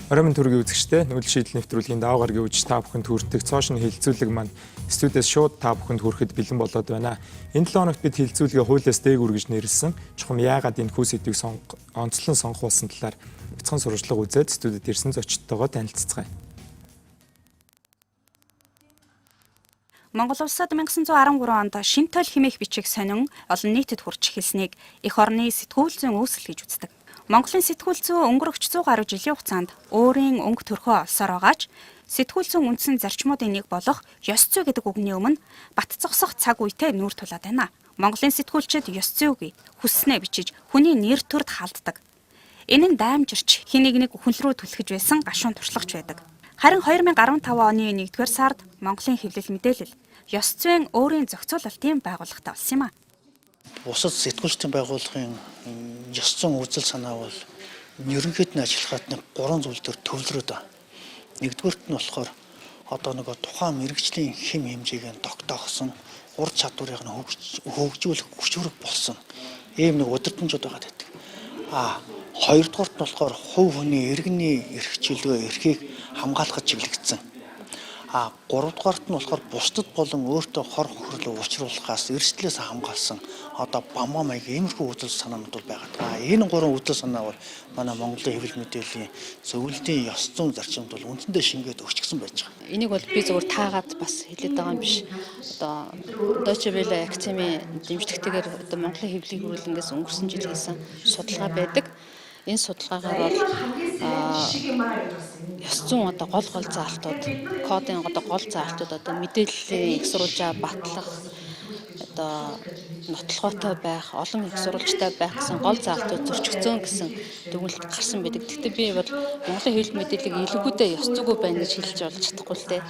Оройн төргийн үзэгчтэй нүүдэл шийдэл нэвтрүүлгийн даваа гарагийн үж та бүхэнд хүрдэг цоошин хилцүүлэг маань студиэс шууд та бүхэнд хүрэхэд бэлэн болоод байна. Энэ 7 хоногт бид хилцүүлгээ хуулиас дээгүүр гэж нэрлсэн. Чухам яагаад энэ хүү сэдвийг онцлон сонгохулсан талаар бяцхан сурвалжлага үзээд студид ирсэн зочдтойгоо танилццгаая. Монгол улсад 1913 онд шинэ тойл хэмээх бичиг сонин олон нийтэд хүрч эхэлснийг эх орны сэтгүүл зүйн үүсэл гэж үздэг. Монголын сэтгүүл зүй өнгөрөх 100 гаруй жилийн хугацаанд өөрийн өнгө төрхөө олсоор байгааж сэтгүүл зүйн үндсэн зарчмуудын нэг болох ёс зүй гэдэг үгний өмнө бат зогсох цаг үетэй нүүр тулаад байна. Монголын сэтгүүлчид ёс зүйг хүсснээ бичиж хүний нэр төрд халддаг. Энэ нь даймжирч хэнийг нэг хүн рүү түлхэж байсан гашуун туршлагач байдаг. Харин 2015 оны 1-р сард Монголын хэвлэл мэдээлэл ёс зүйн өөрийн зохицуулалтын байгууллагатай болсон юм а. Бусад сэтгүүлчдийн байгууллагын ёс зүйн үзэл санаа бол ерөнхийд нь ажиллахад нэг 3 зүйл төр төвлөрөөд байна. Нэгдүгээрт нь болохоор одоо нэг тухайн мэрэгжлийн хэм хэмжээг нь тогтоохсон, ур чадварыг нь хөгжүүлэх хүчрэг болсон ийм нэг удирдамжууд байгаа гэдэг. Хоёрдугаарт нь болохоор хувь хүний иргэний эрх чөлөө эрхийг хамгаалахад чиглэгдсэн. Гуравдугаарт нь болохоор бусдад болон өөртөө хор хохирлоо учруулахаас эрсдлээс хамгаалсан одоо бамаа маяг иймэрхүү үзэл санаанууд бол байгаа. Энэ гурван үзэл санаа бол манай Монголын хэвлэл мэдээллийн зөвлөлийн ёс зүйн зарчимд бол үндсэндээ шингээд өгчихсөн байж байгаа. Энийг бол би зөвхөн таагаад бас хэлээд байгаа юм биш. Одоо Deutsche Welle академийн дэмжлэгтэйгээр одоо Монголын хэвлэлийг хөрвүүлэнгээс өнгөрсөн жил хийсэн судалгаа байдаг. Энэ судалгаагаар бол ёс зүйн одоо гол заалтууд, кодын одоо гол заалтууд одоо мэдээллийн их сурвалжаа батлах, одоо нотлохотой байх, олон их сурвалжтай байх гэсэн гол заалтууд зөрчигдсөн гэсэн дүгнэлт гарсан байдаг. Гэхдээ би бол Монголын хэвлэл мэдээллийг илүүгүйдээ ёс зүйгүй байна гэж хэлж болж чадахгүй л дээ.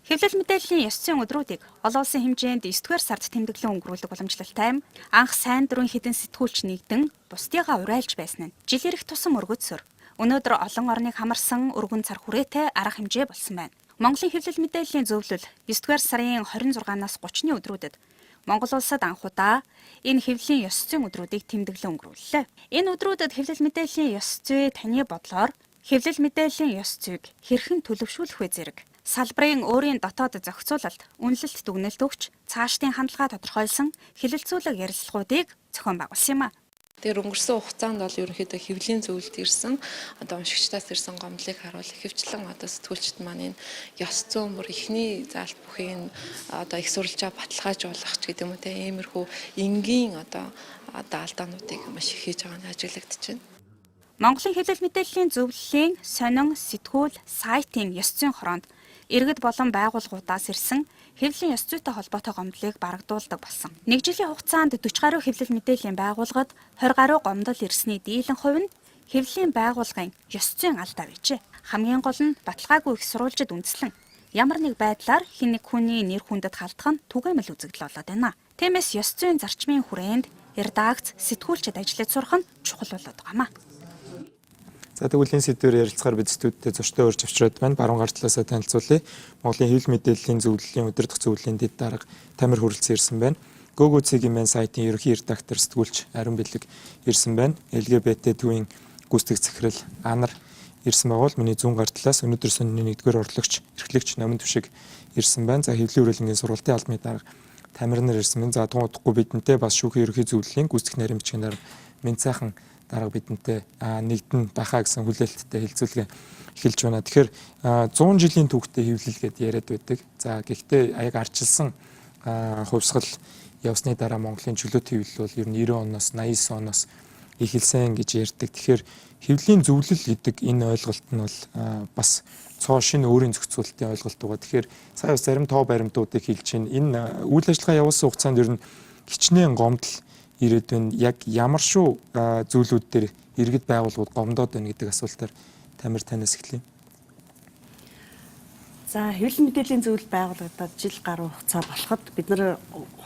Хэвлэл мэдээллийн ёс зүйн өдрүүдийг олон улсын хэмжээнд 9-р сард тэмдэглэн өнгөрүүлэх уламжлалтай. Анх сайн дурын хэдэн сэтгүүлч нэгдэн бусдыгаа урайлж байсан нь жил ирэх тусам өргөдсөр. Өнөөдөр олон орныг хамарсан өргөн цар хүрээтэй арга хэмжээ болсон байна. Монголын хэвлэл мэдээллийн зөвлөл 9-р сарын 26-наас 30-ны өдрүүдэд Монгол улсад анх удаа энэ хэвлэлийн ёс зүйн өдрүүдийг тэмдэглэн өнгөрүүллээ. Энэ өдрүүдэд хэвлэл мэдээллийн ёс зүй таны бодлоор хэвлэл мэдээллийн ёс зүйг хэрхэн төлөвшүүлэх вэ зэрэг салбарын өөрийн дотоод зохицуулалт, үнэлэлт дүгнэлт өгч цаашдын хандлага тодорхойлсон хэлэлцүүлэг ярилцлагуудыг зохион байгуулсан юм а. Тэр өнгөрсөн хугацаанд бол ерөнхийдөө хэвлэлийн зөвлөлд ирсэн одоо уншигчдаас ирсэн гомдлыг харуул ихэвчлэн одоо сэтгүүлчд маань энэ ёс зүйн бүр ихний заалт бүхийг одоо их сурвалжаа баталгаажуулах ч гэдэг юм уу те иймэрхүү энгийн одоо алдаануудыг маш их хийж байгаа нь ажиглагдаж байна. Монголын хэвлэл мэдээллийн зөвлөлийн сонин сэтгүүл сайтын ёс зүйн хороонд иргэд болон байгууллагуудаас ирсэн хэвлэлийн ёс зүйтэй холбоотой гомдлыг барагдуулдаг болсон. 1 жилийн хугацаанд 40 гаруй хэвлэл мэдээллийн байгууллагад 20 гаруй гомдол ирсний дийлэн хувь нь хэвлэлийн байгууллагын ёс зүйн алдаа байжээ. Хамгийн гол нь баталгаагүй их сурвалжид үндэслэн ямар нэг байдлаар хэн нэг хүний нэр хүндэд халдах нь түгээмэл үзэгдэл болоод байна. Тиймээс ёс зүйн зарчмын хүрээнд редакц сэтгүүлчид ажиллаж сурах нь чухал болоод байгаамаа. За тэгвэл энэ сэдвээр ярилцахаар бид студидтэй зочдтой урьж авчираад байна. Баруун гар талаасаа танилцуулъя. Монголын хэвлэл мэдээллийн зөвлөлийн өдөр дэх зөвлөлийн дэд дарга Тамир хүрэлцэн ирсэн байна. Гөгөөцгийн мэн сайтын ерөнхий редактор сэтгүүлч Ариун Бэлэг ирсэн байна. LGBT төвийн гүйцэтгэх захирал Анар ирсэн байгаа бол миний зүүн гар талаас өнөөдөр сонины 1-р орлогч эрхлэгч Номон Түшиг ирсэн байна. За хэвлэлийн үрэлэнгийн сургалтын албаны дарга Тамир нар ирсэн байна. За тунхаглахгүй бидэнтэй бас шүүхийн ерөнхий зөвлөлийн гүйцэтгэх нарийн бичгийн Мэн цаахан дарга бидэнтэй нэгдэн бахаа гэсэн хүлээлттэй хэлцүүлгээ эхэлж байна. Тэгэхээр 100 жилийн түүхтэй хэвлэл гэдээ яриад байдаг. За гэхдээ аяг арчилсан хувьсгал явсны дараа Монголын чөлөөт хэвлэл бол ер нь 90 оноос 89 оноос эхэлсэн гэж ярьдаг. Тэгэхээр хэвлэлийн зөвлөл гэдэг энэ ойлголт нь бол бас цоо шинэ өөрийн зохицуулалтын ойлголт байгаа. Тэгэхээр сая бас зарим тоо баримтуудыг хэлж чинь энэ үйл ажиллагаа явуулсан хугацаанд ер нь хичнээн гомдол ирээд байна. Яг ямар шүү зүйлүүд дээр иргэд байгууллагууд гомдоод байна гэдэг асуултаар Тамир танаас эхлэе. За хэвлэл мэдээллийн зөвлөл байгуулагдаад жил гаруй хугацаа болоход бид нэр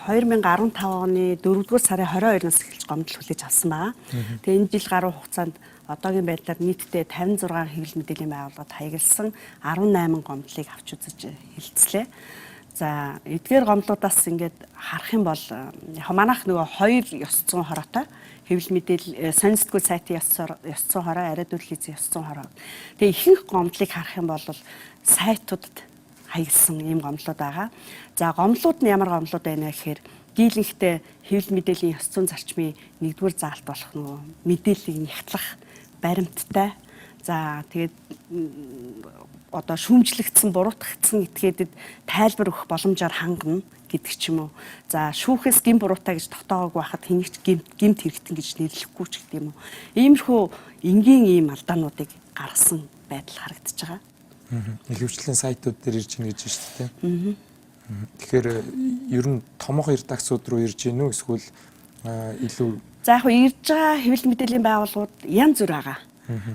2015 оны 4-р сарын 22-наас эхэлж гомдол хүлээж авсан байна. Тэгээ энэ жил гаруй хугацаанд одоогийн байдлаар нийтдээ 56 хэвлэл мэдээллийн байгууллагад хаягдсан 18 гомдлыг авч үзэж хэлцлээ. За эдгээр гомдлуудаас ингээд харах юм бол манайх нөгөө 2 ёс зүйн хороотой хэвлэл мэдээлэл сонин сэтгүүл сайтын ёс зүйн хороо, арай дүүрлийн ёс зүйн хороо. Тэгээ ихэнх гомдлыг харах юм бол сайтуудад хаягдсан ийм гомдлууд байгаа. За гомдлууд нь ямар гомдлууд байна гэхээр дийлэнхтэй хэвлэл мэдээллийн ёс зүйн зарчмын нэгдүгээр заалт болох нөгөө мэдээллийг нягтлах баримттай. За тэгээд одоо шүүмжлэгдсэн, буруутгагдсан этгээдэд тайлбар өгөх боломжоор хангана гэдэг ч юм уу. За шүүхээс гин буруутай гэж тогтоогоогүй байхад хэнийг ч гимт хэрэгтэн гэж нэрлэхгүй ч гэдэг юм уу. Иймэрхүү энгийн ийм алдаануудыг гаргасан байдал харагдаж байгаа. Илүүчлэн сайтууд дээр ирж гин гэж байна шүү дээ. Тэгэхээр ер нь томоохон редакцууд руу ирж гин үү эсвэл илүү за яг ирж байгаа хэвлэл мэдээллийн байгууллагууд янз бүр байгаа.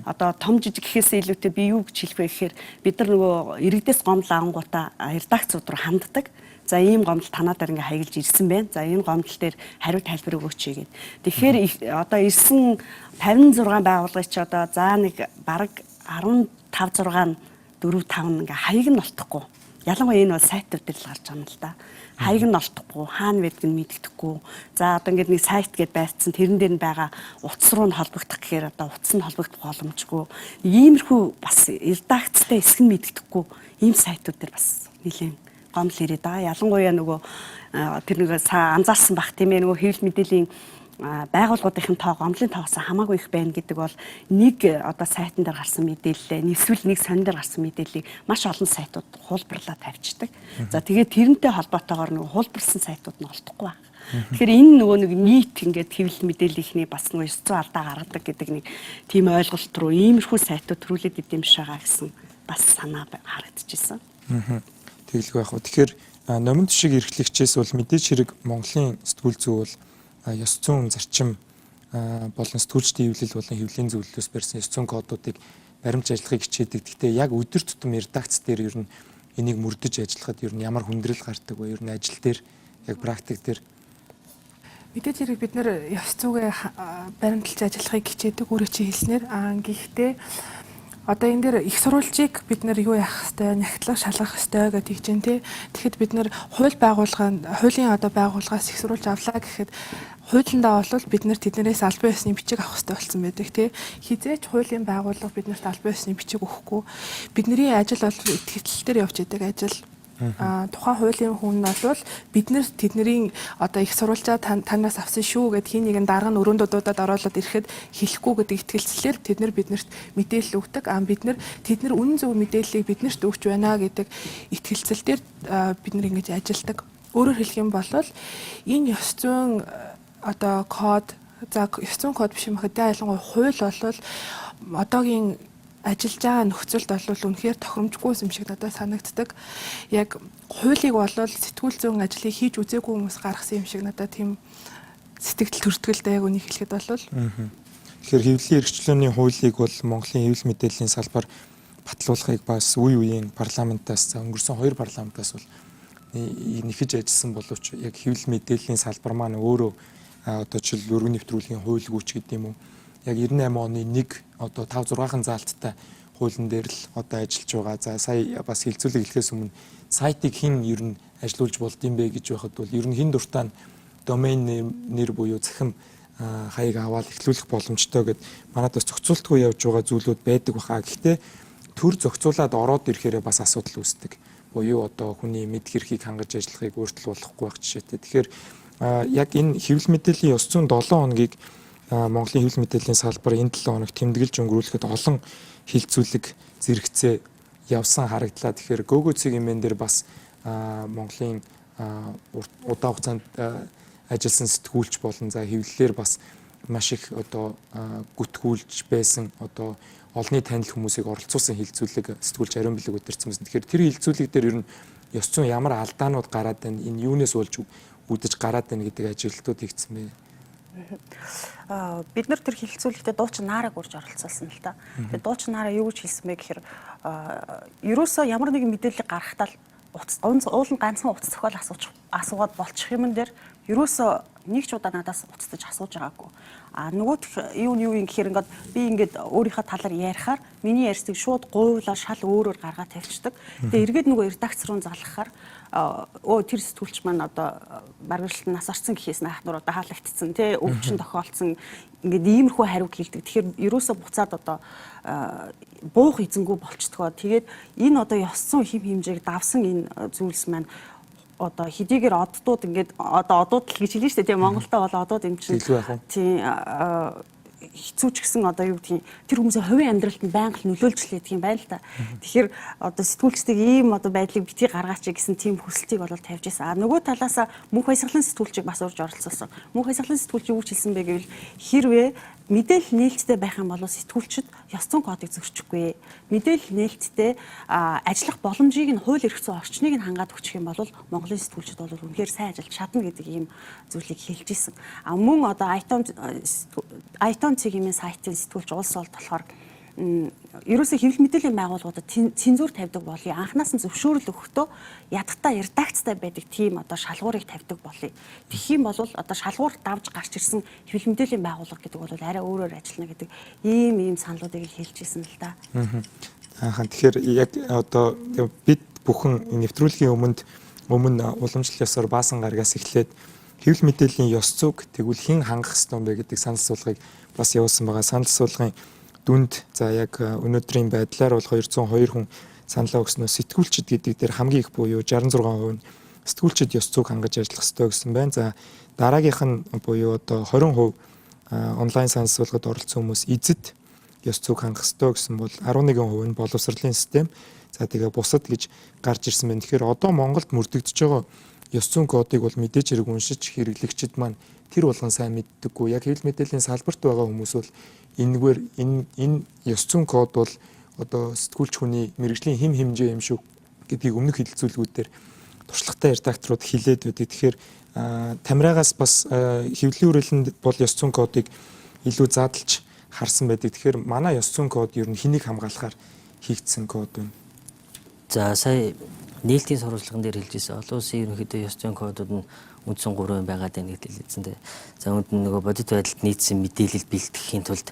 Одоо том жижиг гэхээсээ илүүтэй би юу гэж хэлэх вэ гэхээр бид нар нөгөө иргэдээс гомдол авангуудаа редакцууд руу ханддаг. За ийм гомдол танаа дээр ингээ хаягдж ирсэн байна. За энэ гомдол дээр хариу тайлбар өгөөч гэдэг. Тэгэхээр одоо ирсэн 56 байгууллагыг чи одоо за нэг бараг 15 6 4 5 ингээ хаяг нь олдохгүй. Ялангуяа энэ бол сайтууд дээр л гарч байгаа юм л да. Хаяг нь олдохгүй, хаана байдгийг нь мэддэхгүй. За одоо ингээд нэг сайт гэдээ байцсан тэрэн дээр нь байгаа утас руу нь холбогдох гэхээр одоо утас нь холбогдох боломжгүй. Иймэрхүү бас редакцтай эсэх нь мэддэхгүй ийм сайтууд дээр бас нэлээд гомдол ирээд байгаа. Ялангуяа нөгөө тэр нэг анзаарсан бах тийм ээ нөгөө хэвлэл мэдээллийн байгууллагуудын тоо гомдлын тоогоос хамаагүй их байна гэдэг бол нэг одоо сайтан дээр гарсан мэдээлэл эсвэл нэг сонин дээр гарсан мэдээллийг маш олон сайтууд хуулбарлаад тавьчихдаг. За тэгээд тэрнтэй холбоотойгоор нөгөө хуулбарсан сайтууд нь олдохгүй байна. Тэгэхээр энэ нөгөө нэг нийт ингээд хэвлэл мэдээллийнхний бас нөгөө 900 алдаа гаргадаг гэдэг нэг тийм ойлголт руу иймэрхүү сайтууд төрүүлээд идэм биш байгаа гэсэн бас санаа харагдчихсан. Тэгэлгүй яг. Тэгэхээр номин тушиг эрхлэгчээс бол мэдээж хэрэг Монголын сэтгүүл зүй бол ёс зүйн зарчим болон сэтгүүлчдийн хэвлэл болон хэвлэлийн зөвлөлөөс барьсан ёс зүйн кодуудыг баримтж ажиллахыг хичээдэг. Гэхдээ яг өдөр тутам редакц дээр ер нь энийг мөрдөж ажиллахад ер нь ямар хүндрэл гардаг вэ? Ер нь ажил дээр яг практик дээр мэдээж хэрэг бид нэр ёс зүйгээ баримталж ажиллахыг хичээдэг өөрөө чи хэлснээр гэхдээ одоо энэ дээр их сурвалжийг бид нэр юу яах хэвээр нягтлах шалгах хэвээр гэж хэлж байна тий. Тэгэхэд бид нэр хуулийн одоо байгууллагаас их сурвалж авлаа гэхэд хуулиндаа бол бид нэр тэднээс албан ёсны бичиг авах хэвээр болсон байдаг тий. Хизээч хуулийн байгууллага биднэрт албан ёсны бичиг өгөхгүй. Бидний ажил бол итгэл дээр явж байдаг ажил. Тухайн хуулийн хүн нь бол бид нэр тэдний одоо их сурвалжаа танаас авсан шүү гэд хин нэгэн дарга нь өрөөндүүдүүдэд оруулаад ирэхэд хэлэхгүй гэдэг итгэлцлээр тэд нар биднэрт мэдээлэл өгдөг. Бид нар тэд нар үнэн зөв мэдээллийг биднэрт өгч байна гэдэг итгэлцэл дээр бид нар ингэж ажилдаг. Өөрөөр хэлэх юм бол энэ ёс зүйн одоо код за ёс зүйн код биш юм хэдэ ялангуяа хууль бол одоогийн ажиллаж байгаа нөхцөлд бол үнэхээр тохиромжгүй юм шиг надад санагддаг. Яг хуулийг бол сэтгүүл зүйн ажлыг хийж үзээгүй хүмүүс гаргасан юм шиг надад тийм сэтгэл төртгөлтэй яг үнийг хэлэхэд бол. Тэгэхээр хэвлэлийн эрхчлөөний хуулийг бол Монголын хэвлэл мэдээллийн салбар батлуулахыг бас үе үеийн парламентаас өнгөрсөн 2 парламентаас бол нэхэж ажилласан боловч яг хэвлэл мэдээллийн салбар маань өөрөө одоо жишээл өргөн нэвтрүүлгийн хууль гүйч гэдэг юм уу яг 98 оны 1 одоо 5-6хан заалттай хуулийн дээр л одоо ажиллаж байгаа. За сая бас хилцүүлэг хэлэхээс өмнө сайтыг хэн ер нь ажилуулж болдсон бэ гэж байхад бол ер нь хэн дуртай домен нэр буюу захим хаяг аваад эхлүүлэх боломжтой гэд манайд бас зохицуултгүй явж байгаа зүйлүүд байдаг баха. Гэхдээ төр зохицуулаад ороод ирэхээрээ бас асуудал үүсдэг. Буюу одоо хүний мэдх эрхийг хангаж ажиллахыг өөрчлөл болохгүй байх жишээтэй. Тэгэхээр яг энэ хэвлэл мэдээллийн ёс зүйн 7 хоногийг Монголын хэвлэл мэдээллийн салбар энэ 7 хоног тэмдэглэж өнгөрүүлэхэд олон хилцүүлэг зэрэгцээ явсан харагдлаа. Тэгэхээр Go-Go-цэгийн мен дээр бас Монголын удаан хугацаанд ажилласан сэтгүүлч болон за хэвлэлээр бас маш их одоо гүтгүүлж байсан одоо олонний танил хүмүүсийг оролцуулсан хилцүүлэг сэтгүүлч ариун бэлэг өдөрцөн байсан. Тэгэхээр тэр хилцүүлэг дээр ер нь ёс зүйн ямар алдаанууд гараад байна, энэ юунаас болж үүдэж гараад байна гэдэг ажилтнууд хийгдсэн бэ? Бид нар тэр хилцүүлэгтээ дуучин наараг урьж оролцуулсан л та. Тэгээд дуучин наараа юу гэж хэлсэн бэ гэхээр ерөөсөө ямар нэгэн мэдээлэл гаргахтаа уул нь ганцхан утас зохиол асуугаад болчих юмн дээр ерөөсөө нэг ч удаа надаас уцтаж асууж байгаагүй. Нөгөөх юу юм гэхээр ингээд би ингээд өөрийнхөө талаар ярихаар миний ярьцыг шууд гуйлаа шал өөрөөр гаргаад тавьчихдаг. Тэгээ эргээд нөгөө редакц руу залгахаар тэр сэтгүүлч маань одоо баргуулалт нас орсон гэхээс наах нуруу хаалагдсан тий өвчин тохиолдсон ингээд иймэрхүү хариу хэлдэг. Тэгэхээр ерөөсө буцаад одоо буух эзэнгүй болцдгоо. Тэгээд энэ одоо ёс зүйн хэм хэмжээг давсан энэ зүйлс маань одоо хэдийгээр оддууд ингээд одоо одууд л гэж хэлнэ шүү дээ тийм Монголдо бол одууд юм чинь тийм хэцүү ч гэсэн одоо юу гэдгийг тэр хүмүүсийн хувийн амьдралд нь байнга нөлөөлж лээдэг юм байна л да. Тэгэхээр одоо сэтгүүлчдийг ийм одоо байдлыг битгий гаргаач гэсэн тийм хүсэлтийг бол тавьж ирсэн. Нөгөө талаас мөнх баясгалан сэтгүүлчийг бас урьж оролцуулсан. Мөнх баясгалан сэтгүүлч юу гэж хэлсэн бэ гэвэл хэрвээ мэдээлэл нээлттэй байх юм бол сэтгүүлчид ёс зүйн кодыг зөрчихгүй. Мэдээлэл нээлттэй ажиллах боломжийг нь хууль эрх зүйн орчныг нь хангаад өгчих юм бол Монголын сэтгүүлчид бол үнэхээр сайн ажиллаж чадна гэдэг ийм зүйлийг хэлж ирсэн. Мөн одоо iTunes цэгийн сайтын сэтгүүлч улс бол болохоор ерөөсөө хэвлэл мэдээллийн байгууллагуудад цензур тавьдаг болъё. Анханаас нь зөвшөөрөл өгөхдөө ядтаа редакцтай байдаг тийм одоо шалгуурыг тавьдаг болъё. Тэгэх юм бол одоо шалгуур давж гарч ирсэн хэвлэл мэдээллийн байгууллага гэдэг бол арай өөрөөр ажиллана гэдэг ийм саналуудыг хэлж ирсэн л да. Тэгэхээр яг одоо бид бүхэн нэвтрүүлгийн өмнө уламжлал ёсоор баасан гаргаас эхлээд хэвлэл мэдээллийн ёс зүйг тэгвэл хэн хангах ёстой юм бэ гэдэг санал асуулгыг бас явуулсан байгаа. Санал асуулгын дүнд за яг өнөөдрийн байдлаар бол 202 хүн саналаа өгснөө сэтгүүлчид гэдэг дээр хамгийн их буюу 66% нь сэтгүүлчид ёс зүйг хангаж ажиллах ёстой гэсэн байна. За дараагийнх нь буюу одоо 20% онлайн санал асуулгад оролцсон хүмүүс эзэд ёс зүйг хангах ёстой гэсэн бол 11% нь боловсролын систем. За тэгээ бусад гэж гарч ирсэн байна. Тэгэхээр одоо Монголд мөрдөгдөж байгаа ёс зүйн кодыг бол мэдээж хэрэг уншиж хэрэглэгчид маань тэр болгон сайн мэддэггүй. Яг хэвлэл мэдээллийн салбарт байгаа хүмүүс бол энэгээр энэ ёс зүйн код бол одоо сэтгүүлч хүний мэрэгжлийн хэм хэмжээ юм шүү гэдгийг өмнөх хэлэлцүүлгүүдээр туршлагатай редакторууд хэлээд байдаг. Тэгэхээр Тамирагаас бас хэвлэлийн үрэлэнд бол ёс зүйн кодыг илүү задлж харсан байдаг. Тэгэхээр манай ёс зүйн код ер нь хэнийг хамгаалахаар хийгдсэн код байна. За сая нээлтийн сурвалжлаган дээр хэлжсэн олон улсын ерөнхийдөө ёс зүйн кодууд нь үндсэн 3 байгаад байна гэдэг хэлсэн. За үүнд нөгөө бодит байдалд нийцсэн мэдээлэл бэлтгэхийн тулд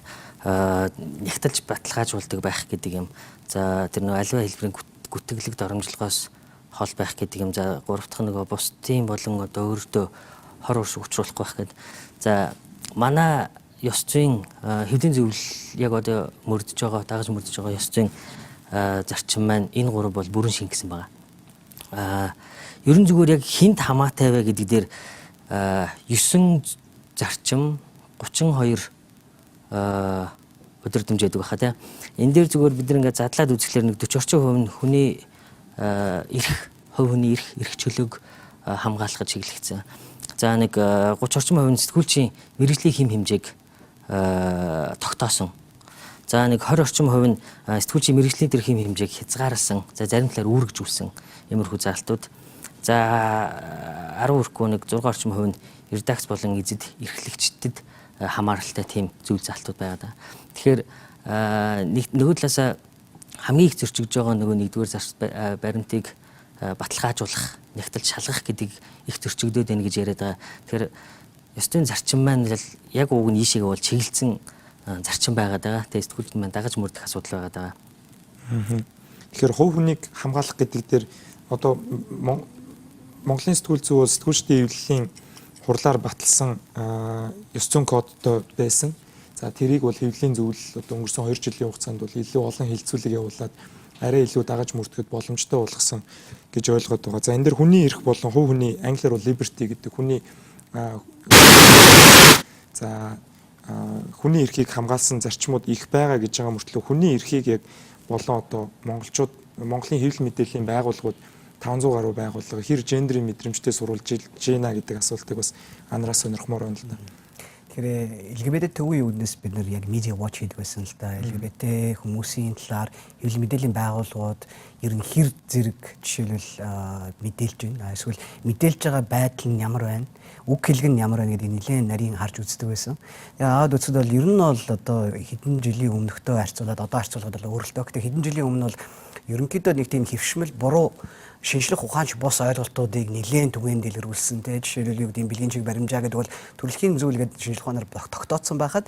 нягтлж баталгаажуулдаг байх гэдэг юм. За тэр нөгөө аливаа хэлбэрийн гүтгэлэг доромжлогоос хол байх гэдэг юм. За 3 дахь нөгөө бусдын болон одоо өөртөө хор урш учруулахгүй байх гэдэг. За манай ёс зүйн хэвлэлийн зөвлөл яг одоо мөрдөж байгаа, дагаж мөрдөж байгаа ёс зүйн зарчим маань энэ 3 бол бүрэн шингэсэн байгаа. Ерөн зүгээр яг хинт хамаатай вэ гэдэг дээр 9 зарчим 32 өдөр дэмжээдэг байхаа тийм. Энэ дээр зүгээр бид нэг задлаад үзэхлээр нэг 40% нь хүний эрх чөлөөг хамгаалах гэж чиглэгдсэн. За нэг 30% нь сэтгүүлчийн мэрэгжлийн хэм хэмжээг тогтоосон. За нэг 20% нь сэтгүүлчийн мэрэгжлийн тэр хэм хэмжээг хязгаарласан. За зарим талаар үүргэжүүлсэн иймэрхүү заалтууд. За 10 хүрэхгүй нэг 6% нь редакц болон эзэд эрхлэгчдэд хамааралтай тийм зүйл заалтууд байгаа. Тэгэхээр нөгөө талаас хамгийн их зөрчигдөж байгаа нөгөө нэгдүгээр баримтыг баталгаажуулах, нягтлж шалгах гэдэг их зөрчигдөд байна гэж яриад байгаа. Тэгэхээр ёс зүйн зарчим маань яг уг нь ийшээгээ бол чиглэлсэн зарчим байгаад байгаа. Тэгээд сэтгүүлчд маань дагаж мөрдөх асуудал байгаад байгаа. Тэгэхээр хувь хүнийг хамгаалах гэдэг дээр одоо Монголын сэтгүүл зүй бол сэтгүүлчдийн эвлэлийн хурлаар баталсан ёс зүйн кодтой байсан. За тэрийг бол хэвлэлийн зөвлөл одоо өнгөрсөн 2 жилийн хугацаанд бол илүү олон хилцүүлэг явуулаад арай илүү дагаж мөрдөхөд боломжтой болгосон гэж ойлгоод байгаа. За энэ дэр хүний эрх болон хувь хүний англиар бол liberty гэдэг хүний хүний эрхийг хамгаалсан зарчмууд их байгаа гэж байгаа мөртлөө хүний эрхийг яг болон одоо Монголын хэвлэл мэдээллийн байгууллагууд 500 гаруй байгууллага хэр гендрийн мэдрэмжтэй сурвалж байна гэдэг асуултыг бас анараас сонирхмоор байна л да. Тэгэхээр LGBT төвийн үүднээс бид нар яг media watch хийдэг байсан л да. LGBT хүмүүсийн талаар хэвлэл мэдээллийн байгууллагууд ер нь хэр зэрэг жишээлбэл мэдээлж байна. Эсвэл мэдээлж байгаа байдал нь ямар байна? Үг хэлэг нь ямар байна гэдгийг нэлээд нарийн харж үздэг байсан. Аваад үзэхэд бол ер нь бол одоо хэдэн жилийн өмнөхтэй харьцуулаад одоо харьцуулахад бол өөрлөлтөө. Гэхдээ хэдэн жилийн өмнө бол ерөнхийдөө нэг тийм хөвшмөл буруу шинжлэх ухаанч бос ойлголтуудыг нэлээд түгээн дэлгэрүүлсэн. Тэгээ жишээлбэл юу гэдэг бэлгийн чиг баримжаа гэдэг бол төрөлхийн зүйл гэдэг шинжлэх ухаанаар тогтооцсон байхад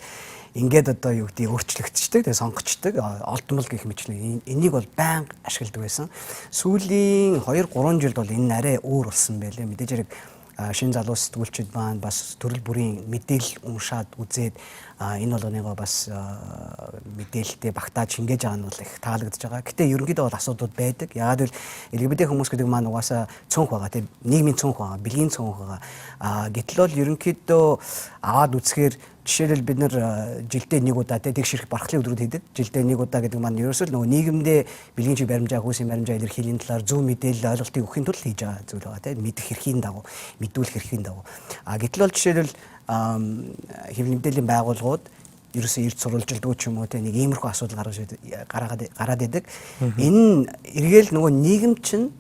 ингээд одоо юу гэдэг өөрчлөгдчихдөг, тэгээ сонгогчдөг, олдмол гэх мэтлэн энийг бол байнга ашигладаг байсан. Сүүлийн 2-3 жилд бол энэ арай өөр болсон байлээ. Мэдээж хэрэг шинэ залуу сэтгүүлчид маань бас төрөл бүрийн мэдээлэл уншаад үзээд энэ болгоныгоо бас мэдээлэлтэй багтааж шингээж байгаа нь бол их таалагдж байгаа. Гэтэ ерөнхийдөө бол асуудууд байдаг. Яагаад гэвэл LGBT хүмүүс гэдэг маань угаасаа цонх байгаа тийм нийгмийн цонх байгаа, бэлгийн цонх байгаа. Гэтэл бол ерөнхийдөө аваад үзэхээр жишээлбэл бид нар жилдээ нэг удаа тэгш ирэх бархлын өдрүүд хийдэг. Жилдээ нэг удаа гэдэг маань ерөөсөө нөгөө нийгэмдээ бэлгийн чиг баримжаа, хүйсийн баримжаа илэрхийллийн талаар зөв мэдээлэл ойлголтыг өгөхийн тулд хийж байгаа зүйл байгаа тийм мэдэх эрхийн дагуу, мэдүүлэх эрхийн дагуу. Гэтэл бол жишээлбэл хэвлэл мэдээллийн байгууллагууд ерөөсөө эрд сурвалжилдгүй ч юм уу тийм нэг иймэрхүү асуудал гараад идэг. Энэ эргээл нөгөө нийгэм чинь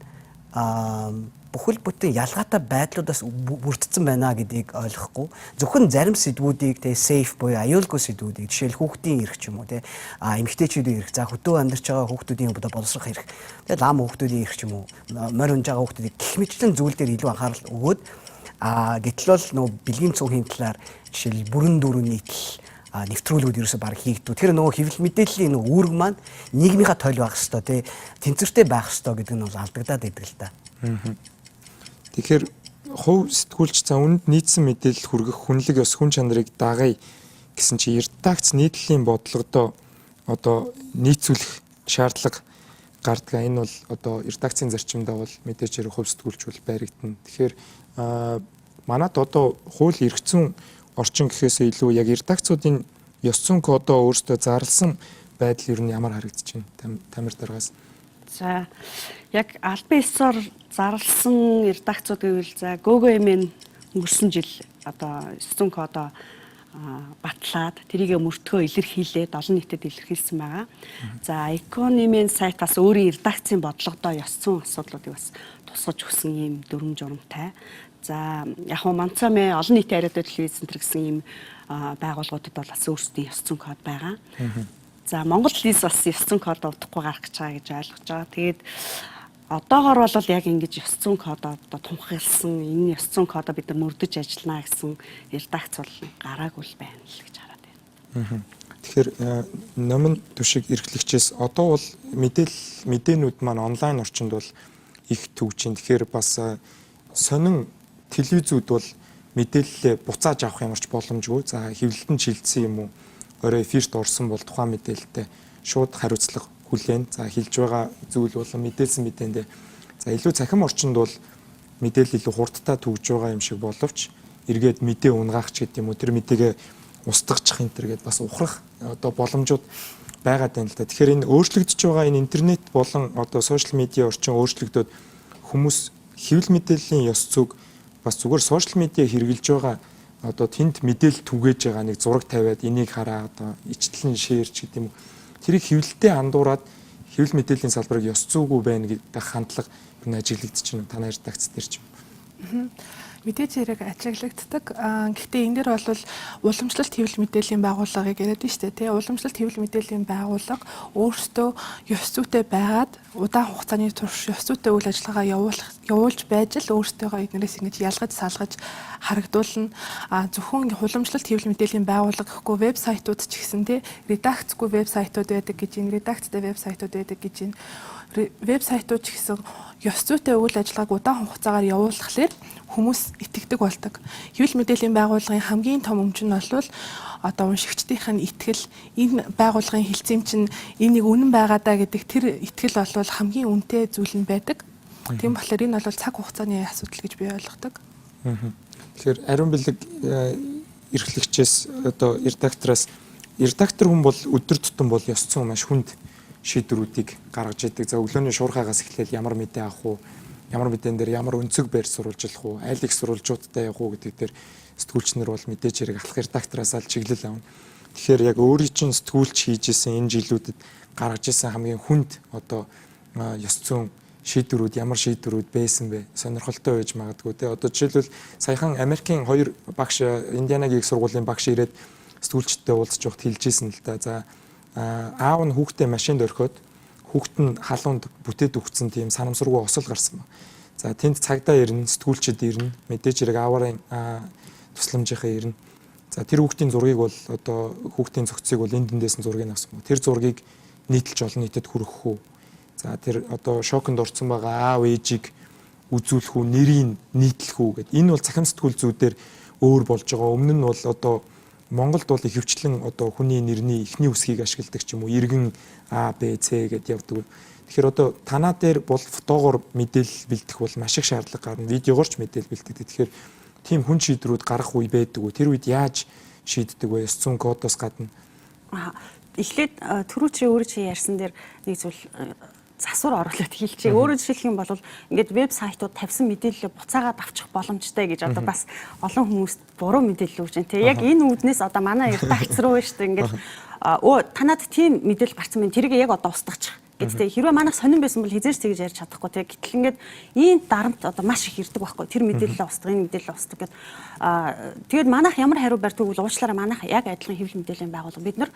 бүхэл бүтэн ялгаатай байдлуудаас бүрдсэн байна гэдгийг ойлгохгүй зөвхөн зарим сэдвүүдийг тэгээ сейф буюу аюулгүй сэдвүүдийг жишээл хүүхдийн эрх ч юм уу те эмэгтэйчүүдийн эрх за хөдөө амьдарч байгаа хүүхдүүдийн боловсрох эрх тэгээ лам хүүхдүүдийн эрх ч юм уу морь унж байгаа хүүхдүүдийг гэх мэтлэн зүйл дээр илүү анхаарал өгөөд гэтэл бол нөгөө бэлгийн цонхийн талаар жишээл бүрэн дүүрэн нийтлэл нэвтрүүлгүүд ерөөсө баг хийгдүү. Тэр нөгөө хэвлэл мэдээллийн нөгөө үүрэг маань нийгмийнхаа тойл байх хэвээр тий тэнцвэртэй байх хэвээр гэдэг нь бол алдагдаад идэг л да. Тэгэхээр хувь сэтгүүлч за үүнд нийцсэн мэдээлэл хүргэх хүнлэг ёс хүн чанарыг дагая гэсэн чи редакц нийтлэлийн бодлогодоо одоо нийцүүлэх шаардлага гардаг. Энэ бол одоо редакцийн зарчимдаа бол мэдээж хэрэг хувь сэтгүүлч бол баригдана. Тэгэхээр манад одоо хууль эрх зүйн орчин гэхээсээ илүү яг редакцуудын ёс зүйн кодоо өөрсдөө зарласан байдал ер нь ямар харагдаж байна? Тамир даргаас. За яг албан ёсоор зарласан редакцууд гэвэл за GoGoMN өнгөрсөн жил одоо ёс зүйн кодоо батлаад тэрийг мөртгөө илэрхийлээд олон нийтэд илэрхийлсэн байгаа. За Economy сайтаас өөрийн редакцийн бодлогодоо ёс зүйн асуудлуудыг бас тусгаж өгсөн ийм дүрм журамтай. За яг нь Манцамэ олон нийтийн ариутай телевиз центр гэсэн ийм байгууллагуудад бол бас өөрсдийн ёс зүйн код байгаа. За Монгол телевиз бас ёс зүйн код удахгүй гарах гэж байгаа гэж ойлгож байгаа. Тэгээд одоогоор бол яг ингэж ёс зүйн кодоо одоо тунхагласан энэ ёс зүйн кодоо бид нар мөрдөж ажиллана гэсэн редакц бол гараагүй л байна л гэж хараад байна. Тэгэхээр номын түшиг эрхлэгчээс одоо бол мэдээнүүд маань онлайн орчинд бол их төгжин. Тэгэхээр бас сонин телевизүүд бол мэдээлэлээ буцааж авах ямарч боломжгүй. За хэвлэлтэн шилжсэн юм уу? Орой эфирт орсон бол тухайн мэдээлэлтэй шууд хариуцлага хүлээн. За хэлж байгаа зүйл болон мэдээлсэн мэдээндээ за илүү цахим орчинд бол мэдээлэл илүү хурдтай төгж байгаа юм шиг боловч эргээд мэдээ унгаагч гэдэг юм уу? Тэр мэдээгээ устгахчих энэ төр гэдээ бас ухрах одоо боломжууд байгаад байна л да. Тэгэхээр энэ өөрчлөгдөж байгаа энэ интернет болон одоо сошиал медиа орчин өөрчлөгдөд хүмүүс хэвлэл мэдээллийн ёс зүйг бас зүгээр сошиал медиа хэрэгжилж байгаа одоо тэнд мэдээлэл түгээж байгаа нэг зураг тавиад энийг хараа одоо ичтлэн шеэрч гэдэг юм. Тэрийг хэвлэлтэй андуураад хэвлэл мэдээллийн салбарыг ёс зүйгүй байна гэдэг хандлага энэ ажиглагдаж байна. Танай редакц дээр ч юм. Мэдээж хэрэг ажиглагддаг. Гэхдээ энэ дээр бол уламжлалт хэвлэл мэдээллийн байгууллагыг яриад штэ тий. Уламжлалт хэвлэл мэдээллийн байгууллага өөрсдөө ёс зүйтэй байгаад удаан хугацааны турш ёс зүйтэй үйл ажиллагаа явуулж байж л өөрсдөө эднэрээс ингэж ялгаж салгаж харагдуулна. Зөвхөн уламжлалт хэвлэл мэдээллийн байгууллага гэхгүй вебсайтууд ч гэсэн тий редакцгүй вебсайтууд байдаг гэж энэ редакцтай вебсайтууд байдаг гэж энэ вебсайтууд ч гэсэн ёс зүйтэй үйл ажиллагааг удаан хугацаагаар явуулахлаар хүмүүс итгэдэг болдог. Хэвлэл мэдээллийн байгууллагын хамгийн том өмч нь бол одоо уншигчдийнх нь итгэл энэ байгууллагын хэлцэм чинь энийг үнэн байгаа даа гэдэг тэр итгэл бол хамгийн үнэтэй зүйл нь байдаг. Тийм болохоор энэ бол цаг хугацааны асуудал гэж би ойлгодог. Тэгэхээр ариун бэлэг эрхлэгчээс одоо редактор хүн бол өдөр тутам бол ёс зүйн маш хүнд шийдвэрүүдийг гаргаж идэг. За өглөөний шуурхаагаас эхлээл ямар мэдээ авах уу, ямар мэдэн дээр ямар өнцөг байр сурвалжлах уу, айл их сурвалжуудтай явах уу гэдэг дээр сэтгүүлчнэр бол мэдээж хэрэг алхах редактораас аль чиглэл авна. Тэгэхээр яг өөрийн чинь сэтгүүлч хийж исэн энэ жилүүдэд гаргаж исэн хамгийн хүнд одоо ёс зүйн шийдвэрүүд ямар шийдвэрүүд байсан бэ? Сонирхолтой байж магадгүй те. Одоо жишээлбэл саяхан Америкийн 2 багш Индианагийн их сургуулийн багш ирээд сэтгүүлчтэй уулзч явахд хэлж исэн л да. За аав нь хүүхдээ машинд орхиод хүүхэд нь халуунд бүтээд өгсөн тийм санамсаргүй осол гарсан ба. За тэнд цагдаа ирнэ, сэтгүүлчид ирнэ, мэдээж хэрэг аварын тусламжийнхаа ирнэ. За тэр хүүхдийн зургийг бол одоо хүүхдийн зохицыг бол энд дэндээс нь зургийг авсан. Тэр зургийг нийтэлж олон нийтэд хүргэх үү. За тэр одоо шоконд орсон байгаа аав ээжийг үзүүлэх үү, нэрийг нийтлэх үү гэд. Энэ бол цахим сэтгүүл зүйдээр өөр болж байгаа. Өмнө нь бол одоо Монголд бол ихэвчлэн одоо хүний нэрний эхний үсгийг ашигладаг ч юм уу, иргэн А, Б, С гэд явдаг. Тэгэхээр одоо танаа дээр бол фотогоор мэдээлэл бэлдэх бол маш их шаардлага гарна. Видеогоор ч мэдээлэл бэлддэг. Тэгэхээр тийм хүн шийдрүүд гарах үе байдаг. Тэр үед яаж шийддэг вэ? Ёс зүйн кодоос гадна. Эхлээд түрүү чи өөрөө чи ярьсан дээр нэг зүйл засвар оруулаад хэлчихье. Өөрөөр жишээлх юм бол ингээд веб сайтууд тавьсан мэдээлэлээ буцаагаад авчих боломжтой гэж одоо бас олон хүмүүст буруу мэдээлэл өгч байна. Тэгээ яг энэ үүднээс одоо манай редакц руу шүү дээ ингээд танад тийм мэдээлэл гарсан байна. Тэрийг яг одоо устгачих. Гэхдээ хэрвээ манайх сонирн байсан бол хизээч тэгж ярьж чадахгүй те. Гэтэл ингээд ийм дарамт одоо маш их ирдэг байхгүй. Тэр мэдээлэлээ устгах, энэ мэдээлэлээ устгах гэд. Тэгээд манайх ямар хариу барьдаг вэ? Уучлаарай манайх яг адилхан хэвлэл мэдээллийн байгууллага. Бид нар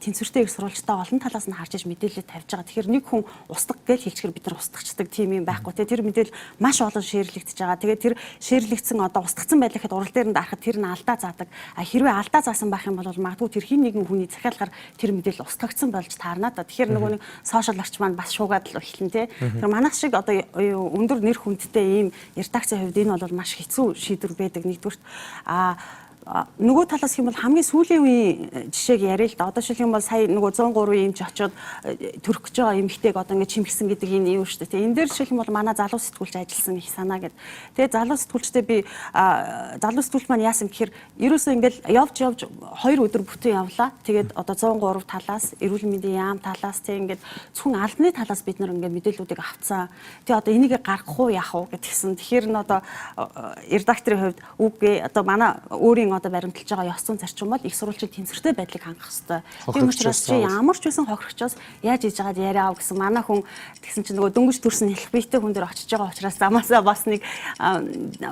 тэнцвэртэй их сурвалжтай олон талаас нь харж иж мэдээлэл тавьж байгаа. Тэгэхээр нэг хүн устгах гэж хэлчихэр бид нар устгачдаг тийм юм байхгүй те. Тэр мэдээлэл маш олон шеэрлэгдэж байгаа. Тэгээд тэр шеэрлэгдсэн одоо устгацсан байлаа гэхэд урал дээр нь дарахад тэр нь алдаа заадаг. Хэрвээ алдаа заасан байх юм бол магадгүй тэр хин нэгэн хүний захиалгаар тэр мэдээлэл устгагдсан болж таарна да. Тэгэхээр нөгөө нэг сошиал орч маань бас шуугаад л эхлэн тий. Тэгэхээр манайх шиг одоо өндөр нэр хүндтэй ийм редакцийн хувьд энэ бол маш хэцүү шийдвэр байдаг нэгдүгürt. Нөгөө талаас хэм бол хамгийн сүүлийн үеийн жишээг яриа л да. Одоо шилэх юм бол сая нөгөө 103 эмч очоод төрөх гэж байгаа эмэгтэйг одоо ингэ чимгсэн гэдэг энэ юу шүү дээ. Энэ дээр шилэх юм бол манай залуу сэтгүүлч ажилласан их санаа гэд. Тэгээ залуу сэтгүүлчтэй би залуу сэтгүүлч маань яасан гэхээр ерөөсөө ингээл явж 2 өдөр бүтэн явлаа. Тэгээд одоо 103 талаас эрүүл мэндийн яам талаас тэг ингээд зөвхөн албаны талаас бид нар ингээд мэдээллүүдийг авцсан. Тэгээ одоо энийг гаргах уу яах уу гэдгсэн. Тэгэхээр н одоо редакторын хувьд үгүй одоо манай өөрийн одоо баримталж байгаа ёс зүйн зарчим бол их сурвалжийн тэнцвэртэй байдлыг хангах хэрэгтэй. Тийм учраас чи ямар ч байсан хохирогчоос яаж хийж байгаад яриа гэсэн манай хүн тэгсэн чинь нөгөө дөнгөж төрсэн хэлэх биетэй хүн дээр очиж байгаа учраас замаасаа бас нэг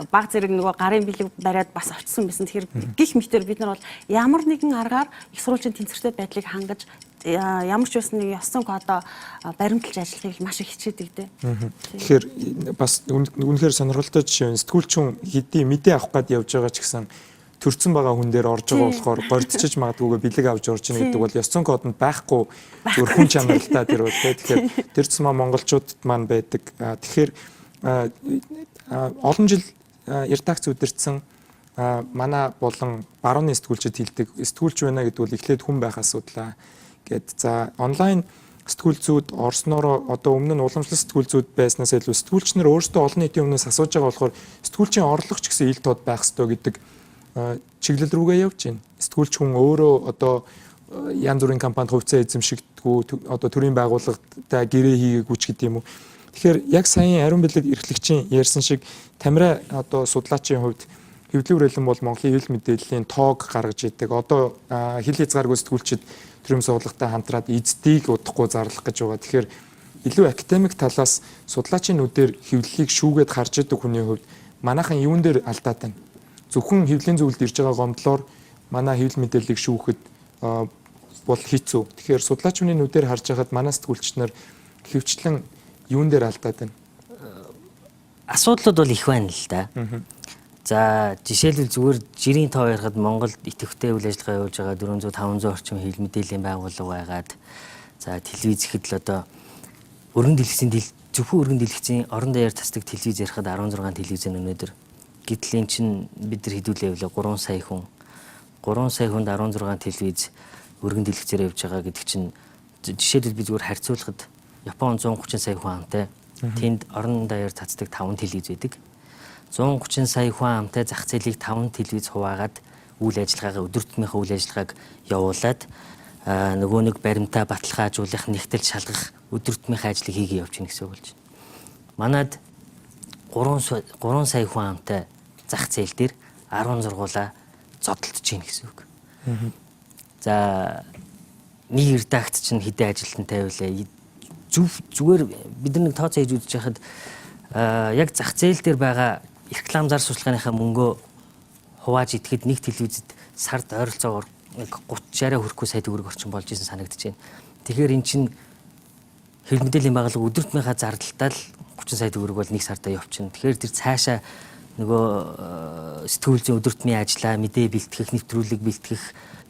баг зэрэг нөгөө гарын бэлэг бариад бас очсон байсан. Тэгэхээр гих мэтэр бид нар бол ямар нэгэн аргаар их сурвалжийн тэнцвэртэй байдлыг хангаж ямар ч байсан нэг ёс зүйн кодоо баримталж ажиллахыг маш их хичээдэг дээ. Тэгэхээр бас үнэхээр сонирхолтой жишээ. Сэтгүүлчин хэдий мэдээ авах гээд явж байгаа ч гэсэн төрцөн байгаа хүн дээр орж байгаа болохоор гордчиж магадгүйгээ бэлэг авч орж ийн гэдэг бол ёс зүйн кодонд байхгүй зөв хүн чанартай тэр бол тэгэхээр тэр цэсмаа монголчуудад маань байдаг. Тэгэхээр олон жил редакц үдирдсэн манай болон барууны сэтгүүлчид хэлдэг сэтгүүлч байна гэдэг бол эхлээд хүн байх асуудал гэд. За онлайн сэтгүүл зүйд орсноороо одоо өмнө нь уламжлалт сэтгүүл зүйд байснаас илүү сэтгүүлч нар өөрсдөө олон нийтийн өмнөөс асууж байгаа болохоор сэтгүүлчийн орлого ч гэсэн ил тод байх ёстой гэдэг чиглэл рүүгээ явж байна. Сэтгүүлч хүн өөрөө одоо янз бүрийн компанид хувьцаа эзэмшигдэггүй одоо төрийн байгууллагатай гэрээ хийгээгүй ч гэдэг юм уу. Тэгэхээр яг саяын ариун бэлэг эрхлэгчийн ярьсан шиг Тамира одоо судлаачийн хувьд хэвлэл хүрээлэн бол Монголын хэвлэл мэдээллийн тоог гаргаж идэг. Одоо хил хязгааргүй сэтгүүлчид төрийн сургалттай хамтраад эздийг удахгүй зарлах гэж байгаа. Тэгэхээр илүү академик талаас судлаачийн нүдээр хэвлэлийг шүүгээд харж идэг хүний хувьд манайхан юун дээр алдаад байна? Зөвхөн хэвлэлийн зөвлөлд ирж байгаа гомдлоор манай хэвлэл мэдээллийг шүүхэд бол хэцүү. Тэгэхээр судлаачны нүдээр харж байхад манай сэтгүүлч нар хэвчлэн юун дээр алдаад байна? Асуудлууд бол их байна л да. За жишээлбэл зүгээр жирийн тоо ярихад Монголд идэвхтэй үйл ажиллагаа явуулж байгаа 400-500 орчим хэвлэл мэдээллийн байгууллага байгаад за телевиз ихэд л одоо өргөн дэлгэцийн зөвхөн өргөн дэлгэцийн орон даяар тасдаг телевиз ярихад 16 телевиз өнөөдөр гэтэл эн чинь бид нар хэдүүлээ явлаа 3 сая хүн 3 сая хүнд 16 телевиз өргөн дэлгэцээр явж байгаа гэдэг чинь жишээлбэл би зүгээр харьцуулахад Япон 130 сая хүн амтай тэнд орон даяар цацдаг 5 телевиз байдаг 130 сая хүн амтай зах зээлийг 5 телевиз хуваагаад үйл ажиллагаагаа өдөр тутмынхаа үйл ажиллагааг явуулаад нөгөө нэг баримтаа баталгаажуулах нэгтэл шалгах өдөр тутмынхаа ажлыг хийгээ явж гин гэсэн үг болж байна. Манад 3 сая хүн амтай зах зээл дээр 10 сургуулаа зодтолдож гин гэсэн үг. За нэг редакц чинь хэдэн ажилтнтай байлаа. Зүгээр бид нэг тооцоо хийж үзэж байхад яг зах зээл дээр байгаа реклам зар сурталчилгааныхаа мөнгөө хувааж идэхэд нэг телевизэд сард ойролцоогоор 30-60 хүрэхгүй сая төгрөг орчим болж исэн санагдаж байна. Тэгэхээр эн чинь хэвлэл мэдээллийн байгууллага өдөртмийнхаа зардалтаа л 30 сая төгрөг бол нэг сартаа явчихна. Тэгэхээр тэр цаашаа нөгөө сэтгүүл зүйн өдөртмийн ажлаа мэдээ бэлтгэх, нэвтрүүлэг бэлтгэх,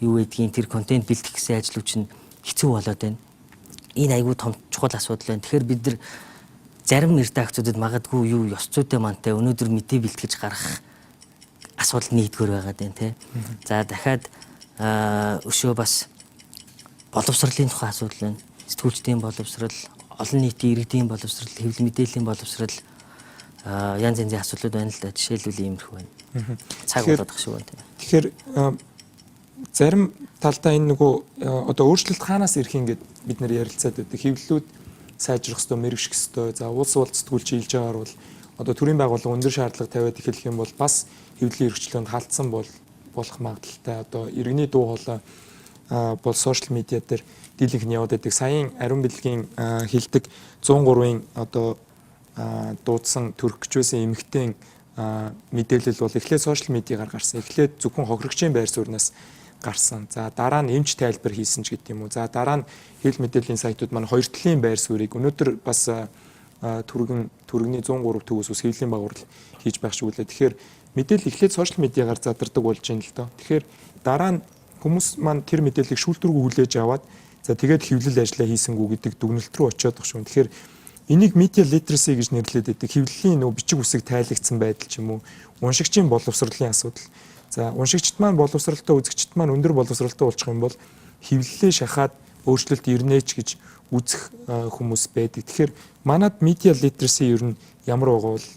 юу гэдгийг тэр контент бэлтгэх гэсэн ажлууд чинь хэцүү болоод байна. Энэ айгүй том чухал асуудал байна. Тэгэхээр бид нар зарим редакцуудад магадгүй юу ёс зүйтэй мантай өнөөдөр мэдээ бэлтгэж гаргах асуудал нэгдүгээр байгаад байна те. За дахиад өшөө бас боловсролын тухай асуудал байна. Сэтгүүлчдийн боловсрол, олон нийтийн иргэдийн боловсрол, хэвлэл мэдээллийн боловсрол янз янзын асуудлууд байна л да. Жишээлбэл иймэрхүү байна. Цаг болоод ах шиг байна. Тэгэхээр зарим талдаа энэ нөгөө одоо өөрчлөлт хаанаас ирэх юм гээд бид нэр ярилцаад байдаг. Хэвлэлүүд сайжрах ёстой, мэрэгших ёстой. За улс сэтгүүлч хийж байгаагаар бол одоо төрийн байгууллага өндөр шаардлага тавиад эхлэх юм бол бас хэвлэлийн эрхчлөөнд халтсан болох магадaltaй. Одоо иргэний дуу хоолой бол сошиал медиа дээр дийлэнх нь яваад байдаг. Саяын ариун бэлгийн хилдэг 103-ын одоо дуудсан төрөх гэж байсан эмэгтэй мэдээлэл бол эхлээд сошиал медиагаар гарсан. Эхлээд зөвхөн хохирогчийн байр сууриас гарсан. За дараа нь эмч тайлбар хийсэн ч гэдэг юм уу. За дараа нь хэвлэл мэдээллийн сайтууд маань хоёр талын байр суурийг өнөөдөр бас түргэний 103 төвөөс ус хэвлэлийн байгуурал хийж байх шиг үлээ. Тэгэхээр мэдээлэл эхлээд сошиал медиагаар задардаг болж байна л доо. Тэгэхээр дараа нь хүмүүс маань тэр мэдээллийг шүүлтүргүй хүлээж аваад за тэгээд хэвлэл ажиллаа хийсэнгүү гэдэг дүгнэлт рүү очиод баг шүү. Тэгэхээр энийг media literacy гэж нэрлэдэг байдаг. Хэвлэлийн нөө бичиг үсэг тайлагдсан байдал ч юм уу, уншигчийн боловсролын асуудал. За уншигчд маань боловсролтой, үзэгчд маань өндөр боловсролтой болчих юм бол хэвлэлээ шахаад өөрчлөлт ирнэ ч гэж үзэх хүмүүс байдаг. Тэгэхээр манад media literacy ер нь ямар байгаа бол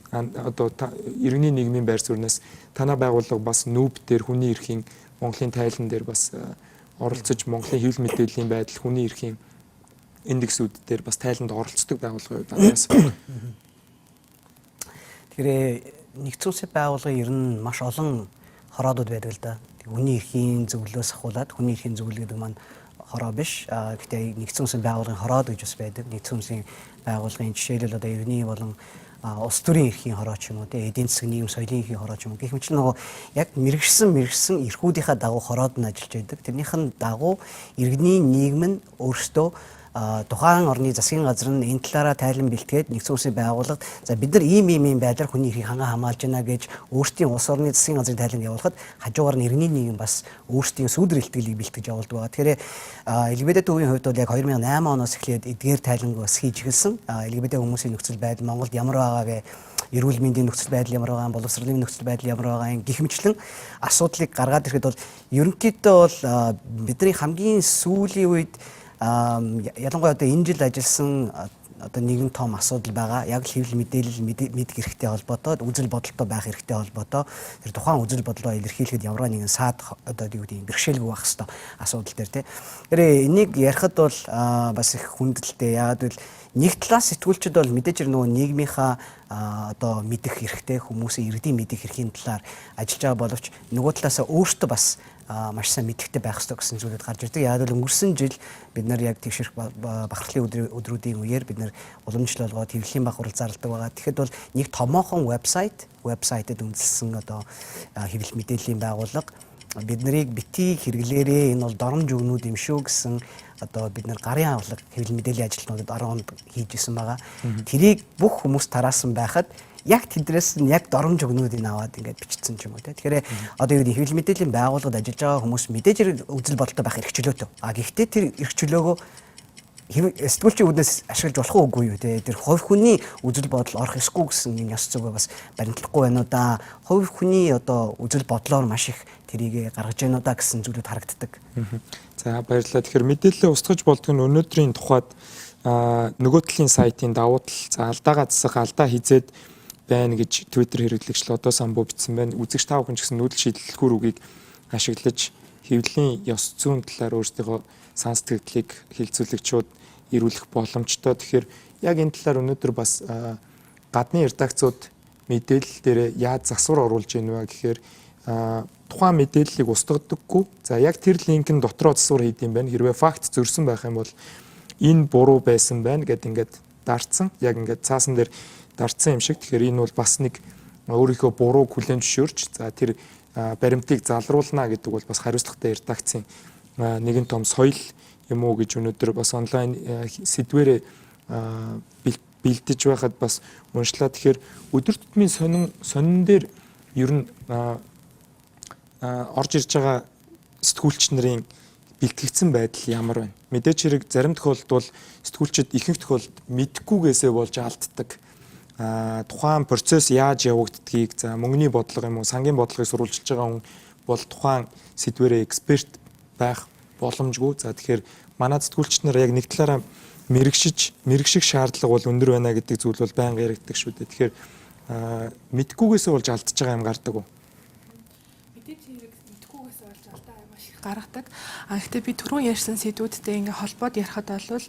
одоо иргэний нийгмийн байр сууриас танай байгууллага бас нүүб дээр хүний эрхийн Монголын тайлан дээр бас оролцож Монголын хэвлэл мэдээллийн байдал, хүний эрхийн индексүүд дээр бас тайланд оролцдог байгууллага байгаас. Тэгэхээр нэгдсэн улсын байгууллага ер нь маш олон хороодууд байдаг л да. Хүний эрхийн зөвлөлөөс ахуулаад хүний эрхийн зөвлөл гэдэг маань хороо биш. Гэхдээ нэгдсэн улсын байгууллагын хороод гэж бас байдаг. Нэгдсэн улсын байгууллагын жишээлбэл одоо иргэний болон улс төрийн эрхийн хороо ч юм уу, эдийн засгийн нийгэм соёлын эрхийн хороо ч юм уу. Гэх мэт нөгөө яг мэрэгсэн эрхүүдийнхаа дагуу хороод нь ажиллаж байдаг. Тэрнийхэн дагуу иргэний нийгэм нь өөрсдөө тухайн орны засгийн газар нь энэ талаараа тайлан бэлтгээд нэгдсэн улсын байгууллагад за бид нар ийм байдлаар хүний эрхийг хамгаалж байна гэж өөрсдийн улс орны засгийн газрын тайланд явуулахад хажуугаар нь иргэний нийгэм бас өөрсдийн сүүдэр илтгэлийг бэлтгэж явуулдаг байгаа. Тэгэхээр LGBT төвийн хувьд бол яг 2008 оноос эхлээд эдгээр тайланг бас хийж эхэлсэн. LGBT хүмүүсийн нөхцөл байдал Монголд ямар байгаа вэ? Эрүүл мэндийн нөхцөл байдал ямар байгаа, боловсролын нөхцөл байдал ямар байгаа гэх мэтлэн асуудлыг гаргаад ирэхэд бол ерөнхийдөө бол бидний хамгийн сүүлийн үед ялангуяа одоо энэ жил ажилласан одоо нэгэн том асуудал байгаа. Яг л хэвлэл мэдээлэл мэдэх хэрэгтэй холбоотой, үзэл бодолтой байх хэрэгтэй холбоотой. Тэр тухайн үзэл бодлоо илэрхийлэхэд ямар нэгэн саад одоо юу гэдэг бэрхшээлгүй байх хэрэгтэй асуудал дээр тий. Тэр энийг ярихад бол бас их хүндэлтэй. Яагаад гэвэл нэг талаас сэтгүүлчид бол мэдээж нөгөө нийгмийнхаа одоо мэдэх хэрэгтэй, хүмүүсийн иргэдийн мэдэх эрхийн талаар ажиллаж байгаа боловч нөгөө талаас өөртөө бас маш сайн мэдхтэй байх хэрэгтэй гэсэн зүйлүүд гарч ирдэг. Яг л өнгөрсөн жил бид нар яг тэгшэрх бахархлын өдрүүдийн үеэр бид нар уламжлал болгоод хэвлэлийн бахархал зарладаг байгаа. Тэгэхэд бол нэг томоохон вебсайтэд үндэслсэн одоо хэвлэл мэдээллийн байгууллага бид нарыг битгий хэрэглээрээ энэ бол доромж өгнүүд юм шүү гэсэн одоо бид нар гарын авлага хэвлэл мэдээллийн ажилтнуудад 10 онд хийж исэн байгаа. Тэрийг бүх хүмүүс тараасан байхад яг тэдрээс нь яг доромж өгнүүдийг аваад ингээд бичсэн ч юм уу те. Тэгэхээр одоо юу гэдэг хэвлэл мэдээллийн байгууллагад ажиллаж байгаа хүмүүс мэдээж үзэл бодолтой байх эрх чөлөөтэй. Гэхдээ тэр эрх чөлөөгөө сэтгүүлчийн үднээс ашиглаж болох уугүй юу те. Тэр хувь хүний үзэл бодол орох ёсгүй гэсэн энэ ёс зүйгээ бас баримтлахгүй байна уу да. Хувь хүний одоо үзэл бодлоор маш их тэрийг гаргаж байна уу да гэсэн зүйлүүд харагддаг. За баярлалаа. Тэгэхээр мэдээлэл устгаж болдго нь өнөөдрийн тухайд нөгөө талын сайтын давуу тал за алдаагаа засах алдаа хизээд байна гэж Twitter хэрэглэгч одоо самбуу бичсэн байна. Үзэгч тав хүн ч гэсэн нүүдэл шийдэлхүүр үгийг ашиглаж хэвлэлийн ёс зүйн талаар өөрсдийнхөө санс сэтгэлийг хилцүүлэгчүүд ирүүлэх боломжтой. Тэгэхээр яг энэ талаар өнөөдөр бас гадны редакцууд мэдээлэл дээр яаж засвар оруулж ийнэ вэ гэхээр тухайн мэдээллийг устгадаггүй. За яг тэр линкэн дотроо засвар хийд юм байна. Хэрвээ факт зөрсөн байх юм бол энэ буруу байсан байна гэд ингээд дарцсан. Яг ингээд цаасан дээр дарцсан юм шиг. Тэгэхээр энэ бол бас нэг өөрийнхөө бурууг хүлээн зөвшөөрч за тэр баримтыг залруулна гэдэг бол бас хариуцлагатай редакцийн нэгэн том соёл юм уу гэж өнөөдөр бас онлайн сэдвэрээ бэлдэж байхад бас уншлаа. Тэгэхээр өдөр тутмын сонин дээр ер нь орж ирж байгаа сэтгүүлч нарын бэлтгэгдсэн байдал ямар байна? Мэдээч хэрэг зарим тохиолдолд бол сэтгүүлчид ихэнх тохиолдолд мэдхгүйгээсээ болж алддаг. Тухайн процесс яаж явагддгийг за мөнгөний бодлого юм уу, сангийн бодлогыг сурвалжилж байгаа хүн бол тухайн сэдвэрээ эксперт байх боломжгүй. За тэгэхээр манай сэтгүүлч нар яг нэг талаараа мэрэгших шаардлага бол өндөр байна гэдэг зүйл бол байнга яригддаг шүү дээ. Тэгэхээр мэдхгүйгээсээ болж алдчихж байгаа юм гардаг уу? Мэдээж хэрэг мэдхгүйгээс болж алдаа маш их гаргадаг. Гэхдээ би түрүүн ярьсан сэдвүүдтэй ингээ холбоод ярихад бол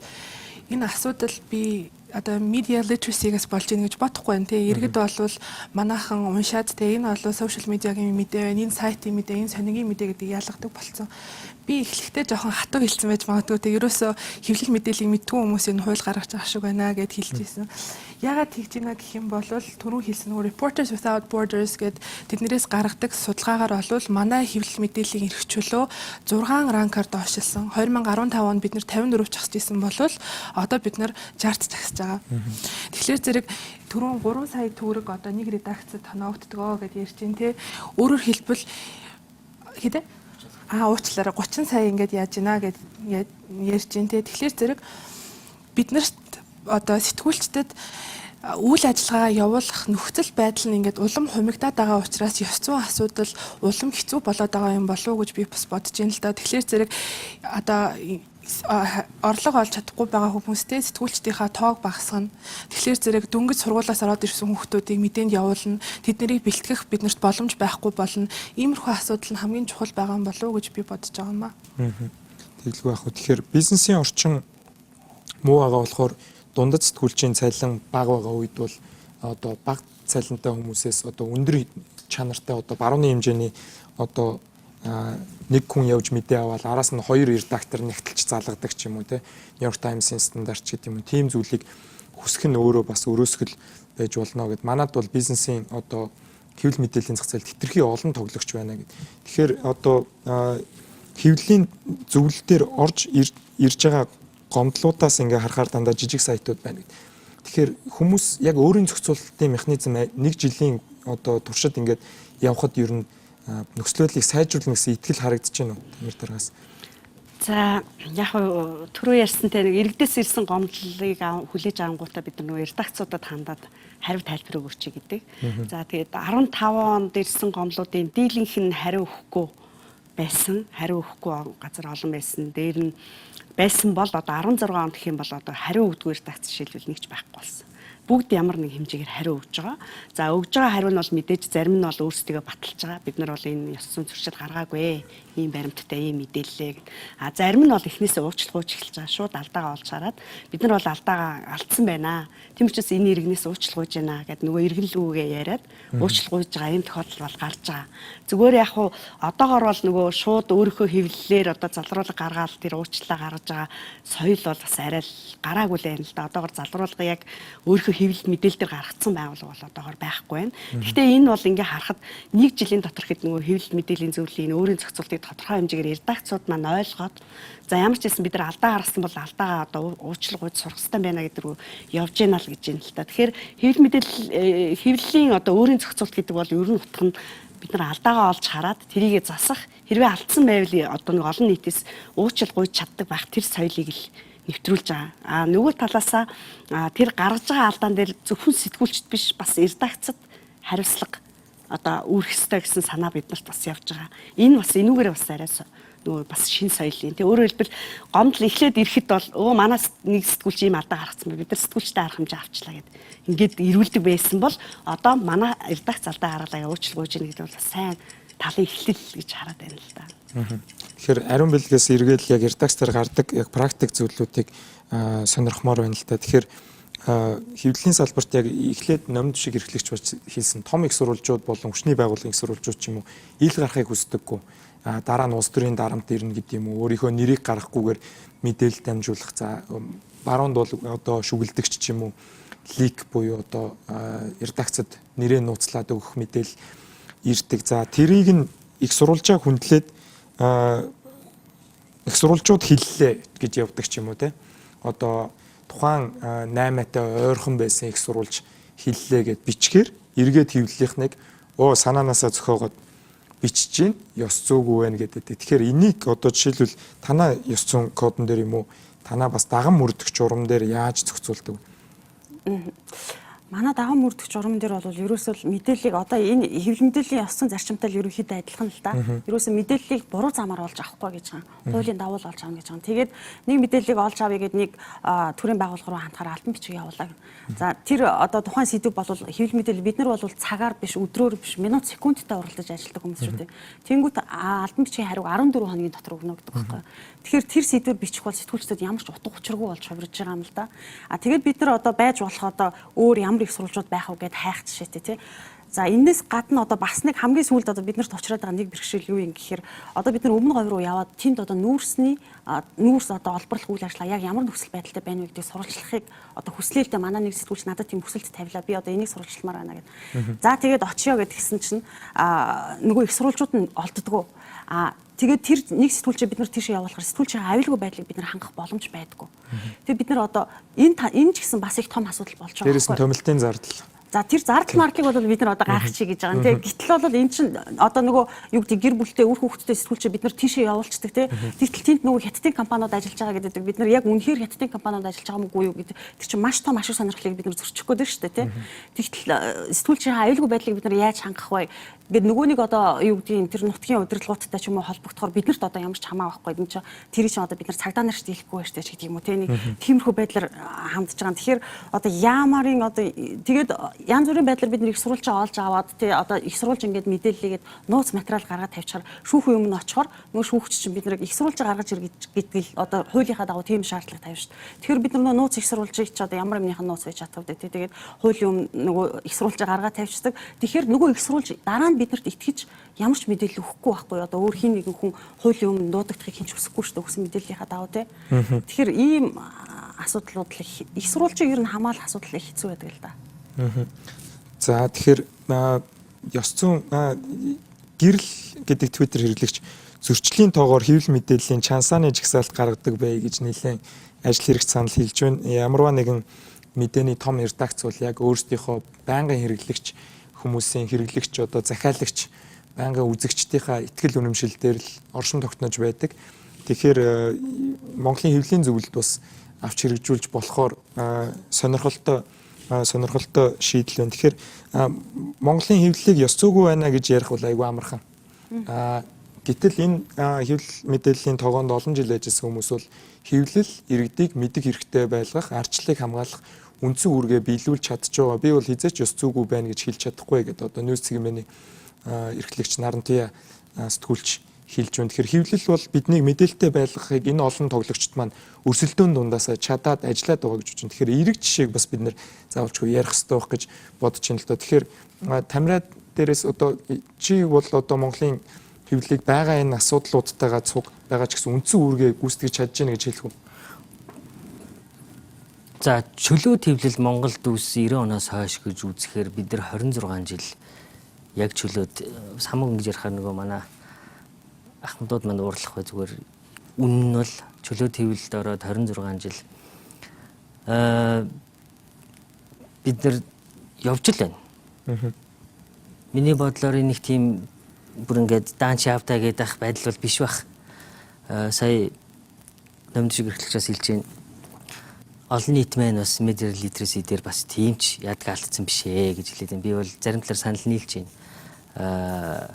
энэ асуудал би одоо media literacy-гээс болж ийн гэж бодохгүй байна. Тэ иргэд болвол манайхан уншаад тэ энэ бол social media-гийн мэдээ байна, энэ сайтын мэдээ, энэ сонигийн мэдээ гэдэг ялгадаг болсон. Би эхлэхдээ жоохон хатуу хэлсэн байж магадгүй. Тэ ерөөсөө хэвлэл мэдээллийг мэдгүй хүмүүс энэ хууль гаргаж байгаа шиг байна гэд хэлж ирсэн. Яагаад тэгж ийна гэх юм бол түрүүн хэлсэн нөгөө Reporters Without Borders гэд тэднэрээс гаргадаг судалгаагаар бол манай хэвлэл мэдээллийн эрхчлөө 6 ранкаар доошилсан. 2015 онд бид нэр 54 чагсаж исэн бол одоо бид нар 60 чагсаж байгаа. Тэгэхээр зэрэг түрүүн 3 сая төгрөг одоо нэг редакцид тоноогддгоо гэд ярьж байна те. Өөрөөр хэлбэл хэдэ уучлаарай 30 сая ингээд яаж гинэ гэд ярьж байна те. Тэгэхээр зэрэг бид нарт одоо сэтгүүлчдэд үйл ажиллагаа явуулах нөхцөл байдал нь ингээд улам хумигдаад байгаа учраас ёс зүйн асуудал улам хэцүү болоод байгаа юм болов уу гэж би бас бодож байна л да. Тэгэхээр зэрэг одоо орлого олж чадахгүй байгаа хүмүүстэй сэтгүүлчдийнхаа тоог багасгана. Тэгэхээр зэрэг дөнгөж сургуулиас ороод ирсэн хүмүүсийг мэдээнд явуулна. Тэднийг бэлтгэх биднэрт боломж байхгүй болно. Иймэрхүү асуудал нь хамгийн чухал байгаа юм болов уу гэж би бодож байгаа юм аа. Тэгэлгүй яг. Тэгэхээр бизнесийн орчин муу байгаа болохоор дундад сэтгүүлчийн цалин бага байгаа үед бол одоо бага цалинтай хүмүүсээс одоо өндөр чанартай одоо барууны хэмжээний одоо нэг хүн явж мэдээ аваад араас нь 2 редактор нэгтэлж залгадаг ч юм уу те New York Times-ийн стандарт ч гэдэг юм уу тийм зүйлийг хүсэх нь өөрөө бас өрөөсгөл байж болно гэд манад бол бизнесийн одоо хэвлэл мэдээллийн зах зээлд хэтэрхий олон тоглогч байна гэд. Тэгэхээр одоо хэвлэлийн зөвлөл дээр орж ирж байгаа гомдлуудаас ингээ харахаар дандаа жижиг сайтууд байна гэд. Тэгэхээр хүмүүс яг өөрийн зохицуулалтын механизм 1 жилийн одоо туршид ингээд явхад ер нь нөхцөл байдлыг сайжруулах гэсэн итгэл харагдаж байна уу тамир дараагаас? За яг түрүү ярьсантай нэг иргэдээс ирсэн гомдлыг хүлээж авангуудаа бид нөгөө редакцуудад хандаад хариу тайлбар өгөөч гэдэг. За тэгээд 15 онд ирсэн гомдлуудын дийлэнх нь хариу өгөхгүй байсан. Хариу өгөхгүй газар олон байсан. Дээр нь байсан бол одоо 16 онд гэх юм бол одоо хариу өгдөггүй редакц жишээлбэл нэгч байхгүй болсон. Бүгд ямар нэг хэмжээгээр хариу өгж байгаа. За өгж байгаа хариу нь бол мэдээж зарим нь бол өөрсдөө баталж байгаа. Бид нар бол энэ ёс зүйн зөрчил гаргаагүй. Ийм баримттай ийм мэдээлэлээ гэд. Зарим нь бол эхнээсээ уучлалгүйж эхэлж байгаа. Шууд алдаагаа олж хараад бид нар бол алдаагаа алдсан байна. Тийм учраас энэ иргэнээс уучлалгүйж байна гэд нөгөө иргэнлүүгээ яриад уучлалгүйж байгаа ийм тохиолдол бол гарч байгаа. Зүгээр яг хуу одоогор бол нөгөө шууд өөрийнхөө хэвлэлээр одоо залруулга гаргаад тэр уучлалаа гаргаж байгаа соёл бол бас арай л гараагүй л байна л да. Одоогор залруулга яг өөрийнхөө хэвлэл мэдээлэл дээр гаргацсан байгууллага бол одоогор байхгүй байна. Гэхдээ энэ бол ингээ харахад 1 жилийн дотор хэд нөгөө хэвлэл мэдээллийн зөвлөлийн өөрийн зохицуултыг тодорхой хэмжээгээр редакцууд маань ойлгоод за ямар ч байсан бид нар алдаа гаргасан бол алдаагаа одоо уучлалгүйж сурах хэрэгтэй байна гэдэг рүү явж гэнэ л гэж байна л та. Тэгэхээр хэвлэл мэдээлэл хэвлэлийн одоо өөрийн зохицуулт гэдэг бол ер нь утга нь бид нар алдаагаа олж хараад тэрийгэ засах хэрвээ алдсан байвал одоо нэг олон нийтээс уучлалгүйж чаддаг байх тэр соёлыг л нэвтрүүлж байгаа. Нөгөө талаасаа тэр гаргаж байгаа алдаан дээр зөвхөн сэтгүүлчд биш бас редакцад хариуцлага одоо үүрэх ёстой гэсэн санаа биднэрт бас явж байгаа. Энэ бас энүүгээр бас арай нөгөө бас шин соёлын тий өөрөөр хэлбэл гомдол эхлээд ирэхэд бол манай нэг сэтгүүлч ийм алдаа гаргацсан бид нар сэтгүүлчтэй арга хэмжээ авчлаа гэд ингээд ирүүлдэг байсан бол одоо манай редакц алдаа гаргалаа уучлалгүйж яах гэдэг бол бас сайн талын эхлэл гэж хараад байна л да. Тэгэхээр ариун бэлгээс эргээл яг редакцээр гардаг яг практик зүйлүүдийг сонирхмоор байна л да. Тэгэхээр хэвлэлийн салбарт яг эхлээд номд шиг эрхлэгч болж хийсэн том их сурвалжууд болон хүчний байгууллагын их сурвалжууд ч юм уу ил гарахыг хүсдэггүй. Дараа нь улс төрийн дарамт ирнэ гэдэг юм уу өөрийнхөө нэрийг гаргахгүйгээр мэдээлэл дамжуулах за баруунд бол одоо шүгэлдэгч ч юм уу лик буюу одоо редакцад нэрээ нууцлаад өгөх мэдээлэл ирдэг. За тэрийг нь их сурвалжаа хүндлээд их сурвалжууд хэллээ гэж явдаг ч юм уу те. Одоо тухайн 8-аатай ойрхон байсан их сурвалж хэллээ гэд бичгээр эргээд хэвлэлийнхнийг санаанаасаа зохиогоод бичиж гин ёс зүйгүй байна гэдэг. Тэгэхээр энийг одоо жишээлбэл танаа ёс зүйн кодон дээр юм уу танаа бас даган мөрдөх журам дээр яаж зохицуулдаг вэ? Манай даган мөрдөх журам дээр бол ерөөсөө мэдээллийг одоо энэ хэвлэл мэдээллийн ёс зүйн зарчимтай л ерөнхийдөө адилхан л да. Ерөөсөө мэдээллийг буруу замаар олж авахгүй гэж байгаа. Хуулийн давуу олж авна гэж байгаа. Тэгээд нэг мэдээллийг олж авъя гэд нэг төрийн байгууллага руу хандахаар албан бичиг явуулаа. За тэр одоо тухайн сэдв бол хэвлэл мэдээлэл бид нар бол цагаар биш өдрөөр биш минут секундтай уралдаж ажилладаг хүмүүс шүү дээ. Тэнгүүт албан бичгийн хариуг 14 хоногийн дотор өгнө гэдэг байхгүй. Тэгэхээр тэр сэдвэр бичих бол сэтгүүлчдүүд ямар ч утга учиргүй болж хувирж байгаа юм л да. Тэгээд бид нар одоо байж болох одоо өөр ямар их сурвалжууд байх вэ гэд хайх жишээтэй тий. За энэс гадна одоо бас нэг хамгийн сүүлд одоо бид нарт очроод байгаа нэг бэрхшээл юу юм гэхээр одоо бид нар өмнө говь руу яваад тэнд одоо нүүрс одоо олборлох үйл ажиллагаа яг ямар нөхцөл байдалтай байна вэ гэдгийг сурвалжлахыг одоо хүслээлтэй манай нэг сэтгүүлч надад тийм хүсэлт тавилаа. Би одоо энийг сурвалжламаар байна гэдэг. За тэгээд очиё гэдгсэн чинь нөгөө их сурвалжууд нь олддгоо. Тэгээд тэр нэг сэтгүүлчээ бид нар тийш явуулахаар сэтгүүлчийн аюулгүй байдлыг бид нар хангах боломж байдаггүй. Тэгээд бид нар одоо энэ ч гэсэн бас их том асуудал болж байгаа. Дээрээс нь томилтын зардал. За тэр зардал марлыг бол бид нар одоо гаргачих гэж байгаа юм тий. Гэтэл бол энэ чинь одоо нөгөө юу гэдэг гэр бүлтэй үр хүүхэдтэй сэтгүүлчээ бид нар тийшээ явуулцдаг тий. Тэгтэл тэнд нөгөө хятадын компаниуд ажиллаж байгаа гэдэг бид нар яг үнэхээр хятадын компаниуд ажиллаж байгаа мгүй юу гэдэг тэр чинь маш том ашиг сонирхлыг бид нар зөрчих гээд байна шүү дээ тий. Тэгтэл сэтгүүлчийн аюулгүй байдлыг бид нар яаж хангах вэ? Гэт нөгөө нэг одоо юу гэдгийг тэр нутгийн удирдлагуудтай ч юм уу холбогдохоор биднэрт одоо ямар ч хамаа байхгүй. Энэ чинь тэр чинь одоо бид нар цагдаа нарт дийлэхгүй байж тээ гэдэг юм уу тий. Тиймэрхүү байдлаар хандж байгаа. Тэгэхээр одоо яамарын одоо тэгээд янз бүрийн байдлаар бид нэг их сурвалжаа олж аваад тий одоо их сурвалж ингээд мэдээллийгээд нууц материал гаргаад тавьчихаар шүүхийн өмнө очихоор нөгөө шүүгч чинь бид нэг их сурвалжаа гаргаж ир гэдэг л одоо хуулийнхаа дагуу тийм шаардлага тавьж шүү дээ. Тэгэхээр бид нар нууц их сурвалжийг ч одоо ямар юмныхан нууц байж чадав дээ тий. Тэгээд хуулийн өмнө нөгөө их сурвалжаа гаргаад тавьчихдаг. Тэгэхээр нөгөө их сурвалж дараа нь биднэрт итгэж ямар ч мэдээлэл өгөхгүй байхгүй одоо өөр хин нэгэн хүн хуулийн өмнө дуудагдахыг хинч хүсэхгүй шүү дээ өгсөн мэдээллийнхаа дагуу тий. Тэгэхээр ийм асуудлууд их сурвалжийн ер нь хамаалах асуудал их хэцүү байдаг л да. За тэгэхээр ёс зүйн гэрэл гэдэг Twitter хэрэглэгч зөрчлийн тоогоор хэвлэл мэдээллийн чансааны жагсаалт гаргадаг бай гэж нэлээд ажил хэрэгч санал хэлж байна. Ямарваа нэгэн мэдээний том редакц бол яг өөрсдийнхөө байнгын хэрэглэгч хүмүүсийн хэрэглэгч одоо захиалагч байнгын үзэгчдийнхаа итгэл үнэмшил дээр л оршин тогтнож байдаг. Тэгэхээр Монголын хэвлэлийн зөвлөлд бас авч хэрэгжүүлж болохоор сонирхолтой шийдэл байна. Тэгэхээр Монголын хэвлэлийг ёс зүйгүй байна гэж ярих бол айгүй амархан. Гэтэл энэ хэвлэл мэдээллийн тогоонд олон жил ажилласан хүмүүс бол хэвлэл иргэдийг мэддэг хэрэгтэй байлгах, ардчлалыг хамгаалах үндсэн үүргээ биелүүлж чадж байгаа. Би бол хизээч ёс зүйгүй байна гэж хэлж чадахгүй гэдэг одоо нөөц цэгийн эрхлэгч Нарантия сэтгүүлч хэлж байна. Тэгэхээр хэвлэл бол биднийг мэдээлэлтэй байлгахыг энэ олон тоглогчд маань өрсөлдөөн дундаасаа чадаад ажиллаад байгаа гэж байна. Тэгэхээр эерэг жишээг бас бид нэр заавалчгүй ярих хэрэгтэй байх гэж бодож байна л доо. Тэгэхээр Тамирад дээрээс одоо чи бол одоо Монголын хэвлэлийг байгаа энэ асуудлуудтайгаа цуг байгаа ч гэсэн үндсэн үүргээ гүйцэтгэж чадж байна гэж хэлэх үү? За чөлөөт хэвлэл Монголд үүссэн 90 оноос хойш гэж үзэхээр бид нар 26 жил яг чөлөөт хамаг ингэж ярихаар нөгөө манай ахмадууд манд уурлах бай зүгээр үнэн нь бол чөлөөт хэвлэлд ороод 26 жил бид нар явж л байна. Миний бодлоор нэг тийм бүр ингээд даан шавтаа гэдэг байдал бол биш байх. Сая намд шиг эрхлэгчээс хэлж байна. Олон нийт маань бас media literacy дээр бас тиймч ядг алдсан биш ээ гэж хэлээд байна. Би бол зарим талаар санал нийлж байна.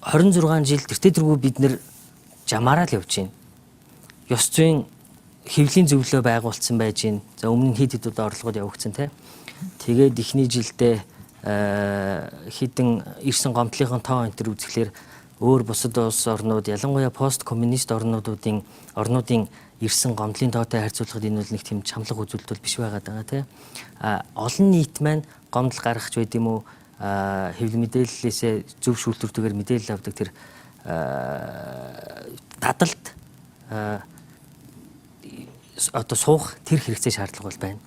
26 жил тэртээ бид нэр жамаараа л явж байна. Ёс зүйн хэвлэлийн зөвлөлөө байгуулсан байж байна. За өмнө нь хэд удаа орлогод явагдсан те. Тэгээд эхний жилдээ хідэн ирсэн гомдлынхон тоо энэ төр үзэхлээр өөр бусад улс орнууд ялангуяа пост коммунист орнуудын ирсэн гомдлын тоотой харьцуулахад энэ бол нэг тийм чамлаг үзүүлэлт биш байгаад байгаа тийм. Олон нийт маань гомдол гаргах байд юм уу? Хэвлэл мэдээллээсээ зөв шүүлтүртэйгээр мэдээлэл авдаг тэр дадалт одоо суух тэр хэрэгцээ шаардлага бол байна.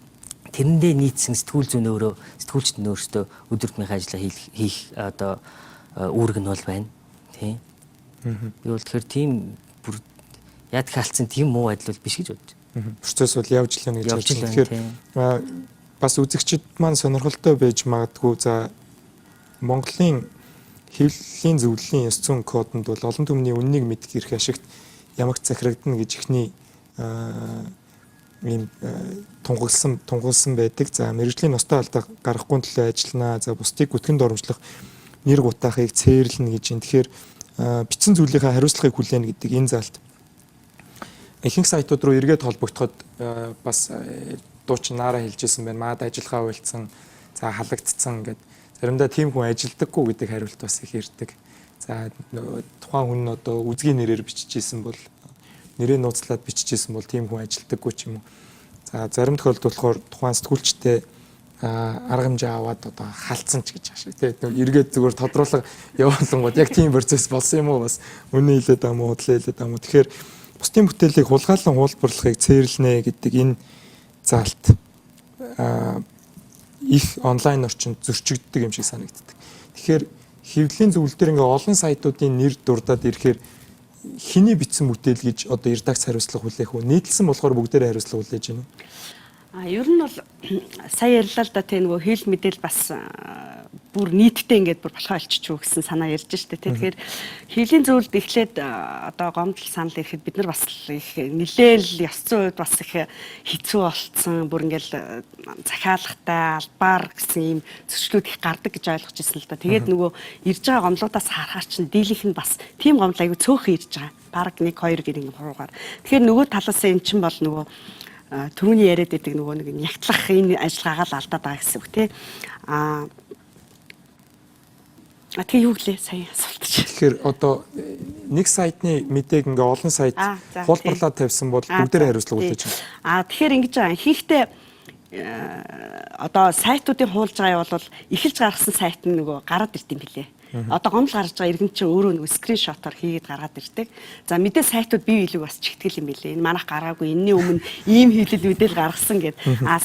Тэрэндээ нийцсэн сэтгүүл зүйн өөрөө сэтгүүлчд нь өөрсдөө өдөр тутмын ажиллаа хийх одоо үүрэг нь бол байна. Тийм. Би бол тэгэхээр тийм бүр яд хаалцсан тийм муу байдал бол биш гэж бодож Процесс бол явж л байна гэж Явж л байна. байна, Тэгэхээр тийм. бас үзэгчид маань сонирхолтой байж магадгүй за Монголын хэвлэлийн зөвлөлийн ёс зүйн кодонд бол олон түмний үннийг мэдэх эрх ашигт ямагт захирагдана гэж ихний ийм тунгалсан байдаг. За мэргэжлийн ностой алдаа гаргахгүй төлөө ажиллана. За бусдыг бүтгэнд оромжлох нэр гутаахыг цээрлэнэ гэж юм. Тэгэхээр бичсэн зүйлийнхаа хариуцлагыг хүлээнэ гэдэг энэ заалт ихэнх сайтууд руу эргээд холбогдоход бас дуучнаараа хэлжсэн байна. Маад ажиллагаа үйлцсэн, за халагдцсан гэдэг. Заримдаа тийм хүн ажилдаггүй гэдэг хариулт бас их ирдэг. За тухайн хүн нь одоо үзгийн нэрээр бичижсэн бол нэрээ нууцлаад бичижсэн бол тийм хүн ажилдаггүй ч юм уу. За зарим тохиолдолд болохоор тухайн сэтгүүлчтэй арга хэмжээ аваад одоо халдсан ч гэж ашиг тийм эргээд зүгээр тодруулга явуулангууд яг тийм процесс болсон юм уу бас үнэ хэлээд байгаа мó худлаа хэлээд байгаа мó. Тэгэхээр бусдын бүтээлийг хулгайлан хуулбарлахыг цээрлэнэ гэдэг энэ заалт их онлайн орчинд зөрчигддөг юм шиг санагддаг. Тэгэхээр хэвлэлийн зөвлөл дээр ингээ олон сайтуудын нэр дурдаад ирэхээр хиний бичсэн бүтээл гэж одоо редакц хариуцлага хүлээх үү? Нийтлсэн болохоор бүгдээрээ хариуцлага хүлээж байна. Ер нь бол сая ярьлаа л да тийм нөгөө хэл мэдээл бас бүр нийтдээ ингээд бүр болохоо олчихгүй гэсэн санаа ярьж штэ. Тэгэхээр хэвлийн зөвлөлд эхлээд одоо гомдол санал ирэхэд бид нар бас их нэлээл ёс зүйн хувьд бас их хэцүү болцсон. Бүр ингээд захиалгатай албаар гэсэн ийм зөрчлүүд их гардаг гэж ойлгож ирсэн л да. Тэгээд нөгөө ирж байгаа гомдлуудаас харахаар чинь дийлийнх нь бас тийм гомдол аягүй цөөхөн ирж байгаа. Бараг 1-2 гэрийн хуруугаар. Тэгэхээр нөгөө талаас нь эн чинь бол нөгөө түрүүний яриад байдаг нөгөө нэг нягтлах энэ ажиллагаагаа л алдаад байгаа гэсэн үг тий. Тэгээ юу гэлээ сая асуултч. Тэгэхээр одоо нэг сайтны мэдээг ингээ олон сайт хуулбарлаад тавьсан бол бүгдээрээ хариуцлага хүлээж байна. Тэгэхээр ингэж байгаа. Ихэнхдээ одоо сайтуудын хуулж байгаа бол эхэлж гаргасан сайт нь нөгөө гараад ирд юм билээ. Одоо гомдол гарч байгаа иргэн чинь өөрөө нөгөө скриншотоор хийгээд гаргаад ирдэг. За мэдээ сайтууд бие биелэг бас чигтгэл юм билээ. Энэ манайх гараагүй, энэний өмнө ийм хийлэл үдэл гаргасан гэд.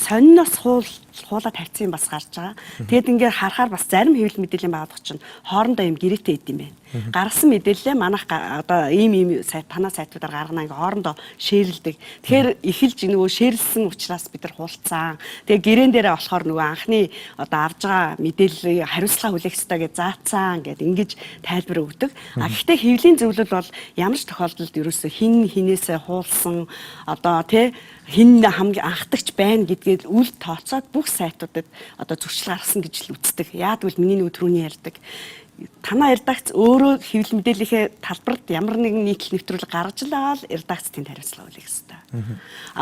Сонноос хуулаад тавьсан юм бас гарч байгаа. Тэгэд ингээд харахаар бас зарим хэвлэл мэдээллийн байгууллага чинь хоорондоо юм гэрээтэй идэм байх. Гаргасан мэдээлэлээ манайх одоо ийм сайт танаа сайтуудаар гаргана ингээд хоорондоо шеэрлдэг. Тэгэхээр эхэлж нөгөө шеэрлсэн учраас бид нар хулцсан. Тэгээ гэрээн дээрээ болохоор нөгөө анхны одоо авж байгаа мэдээллийг хариуцлага хүлээх ёстой гэж заацсан гэд ингэж тайлбар өгдөг. Гэхдээ хэвлийн зөвлөл бол ямар ч тохиолдолд ерөөсө хин хинээсээ хуулсан одоо тий хин хамгийн анхдагч байна гэдгээд үл тооцоод бүх сайтуудад одоо зөрчил гаргасан гэж л үздэг. Яагтвэл миний нөгөө түрүүний ярьдаг танаа редакц өөрөө хэвлэл мэдээллийнхээ талбарт ямар нэгэн нийтлэл нэвтрүүлэг гаргаж л байгаа л редакц тэнд хариуцлага хүлээх ёстой.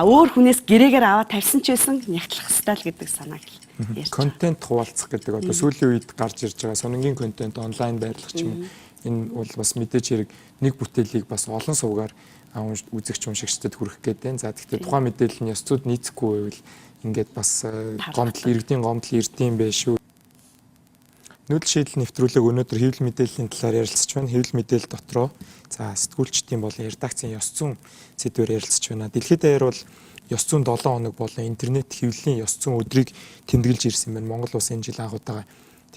Өөр хүнээс гэрээгээр аваад тавьсан ч байсан нягтлах ёстой л гэдэг санааг л ярьж байгаа. Контент хуваалцах гэдэг одоо сүүлийн үед гарч ирж байгаа сонингийн контент онлайн байрлах ч юм уу. Энэ бол бас мэдээж хэрэг нэг бүтээлийг бас олон сувгаар үзэгч уншигчдад хүргэх гэдэг. За тэгэхээр тухайн мэдээлэл нь ёс зүйд нийцэхгүй байвал ингээд бас иргэдийн гомдол ирдэм байх шүү. Нүүдэл шийдэл нэвтрүүлэг өнөөдөр хэвлэл мэдээллийн талаар ярилцж байна. Хэвлэл мэдээлэл дотроо за сэтгүүлчдийн болон редакцийн ёс зүйн сэдвээр ярилцж байна. Дэлхийд даяар бол ёс зүйн 7 хоног болон интернет хэвлэлийн ёс зүйн өдрийг тэмдэглэж ирсэн байна. Монгол улс энэ жил анх удаага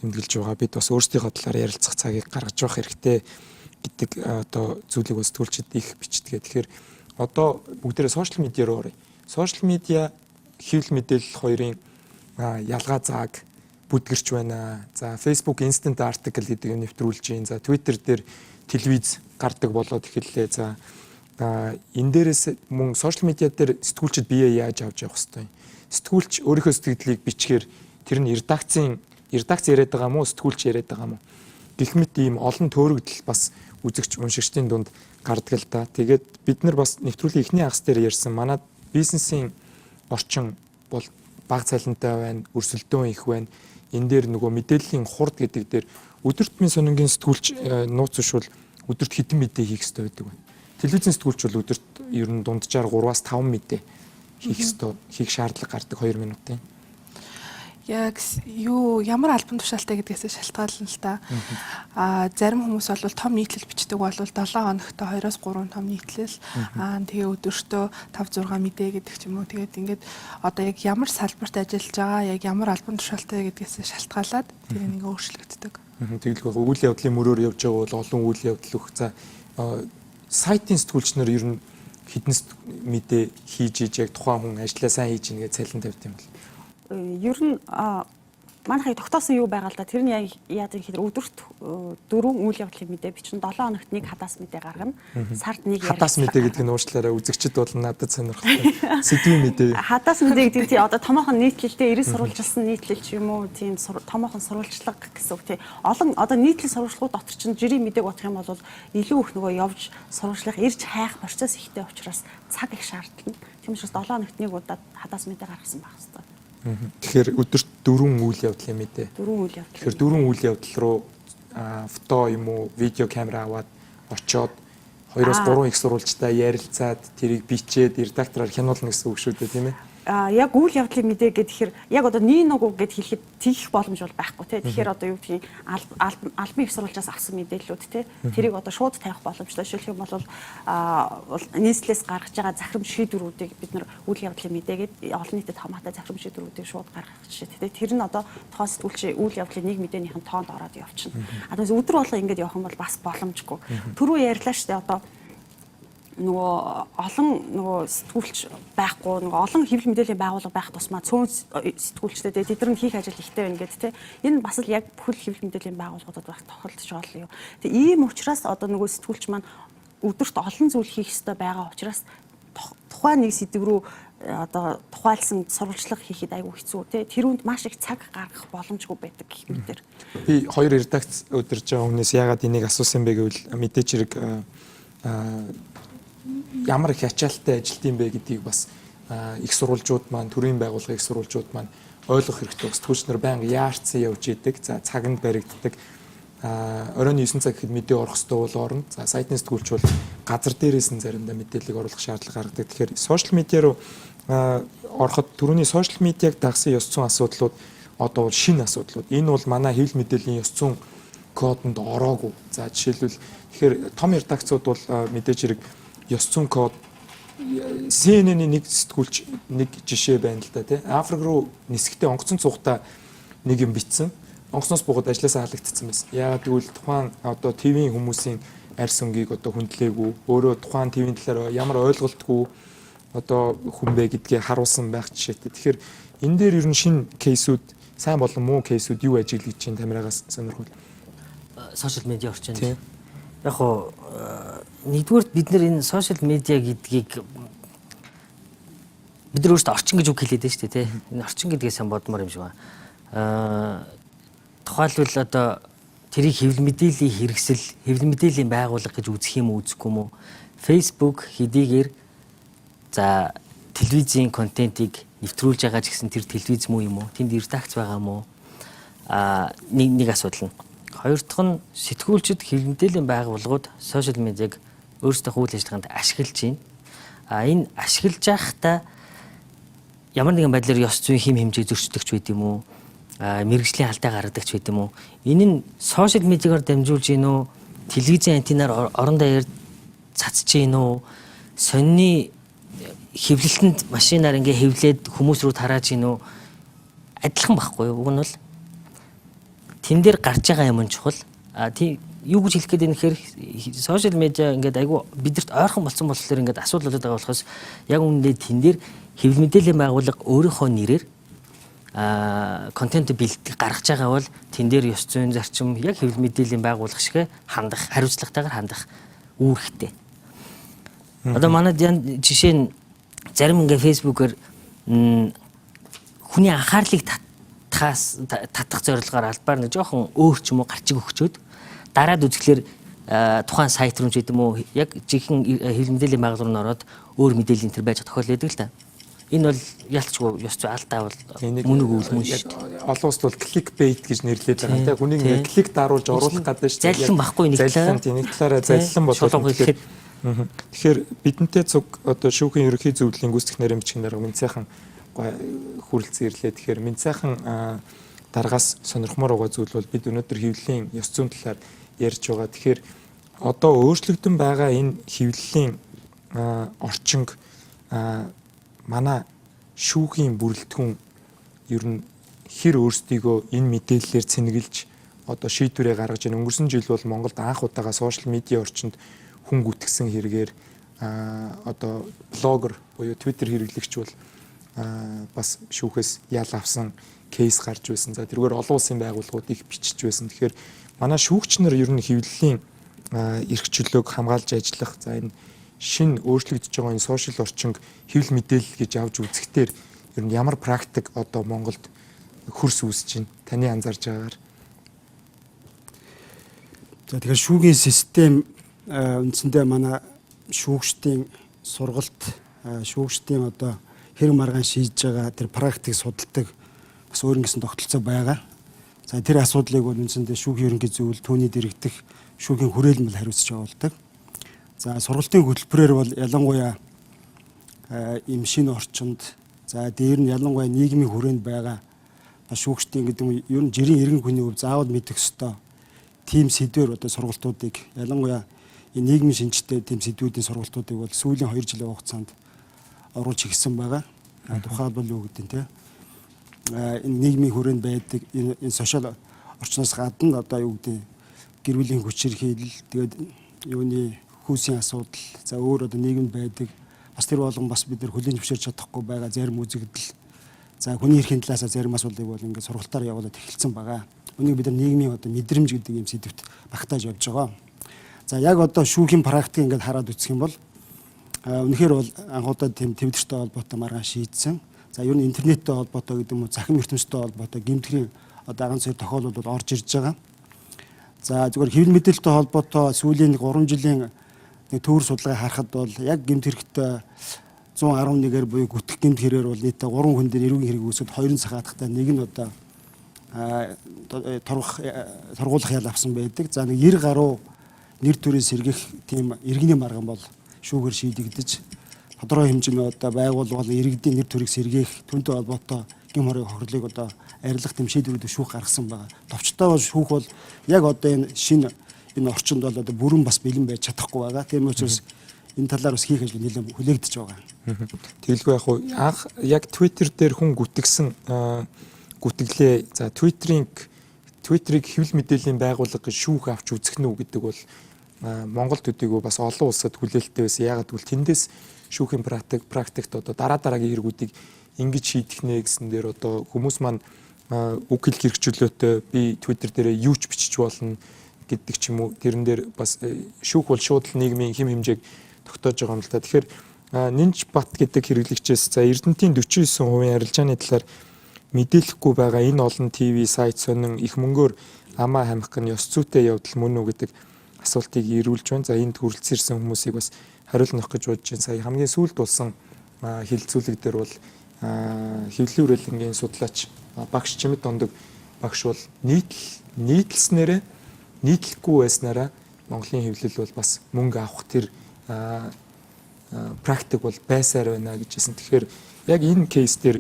тэмдэглэж байгаа. Бид бас өөрсдийнхөө талаар ярилцах цагийг гаргаж явах хэрэгтэй гэдэг одоо зүйлийг бас сэтгүүлчид их бичдэг. Тэгэхээр одоо бүгдээрээ сошиал медиа руу оръё. Сошиал медиа хэвлэл мэдээлэл хоёрын ялгаа зааг бүдгэрч байна. За Facebook Instant Article гэдэг нь нэвтрүүлж байна. За Twitter дээр телевиз гардаг болоод эхэллээ. За энэ дээрээс мөн сошиал медиа дээр сэтгүүлчид бие яаж авч явах хэвтэй. Сэтгүүлч өөрийнхөө сэтгэлдлийг бичгээр тэр нь редакц яриад байгаа мó сэтгүүлч яриад байгаа мó. Гэх мэт ийм олон төөрөгдөл бас үзэгч уншигчдын дунд гардаг л да. Тэгээд бид нар бас нэвтрүүлгийн эхний хагас дээр ярьсан манай бизнесийн орчин бол бага цалинтай байна, өрсөлдөөн их байна. Энэ дээр нөгөө мэдээллийн хурд гэдэг дээр өдөрт минь сонингийн сэтгүүлч нууц ушвал өдөрт хэдэн мэдээ хийх хэрэгтэй байдаг байна. Телевизийн сэтгүүлч бол өдөрт ер нь дунджаар 3-5 мэдээ хийх шаардлага гардаг 2 минутын. Яг ямар альбом тушаалтай гэдгээс шалтгаална л да. Зарим хүмүүс бол том нийтлэл бичдэг бол 7 хоногт 2-3 том нийтлэл. Тэгээ өдөртөө 5-6 мэдээ гэдэг ч юм уу. Тэгээд ингээд одоо яг ямар салбарт ажиллаж байгаа, яг ямар альбом тушаалтай гэдгээс шалтгаалаад тэр нэг өөрчлөгддөг. Тэгэлгүй үйл явдлын мөрөөр явж байгаа бол олон үйл явдал өгөх. За сайтын сэтгүүлчнэр ер нь хідэн мэдээ хийж яг тухайн хүн ажиллаа сайн хийж ийн гэж цалин тавьд юм бэл. Ер нь манайхыг тогтоосон юу байгаа л да. Тэр нь яг яаж гэхээр өдөрт 4 үйл явдлын мэдээ бичнэ. 7 хоногт нэг хадас мэдээ гаргана. Сард нэг хадас мэдээ гэдэг нь уучлаарай үзэгчд бол надад сонирхолтой. Сэдвийн мэдээ. Хадас мэдээ гэдэг нь одоо томоохон нийтлэлтэй 90 сурвалжилсан нийтлэл ч юм уу тийм томоохон сурвалжлага гэсэн үг тий. Олон одоо нийтлэл сурвалжлагууд дотор чинь жирийн мэдээг бодох юм бол илүү их нөгөө явж сурвалжлах ирж хайх процесс ихтэй учраас цаг их шаардлагатай. Тийм учраас 7 хоногт нэг удаа хадас мэдээ гаргасан байх хэрэгтэй. Тэгэхээр өдөрт 4 үйл явдлын мэдээ. 4 үйл явдал. Тэгэхээр 4 үйл явдал руу фото юм уу, видео камера аваад очоод 2-3 их сурвалжтай ярилцаад тэрийг бичээд редактораар хянуулна гэсэн үг шүү дээ, тийм ээ? Яг үйл явдлын мэдээ гэхээр яг одоо нин уг гэд хэлэхэд тийх боломж бол байхгүй тий. Тэгэхээр одоо юу гэдгийг албан их сурвалжаас авсан мэдээллүүд тий. Тэрийг одоо шууд тавих боломжтой. Жишээлх юм бол нийслэлээс гаргаж байгаа захирам шийдвэрүүдийг бид нар үйл явдлын мэдээгээд олон нийтэд хамаатай захирам шийдвэрүүдийг шууд гаргах жишээ тий. Тэр нь одоо тухайн сэтгүүлчийн үйл явдлын нэг мэдээнийхэн тоонд ороод явчихна. Одоо өдөр болго ингэж явах юм бол бас боломжгүй. Түрүү ярьлаа шүү дээ одоо нөгөө олон нөгөө сэтгүүлч байхгүй нөгөө олон хэвлэл мэдээллийн байгууллага байх тусмаа цөөн сэтгүүлчтэй тэд нар хийх ажил ихтэй байна гэдэг тийм энэ бас л яг бүхэл хэвлэл мэдээллийн байгууллагуудад байх тохиолдож байгаа юм. Тэгээ ийм учраас одоо нөгөө сэтгүүлч маань өдөрт олон зүйл хийх ёстой байгаа учраас тухайн нэг сэдв рүү одоо тухайлсан сурвалжлага хийхэд айгүй хэцүү тийм тэр үнд маш их цаг гаргах боломжгүй байдаг гэх мэтэр. Би хоёр редакц удирж байгаа хүнээс яагаад энийг асуусан бэ гэвэл мэдээч хэрэг ямар их ачаалттай ажилт юм бэ гэдгийг бас их сурвалжууд маань төрийн байгууллагын их сурвалжууд маань ойлгох хэрэгтэй. Сэтгүүлч нар байнга яарцсан явж идэг. За цаганд баригддаг. Оройн 9 цаг гэхэд мэдээ орох хэрэгтэй бол орно. За сайтны сэтгүүлч бол газар дээрээс нь заримдаа мэдээлэл оруулах шаардлага гаргадаг. Тэгэхээр сошиал медиа руу ороход түрүүний сошиал медиаг дагсан ёс зүйн асуудлууд одоо бол шинэ асуудлууд. Энэ бол манай хэвлэл мэдээллийн ёс зүйн кодонд ороогүй. За жишээлбэл тэгэхээр том редакцууд бол мэдээж хэрэг ёс зүйн код CNN-ийн нэг сэтгүүлч нэг жишээ байна л да тий. Африк руу нисгтээ онгоцон цугтаа нэг юм битсэн. Онгоцноос буугаад ажилласаа халагдсан байсан. Яагаад гэвэл тухайн одоо ТV-ийн хүмүүсийн арьс өнгийг одоо хүндлээгүй, өөрөө тухайн ТV-ийн талаар ямар ойлголтгүй одоо хүн бэ гэдгийг харуулсан байх жишээтэй. Тэгэхээр энэ дээр ер нь шинэ кейсүүд сайн болон муу кейсүүд юу ажиглаж чинь Тамирагаас сонирхол. Сошиал медиа орчинд. Яг хоо нэгдүгээр бид нар энэ сошиал медиа гэдгийг бид нар өөрсдөө орчин гэж үг хэлээд байна шүү дээ, тий. Энэ орчин гэдгийг сайн бодмоор юм шиг байна. Тухайлбал одоо тэрийг хэвлэл мэдээллийн хэрэгсэл, хэвлэл мэдээллийн байгууллага гэж үзэх юм уу, үзэхгүй юм уу? Facebook хэдийгээр за телевизийн контентийг нэвтрүүлж байгаа ч гэсэн тэр телевиз муу юм уу? Тэнд редакц байгаа юм уу? Нэг асуудал нь. Хоёр дахь нь сэтгүүлчид хэвлэл мэдээллийн байгууллагууд сошиал медиаг өөрсдөө үйл ажиллагаанд ашиглаж байна. Энэ ашиглаж байхдаа ямар нэгэн байдлаар ёс зүйн хэм хэмжээ зөрчилдөгч байд юм уу? Мэргэжлийн алдаа гаргадаг ч байд юм уу? Энэ нь сошиал медиагаар дамжуулж гин үү? Телевизийн антенаар орон даяар цацж гин үү? Сонины хэвлэлтэнд машинаар ингээ хэвлээд хүмүүс рүү тарааж гин үү? Адилхан байхгүй юу? Уг нь бол тэн дээр гарч байгаа юм чухал. Тийм юу гэж хэлэх гээд нэхэр сошиал медиа ингээд айгу бидэрт ойрхон болсон болохоор ингээд асуудал болоод байгаа болохоос яг үүндээ тэн дээр хэвлэл мэдээллийн байгууллага өөрийнхөө нэрээр контент бэлтгэж гаргаж байгаа бол тэн дээр ёс зүйн зарчим яг хэвлэл мэдээллийн байгууллага шиг хандах, хариуцлагатайгаар хандах үүрэгтэй. Одоо манай жишээ нь зарим ингээ фэйсбүүкээр хүний анхаарлыг татах зорилгоор албаар нэг жоохон өөр ч юм уу гарчиг өгчөөд дараад үзэхлээр тухайн сайт руу ч гэдэг юм уу яг жинхэнэ хэвлэл мэдээллийн байгууллага руу ороод өөр мэдээлэл энэ байж тохиол байдаг л да. Энэ бол ялцгүй ёс зүй алдаа бол мөн үг мөн шүү дээ. Олон улсд бол кликбейт гэж нэрлэдэг байгаа тийм хүнийг нэг клик даруулж оруулах гэдэг шүү дээ. Залилан баггүй нэг талаараа нэг талаараа залилан болоод тэгэхээр бидэнтэй цуг одоо шүүхийн ерөнхий зөвлөлийн гүйцэтгэх нарийн дарга минь сайхан хүрэлцэн ирлээ. Тэгэхээр минь сайхан даргаас сонирхмоор байгаа зүйл бол бид өнөөдөр хэвлэлийн ёс зүйн талаар ярьж байгаа. Тэгэхээр одоо өөрчлөгдөн байгаа энэ хэвлэлийн орчинг манай шүүхийн бүрэлдэхүүн ер нь хэр өөрсдийгөө энэ мэдээллээр цэнэглэж одоо шийдвэрээ гаргаж ийн өнгөрсөн жил бол Монголд анх удаага сошиал медиа орчинд хүн гүтгсэн хэрэгээр одоо блогер буюу Twitter хэрэглэгч бол бас шүүхээс ял авсан кейс гарч байсан. За тэргээр олон улсын байгууллагууд их бичиж байсан. Тэгэхээр манай шүүгч нар ер нь хэвлэлийн эрх чөлөөг хамгаалж ажиллах за энэ шин өөрчлөгдөж байгаа энэ сошиал орчинг хэвлэл мэдээлэл гэж авч үзэхдээ ер нь ямар практик одоо Монголд хөрс үүсэж байна? Таны анзаарж байгаагаар. За тэгэхээр шүүгийн систем үндсэндээ манай шүүгчдийн сургалт шүүгчдийн одоо хэрэг маргаан шийдэж байгаа тэр практик судалдаг бас өөр нэгэн тогтолцоо байгаа. За тэр асуудлыг бол үндсэндээ шүүхийн ерөнхий зөвлөл түүний дэрэгдэх шүүхийн хүрээлмэл хариуцж явуулдаг. За сургалтын хөтөлбөрөөр бол ялангуяа ийм шинэ орчинд за дээр нь ялангуяа нийгмийн хүрээнд байгаа шүүгчдийн гэдэг нь ер нь жирийн иргэн хүний хувь заавал мэдэх ёстой тийм сэдвэр одоо сургалтуудыг ялангуяа энэ нийгмийн шинжтэй тийм сэдвүүдийн сургалтуудыг бол сүүлийн 2 жилийн хугацаанд оруулж ирсэн байгаа. Тухайлбал юу гэдэг нь те энэ нийгмийн хүрээнд байдаг энэ сошиал орчноос гадна одоо юу гэдэг гэр бүлийн хүчирхийлэл тэгээд юуны хүүсийн асуудал за өөр одоо нийгэмд байдаг бас тэр болгон бас бид нар хүлээн зөвшөөрч чадахгүй байгаа зарим үзэгдэл за хүний эрхийн талаас зарим асуудлыг бол ингээд сургалтаар явуулаад эхэлсэн байгаа. Үнийг бид нар нийгмийн одоо мэдрэмж гэдэг юм сэдвт багтааж явж байгаа. За яг одоо шүүхийн практик ингээд хараад үзэх юм бол үнэхээр бол анхудаа тийм төвлөртэй холбоотой маргаан шийдсэн. За ер нь интернеттэй холбоотой гэдэг юм уу захин ертөнцтэй холбоотой гэмтгэлийн одоо ганц хоёр тохиолдол бол орж ирж байгаа. За зүгээр хэвлэл мэдээлэлтэй холбоотой сүүлийн 3 жилийн нэг төвөр судалгаа харахад бол яг гэмт хэрэгтэй 111-ээр буюу гүтгэх гэмт хэрээр бол нийтдээ 3 хүн дээр эрүүгийн хэрэг үүсэд 2 цагаатахтай нэг нь одоо тургуулах ял авсан байдаг. За нэг 90 гаруй нэр төрийн сэргийх тийм иргэний маргаан бол шүүгээр шийдэгдэж тодорхой хэмжээний одоо байгууллага иргэдийн нэр төрийг сэргийх түүнтэй холбоотой гэм хорыг хохирлыг одоо арилгах тийм шийдвэрүүд шүүх гаргасан байгаа. Товчтой бол шүүх бол яг одоо энэ шинэ энэ орчинд бол одоо бүрэн бас бэлэн байж чадахгүй байгаа. Тийм учраас энэ талаар бас хийх ажил нэлээд хүлээгдэж байгаа. Тэгэлгүй яг анх яг Twitter дээр хүн гүтгсэн гүтгэлээ за Twitter-ийг хэвлэл мэдээллийн байгууллага гэж шүүх авч үзэх нь үү гэдэг бол Монгол төдийгүй бас олон улсад хүлээлттэй байсан. Ягаад гэвэл тэндээс шүүхийн практикт одоо дараагийн хэрэгүүдийг ингэж шийдэх нэ гэсэн дээр одоо хүмүүс маань үг хэлэх эрх чөлөөтэй би Twitter дээрээ юу ч бичиж болно гэдэг ч юм уу тэрэн дээр бас шүүх бол шууд л нийгмийн хэм хэмжээг тогтоож байгаа юм л та. Тэгэхээр Нинж Бат гэдэг хэрэглэгчээс за Эрдэнэтийн 49% арилжааны талаар мэдээлэхгүй байгаа энэ олон ТV сайт сонин их мөнгөөр амаа хамих нь ёс зүйтэй явдал мөн үү гэдэг асуултыг ирүүлж байна. За энд хүрэлцэн ирсэн хүмүүсийг бас хариулнах гэж бодож байна. Сая хамгийн сүүлд болсон хилцүүлэг дээр бол хэвлэлийн үрэлэнгийн судлаач багш Чимэд Дондог багш бол нийтлснээрээ нийтлэхгүй байснараа Монголын хэвлэл бол бас мөнгө авах тэр практик бол байсаар байна гэж хэлсэн. Тэгэхээр яг энэ кейс дээр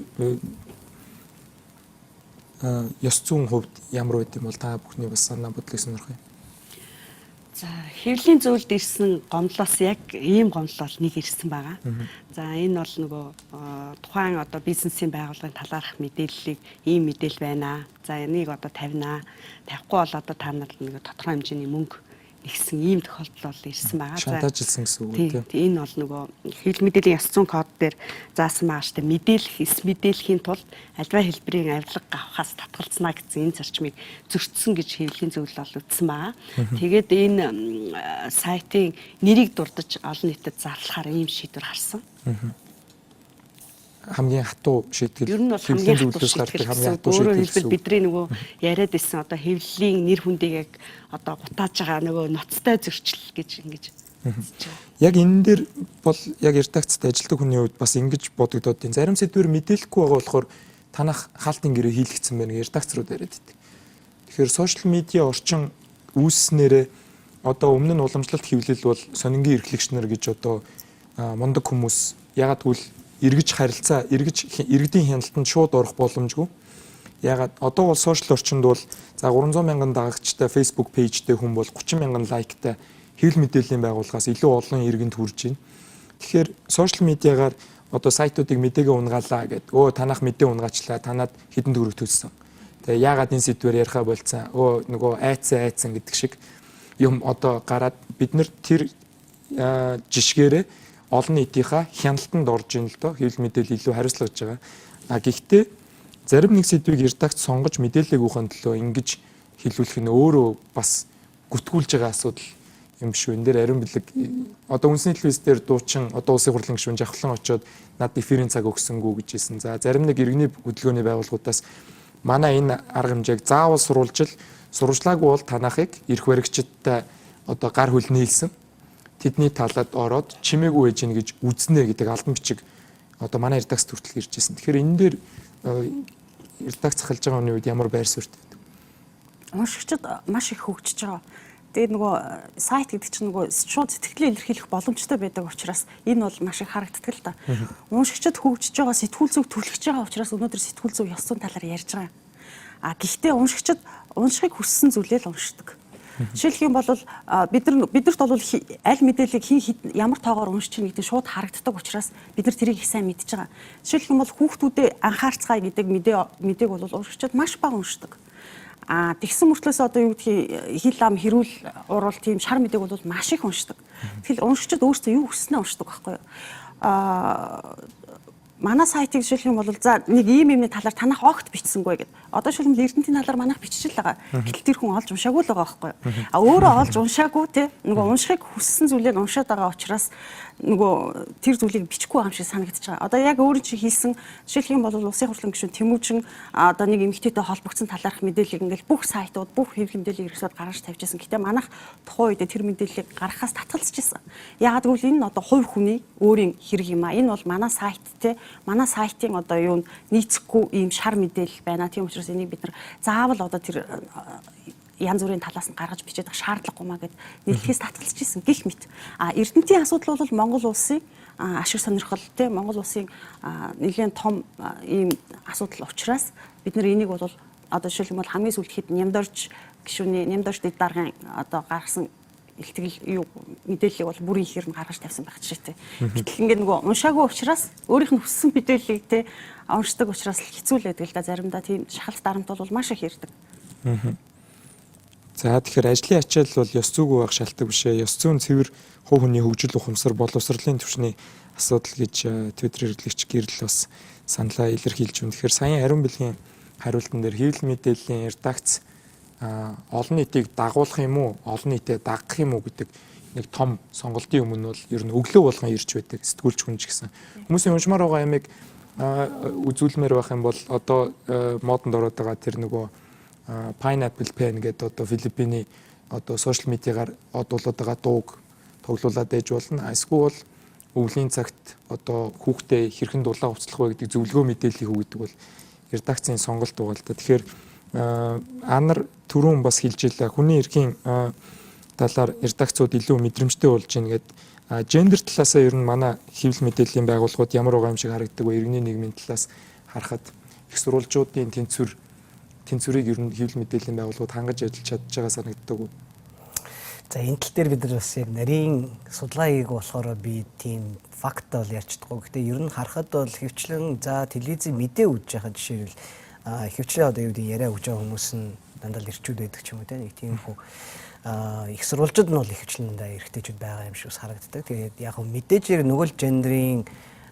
ёс зүйн хувьд ямар байд юм бол та бүхний бас санаа бодлыг сонирхъя. За хэвлэлийн зөвлөлд ирсэн гомдлоос яг ийм гомдол нэг ирсэн байгаа. За энэ бол нөгөө тухайн одоо бизнесийн байгууллагын талаарх мэдээллийг ийм мэдээлэл байна. За энийг одоо тавина. Тавихгүй бол одоо та нар нэг тодорхой хэмжээний мөнгө нэгсэн ийм тохиолдол бол ирсэн байгаа. Шантажлсан гэсэн үг тийм. Энэ бол нөгөө хэвлэл мэдээллийн ёс зүйн код дээр заасан байгаа штэ мэдээлэхийн тулд альва хэлбэрийн авилга авахаас татгалцна гэсэн энэ зарчмыг зөрчсөн гэж хэвлэлийн зөвлөл бол үтсэн байгаа. Тэгээд энэ сайтын нэрийг дурдж олон нийтэд зарлахаар ийм шийдвэр гарсан. Хамгийн хатуу шийтгэл. Ер нь бол хамгийн хатуу шийтгэл. Өөрөөр хэлбэл бидний нөгөө яриад исэн одоо хэвлэлийн нэр хүндийг яг одоо гутааж байгаа нөгөө ноцтой зөрчил гэж ингэж. Яг энэ дээр бол яг редакцид ажилладаг хүний хувьд бас ингэж бодогдоод байна. Зарим сэдвэр мэдээлэхгүй байгаа болохоор танах хаалтын гэрээ хийлгэсэн байна гэж редакц руу яриад байдаг. Тэгэхээр сошиал медиа орчин үүснээрээ одоо өмнө нь уламжлалт хэвлэл бол сонингийн эрхлэгч нар гэж одоо мундаг хүмүүс ягаад гэвэл эргэж харилцаа иргэдийн хяналтанд шууд орох боломжгүй. Ягаад одоо бол сошиал орчинд бол за 300 мянган дагагчтай Facebook пэйжтэй хүн бол 30 мянган лайктай хэвлэл мэдээллийн байгууллагаас илүү олон иргэнд хүрж байна. Тэгэхээр сошиал медиагаар одоо сайтуудыг мэдээгээ унгаалаа гэдэг. Танах мэдээ унгаачлаа. Танад хэдэн төгрөг төлсөн. Тэгээ ягаад энэ сэдвээр яриха болцсон. Нөгөө айцсан гэдэг шиг юм одоо гараад бид нар тэр жишгээрээ олон нийтийнхаа хяналтанд орж ийн л доо хэвлэл мэдээлэл илүү хариуцлага гэж байгаа. Гэхдээ зарим нэг сэдвийг редакц сонгож мэдээлэл өгөхөн төлөө ингэж хэлүүлэх нь өөрөө бас гүтгүүлж байгаа асуудал юм шүү. Энэ дээр ариун бэлэг одоо үндэсний телевиз дээр дуучин одоо улсын хурлын гишүүн жавхлан очоод над эфирийн цаг өгсөнгүү гэж хэлсэн. За зарим нэг иргэний хөдөлгөөний байгууллагуудаас манай энэ арга хэмжээг заавал сурвалжлаагүй бол танахыг эрх баригчдтай одоо гар хөл нийлсэн. Тэдний талаад ороод чимээгүй ээж гин гэж үзнэ гэдэг албан бичиг одоо манай редакц хүртэл ирж ирсэн. Тэгэхээр энэ дээр редакц захалж байгаа хүний үед ямар байр суурьтай байдаг? Уншигчид маш их хөгжиж байгаа. Тэгээд нөгөө сайт гэдэг чинь нөгөө шууд сэтгэлээ илэрхийлэх боломжтой байдаг учраас энэ бол маш их харагддаг л та. Уншигчид хөгжиж байгаа, сэтгүүл зүг түлхэж байгаа учраас өнөөдөр сэтгүүл зүг ёс зүйн талаар ярьж байгаа. Гэхдээ уншигчид уншихыг хүссэн зүйлээ л уншдаг. Жишээлх юм бол биднэрт бол аль мэдээллийг ямар тоогоор уншиж чинь гэдэг шууд харагддаг учраас бид нар тэрийг их сайн мэдж байгаа. Жишээлх юм бол хүүхдүүдэд анхаарцгаая гэдэг мэдээг бол уншигчид маш бага уншдаг. Тэгсэн мөртлөөс одоо юу гэдгийг хил ам хэрүүл уруул тийм шар мэдээг бол маш их уншдаг. Тэгэл уншигчид өөрсдөө юу хүснээ уншдаг байхгүй юу? Манай сайтыг жишээлх юм бол за нэг юмны талаар танах огт бичсэнгүй гэд. Одоо шилмэл Эрдэнэтийн талаар манайх биччихэл байгаа. Гэтэл тэр хүн олж уншаагүй л байгаа байхгүй юу? Өөрөө олж уншаагүй те нөгөө уншихыг хүссэн зүйлээ уншаад байгаа учраас нөгөө тэр зүйлийг бичихгүй юм шиг санагдаж байгаа. Одоо яг өөрөө чи хийсэн жишээлх юм бол улсын хурлын гишүүн Тэмүүжин одоо нэг эмэгтэйтэй холбогдсон талаарх мэдээллийг ингээл бүх сайтууд бүх хэвлэл мэдээллийн хэрэгсүүд гаргаж тавьжсэн. Гэтэ манайх тухайн үед тэр мэдээллийг гаргахаас татгалзчихсан. Яагаад гэвэл энэ одоо хувь хүний өөрийн хэрэг юм а. Энэ бол манай сайт те манай сайтын одоо юу нийцэхгүй ийм шар мэдээлэл байна. Тийм учраас энийг бид нар заавал одоо тэр янз бүрийн талаас нь гаргаж бичээд авах шаардлагагүй маа гэд нийлхээс татгалзчихсан гэх мэт. Эрдэнэтийн асуудал бол Монгол улсын ашиг сонирхол тийм Монгол улсын нэлээд том ийм асуудал учраас бид нар энийг бол одоо жишээлбэл хамгийн сүүлд хэд Нямдорж гишүүний Нямдорж дэд даргын одоо гаргасан илтгэл юу мэдээллийг бол бүрийн ихээр нь гаргаж тавьсан байх жишээтэй. Гэтэл ингээд нөгөө уншаагүй учраас өөрийнх нь хүссэн мэдээллийг те уншдаг учраас хэцүү л байдаг л да заримдаа тийм шахалт дарамт бол маш их ирдэг. За тэгэхээр ажлын ачаал бол ёс зүйгүй байх шалтгаан биш ээ. Ёс зүйн цэвэр хувь хүний хөгжил ухамсар боловсролын түвшний асуудал гэж Twitter хэрэглэгч Гэрэл бас саналаа илэрхийлж байна. Тэгэхээр саяхан ариун бэлгийн хариултан дээр хэвлэл мэдээллийн редакц олон нийтийг дагуулах юм уу, олон нийтэд дагах юм уу гэдэг нэг том сонголтын өмнө бол ер нь өглөө болгон ирж байдаг сэтгүүлч хүн ч гэсэн. Хүмүүсийн уншмаар байгаа ямиг үзүүлмээр байх юм бол одоо модонд ороод байгаа тэр нөгөө Pineapple Pen гэдэг одоо Филиппиний одоо сошиал медиагаар одуулаад байгаа дууг тоглуулад ээж болно. Эсвэл өвлийн цагт одоо хүүхдээ хэрхэн дулаан уцлах вэ гэдэг зөвлөгөө мэдээллийг өгдөг бол редакцийн сонголт байгаа л да. Тэгэхээр анар түрүүн бас хэлж илаа хүний эрхийн талаар редакцууд илүү мэдрэмжтэй болж байна гэдэг. Гендер талаасаа ер нь манай хэвлэл мэдээллийн байгууллагууд ямар байгаа юм шиг харагддаг вэ? Иргэний нийгмийн талаас харахад их сурвалжуудын тэнцвэрийг ер нь хэвлэл мэдээллийн байгууллагууд хангаж ажиллаж чадж байгаа санагддаг уу? За энэ тал дээр бид нар бас яг нарийн судалгаа хийгээг болохоор би тийм факт бол ярьчихдаггүй. Гэхдээ ер нь харахад бол хөвчлэн за телевизийн мэдээ үзэж байхад жишээлбэл хөвчлэн одоо юу гэдэг яриа өгж байгаа хүмүүс нь дандаа л ирчүүд байдаг ч юм уу те нэг тийм хөө их сурвалжид нь бол хөвчлэн даа эрэгтэйчүүд байгаа юм шиг харагддаг. Тэгээд яг хөө мэдээж яг нөгөө л гендрийн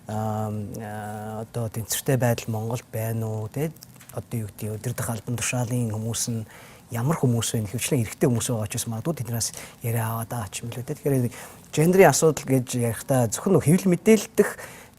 одоо тэнцвэртэй байдал Монголд байна уу те одоо юу гэдэг өдөрдох албан тушаалын хүмүүс нь ямар хүмүүс вэ? Хөвчлэн эрэгтэй хүмүүс байгаа ч гэсэн магадгүй тэднээс яриа аваад байгаа ч юм лээ. Тэгэхээр гендрийн асуудал гэж ярихдаа зөвхөн хэвлэл мэдээлдэх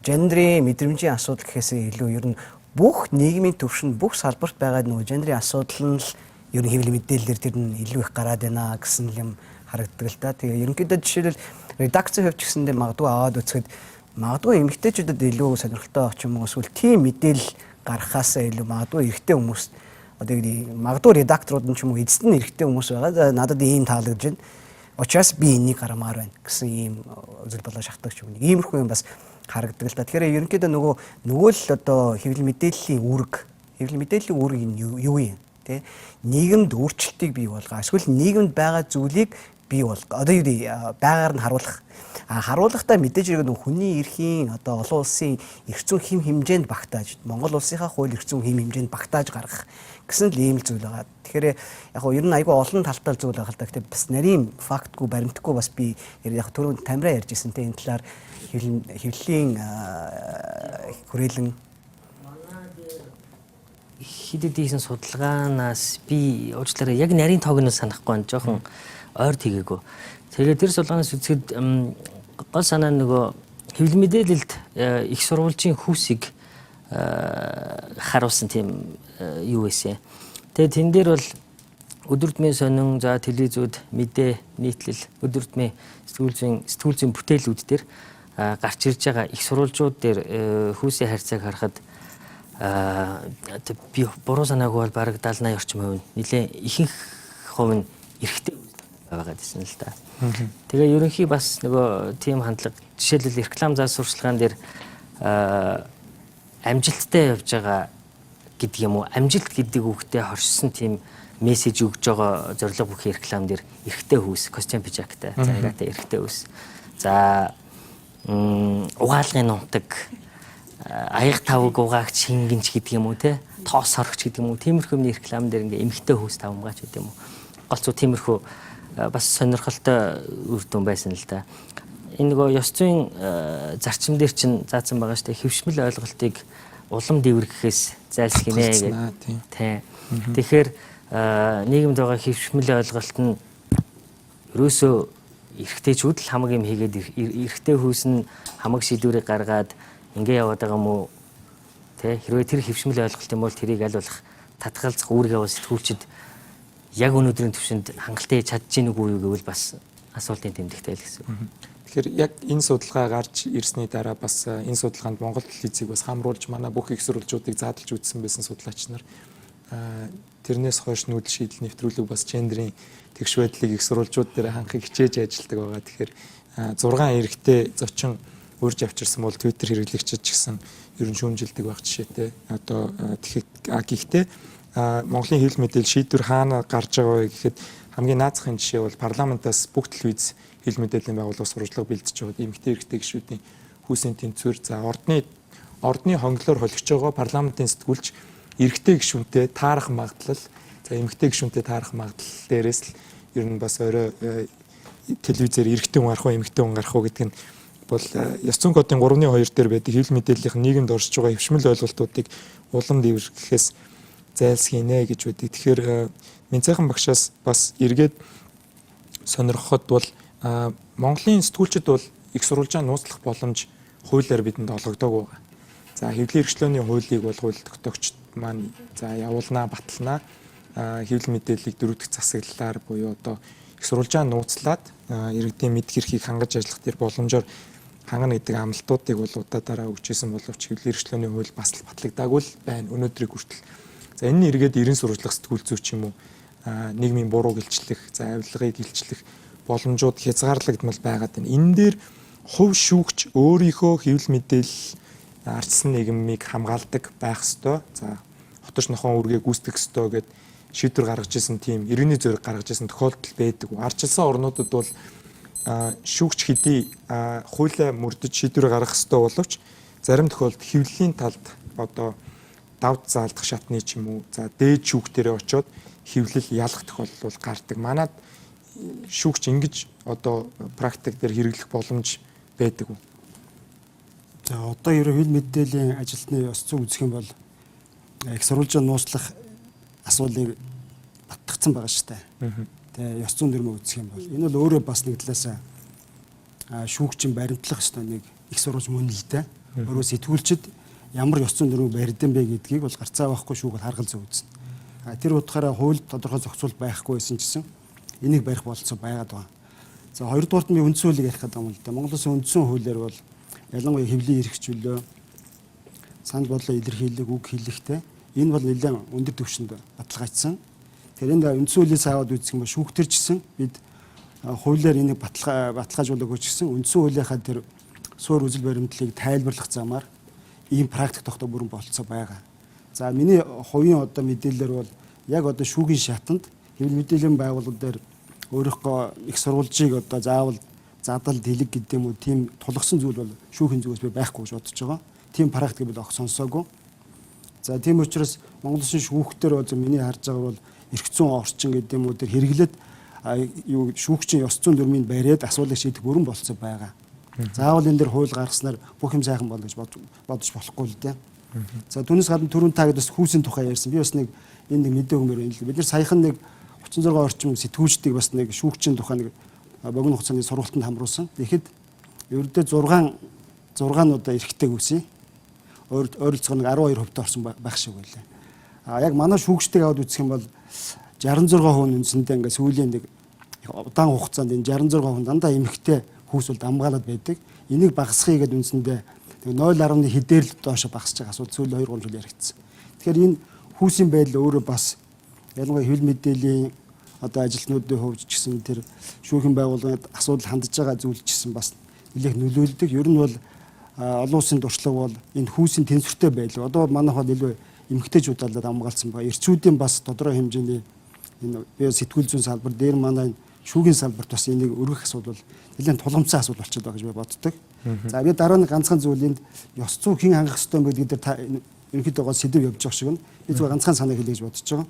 гендрийн мэдрэмжийн асуудал гэхээсээ илүү ер нь бүх нийгмийн төвшөнд бүх салбарт байгаа нөгөө гендрийн асуудал нь л ер нь хэвлэл мэдээлэлээр тэр нь илүү их гараад байна гэсэн юм харагддаг л та. Тэгээ ерөнхийдөө жишээлбэл редакцийн хувьд ч гэсэндээ магадгүй аваад үзэхэд магадгүй эмэгтэйчүүдэд илүү сонирхолтой авч юм уу эсвэл тийм мэдээлэл гаргахаасаа илүү магадгүй эрэгтэй хүмүүс одоо магадгүй редакторууд нь ч юм уу эцэст нь эрэгтэй хүмүүс байгаа. Надад ийм таалагдж байна. Учираас би энийг гаргамаар байна гэсэн ийм үзэл болоо шахдаг ч юм. Иймэрхүү юм бас харагддаг л та. Тэгэхээр ерөнхийдөө нөгөө л одоо хэвлэл мэдээллийн үүрэг нь юу юм те нийгэмд өөрчлөлтийг бий болгоо. Эсвэл нийгэмд байгаа зүйлийг бий бол одоо юу гэдэг байгаар нь харуулахдаа мэдээж хэрэг нэг хүний эрхийн одоо олон улсын эрх зүйн хэм хэмжээнд багтааж Монгол улсынхаа хууль эрх зүйн хэм хэмжээнд багтааж гаргах гэсэн л ийм л зүйл байгаа. Тэгэхээр яг гоо ер нь айгүй олон талтай зүйл байгаа л да. Гэхдээ бас нарийн фактгүй баримтгүй бас би яг түрүүн Тамираа ярьжсэн те энэ талаар хэвлэлийн хүрээлэн хидэд хийсэн судалгаанаас би уучлаарай яг нарийн тоог нь санахгүй байна. Жохон ойр тгээгүй. Тэгээд тэр судалгаанаас үзэхэд гол санаа нь нөгөө хэвлэл мэдээлэлд их сурвалжийн хүүсийг харуулсан тийм юу байсан. Тэгээд тэн дээр бол өдөртмийн сонин за телевизүүд мэдээ нийтлэл өдөртмийн сэтгүүл зүйн бүтээлүүд дээр гарч ирж байгаа их сурвалжууд дээр хүүсийн харьцааг харахад би буруу санаагүй бол бараг 70-80 орчим хувь нэлээ ихэнх хувь нь эрэгтэй байгаад байсан л да. Тэгээ ерөнхий бас нөгөө тийм хандлага жишээлбэл реклам заа сурчлагын дээр амжилттай явж байгаа гэдэг юм уу? Амжилт гэдэг үгтэй хоршсон тийм мессеж өгж байгаа зорилго бүхий реклам дээр эрэгтэй хүүс, костюм пижактай, загаатай эрэгтэй хүүс. За угаалгын нунтаг, аяг тавг угаагч шингэнч гэдэг юм уу те? Тоос сорогч гэдэг юм уу? Тиймэрхүү реклам дээр ингээ эмэгтэй хүүс тавамгаач гэдэг юм уу? Голцоо тиймэрхүү бас сонирхолтой үр дүн байсан л да. Энэ нөгөө ёс зүйн зарчим дээр чинь заасан байгаа шүү дээ. Хэвшмэл ойлголтыг улам дэвргэхээс зайлсхийнэ гэдэг. Тийм. Тэгэхээр нийгэмд байгаа хэвшмэл ойлголт нь ерөөсөө эрэгтэйчүүд л хамаг юм хийгээд эрэгтэй хүүс нь хамаг шийдвэрийг гаргаад ингээ яваад байгаа юм уу? Тэ хэрвээ тэр хэвшмэл ойлголт юм бол тэрийг аль болох татгалзах үүргээ бас сэтгүүлчид яг өнөөдрийн төвшөнд хангалттай чадж гин үгүй юу гэвэл бас асуултын тэмдэгтэй л гэсэн. Тэгэхээр яг энэ судалгаа гарч ирсний дараа бас энэ судалгаанд Монгол телевизийг бас хамруулж манай бүх их сурвалжуудыг заадалж үзсэн байсан судлаач нар тэрнээс хойш нүүдэл шийдэл нэвтрүүлэг бас гендерийн тэгш байдлыг их сурвалжууд дээр хангахыг хичээж ажилладаг байгаа. Тэгэхээр 6 эрэгтэй зочин урьж авчирсан бол Twitter хэрэглэгчид ч гэсэн ер нь шүүмжилдэг байх жишээтэй. Одоо гэхдээ Монголын хэвлэл мэдээлэл шийдвэр хаана гарч байгаа вэ гэхэд хамгийн наазахын жишээ бол парламентаас бүх телевиз хэвлэл мэдээллийн байгууллага сурвалжлага бэлдэж байгаа эмэгтэй эрэгтэй гишүүдийн хүүсийн тэнцвэр за ордны хонглоор холигч байгаа парламентын сэтгүүлч эрэгтэй гишүүнтэй таарах магадлал за эмэгтэй гишүүнтэй таарах магадлал дээрээс л ер нь бас орой телевизээр эрэгтэй хүн гарах уу эмэгтэй хүн гарах уу гэдэг нь бол ёс зүйн кодын 3.2 дээр байдаг хэвлэл мэдээллийн нийгэмд оршиж байгаа хэвшмэл ойлголтуудыг улам дэвшихээс зайлсхийнэ гэж байдаг. Тэгэхээр Менцайхан багшаас бас эргээд сонирхоход бол Монголын сэтгүүлчид бол их сурвалжаа нууцлах боломж хуулиар бидэнд олгодог байгаа. За хэвлэлийн эрхчлөөний хуулийг бол хууль тогтоогчд маань за явуулнаа баталнаа хэвлэл мэдээллийг дөрөвдөх засаглалаар буюу одоо их сурвалжаа нууцлаад иргэдийн мэд хэрхийг хангаж ажиллах тэр боломжоор хангана гэдэг амлалтуудыг бол удаадараа өгчээсэн боловч хэвлэлийн эрхчлөөний хууль бас л батлагдаагүй л байна өнөөдрийг хүртэл. За энэ нь эргээд 90 сурвалжлах сэтгүүл зүй ч юм уу нийгмийн буруу гэлчлэх, за авилгыг гэлчлэх боломжууд хязгаарлагдмал байгаад байна. Энэ дээр хувь шүүгч өөрийнхөө хэвлэл мэдээлэл ардсан нийгмийг хамгаалдаг байх ёстой. За хоточ нохон үргээ гүйцэтгэх ёстой гэд шийдвэр гаргаж исэн тийм иргэний зориг гаргаж исэн тохиолдол байдаг. Ардчилсан орнуудад бол шүүгч хэдий хуулиа мөрдөж шийдвэр гаргах ёстой боловч зарим тохиолдолд хэвлэлийн талд одоо давд заалдах шатны ч юм уу за дээд шүүгтэрээ очиод хэвлэл ялах тохиолдол гардаг. Манайд шүүгч ингэж одоо практик дээр хэрэглэх боломж байдаг уу? За одоо ерөө хэл мэдээллийн ажилтны ёс зүй үзэх юм бол их сурвалжаа нууцлах асуулыг батгацсан байгаа шүү дээ. Тэгээ ёс зүйн дөрмөө үзэх юм бол энэ бол өөрөө бас нэг талаас шүүгчин баримтлах ёстой нэг их сурвалж мөн л дээ. Өөрөө сэтгүүлчид ямар ёс зүйн дөрмөө барьдан бэ гэдгийг бол гарцаа байхгүй шүүг бол харгал зөв үзнэ. Тэр утгаараа хуульд тодорхой зохицуул байхгүй байсан ч гэсэн энийг барих болцоо байгаад байгаа. За хоёрдугаарт нь үндсэн хуулийг ярих гэдэг юм л да. Монгол Улсын үндсэн хуулиар бол ялангуяа хэвлэлийн эрх чөлөө санал бодлоо илэрхийлэх үг хэлэхтэй энэ бол нэлээд өндөр түвшинд баталгаажсан. Тэгэхээр энэ үндсэн хуулийг аваад үзэх юм бол шүүгтэрчсэн бид хуулиар энийг баталгаажуулах гэж гисэн үндсэн хуулийнхаа тэр суур үзэл баримтлалыг тайлбарлах замаар ийм практик тогтоо бүрэн болцоо байгаа. За миний хувийн одоо мэдээлэлээр бол яг одоо шүүгийн шатанд хэвлэл мэдээллийн байгууллагууд дээр өөрийнхөө их сурвалжийг одоо заавал задал дэлэг гэдэг юм уу тийм тулгсан зүйл бол шүүхийн зүгээс би байхгүй гэж бодож байгаа. Тийм практик бид огт сонсоогүй. За тийм учраас Монгол Улсын шүүхтэр бол миний харж байгаа бол эрх зүйн орчин гэдэг юм уу тэр хэрэглээд юу шүүгчийн ёс зүйн дүрмийг бариад асуудлыг шийдэх бүрэн болцоо байгаа. Заавал энэ дэр хууль гаргаснаар бүх юм сайхан болно гэж бодож болохгүй л дээ. За түүнээс гадна түрүүн та гэдээс хүүсийн тухай ярьсан. Би бас нэг энэ нэг мэдээ өгмөр байна л. Бид нар саяхан нэг 36 орчим сэтгүүлчдийг бас нэг шүүгчийн тухай нэг богино хугацааны сургалтанд хамруулсан. Тэгэхэд ердөө 6-нуудаа эрхтэй үсэ. Ойролцоогоо нэг 12% орсон байх шиг байлаа. Яг манай шүүгчдийг аваад үзэх юм бол 66% үндсэндээ ингээд сүүлийн нэг удаан хугацаанд энэ 66% дандаа эмэгтэй хүүс бол дамгаалаад байдаг. Энийг багасгахыг гэдэг үндсэндээ 0.1 хэдээр л доошо багасж байгаа асуудал сүүлийн 2-3 жил яригдсан. Тэгэхээр энэ хүүсийн байдал өөрөө бас ялангуяа хэвлэл мэдээллийн одоо ажилтнуудын хувьд ч гэсэн тэр шүүхийн байгууллагад асуудал хандж байгаа зүйл ч гэсэн бас нэлээд нөлөөлдөг. Ер нь бол олон улсын туршлага бол энэ хүүсийн тэнцвэртэй байдал. Одоо манайхад илүү эмэгтэйчүүдээр хамгаалсан байгаа. Эрчүүдийн бас тодорхой хэмжээний энэ бие сэтгүүл зүйн салбар дээр манай шүүхийн салбарт бас энийг өргөх асуудал нэлээд тулгамдсан асуудал болчиход байгаа гэж би боддог. За би дараа нь ганцхан зүйл энд ёс зүй хэн хангах ёстой юм бэ гэдэг дээр ерөнхийдөө сэдв явж байгаа шиг байна. Би зүгээр ганцхан санаа хэлье гэж бодож байгаа.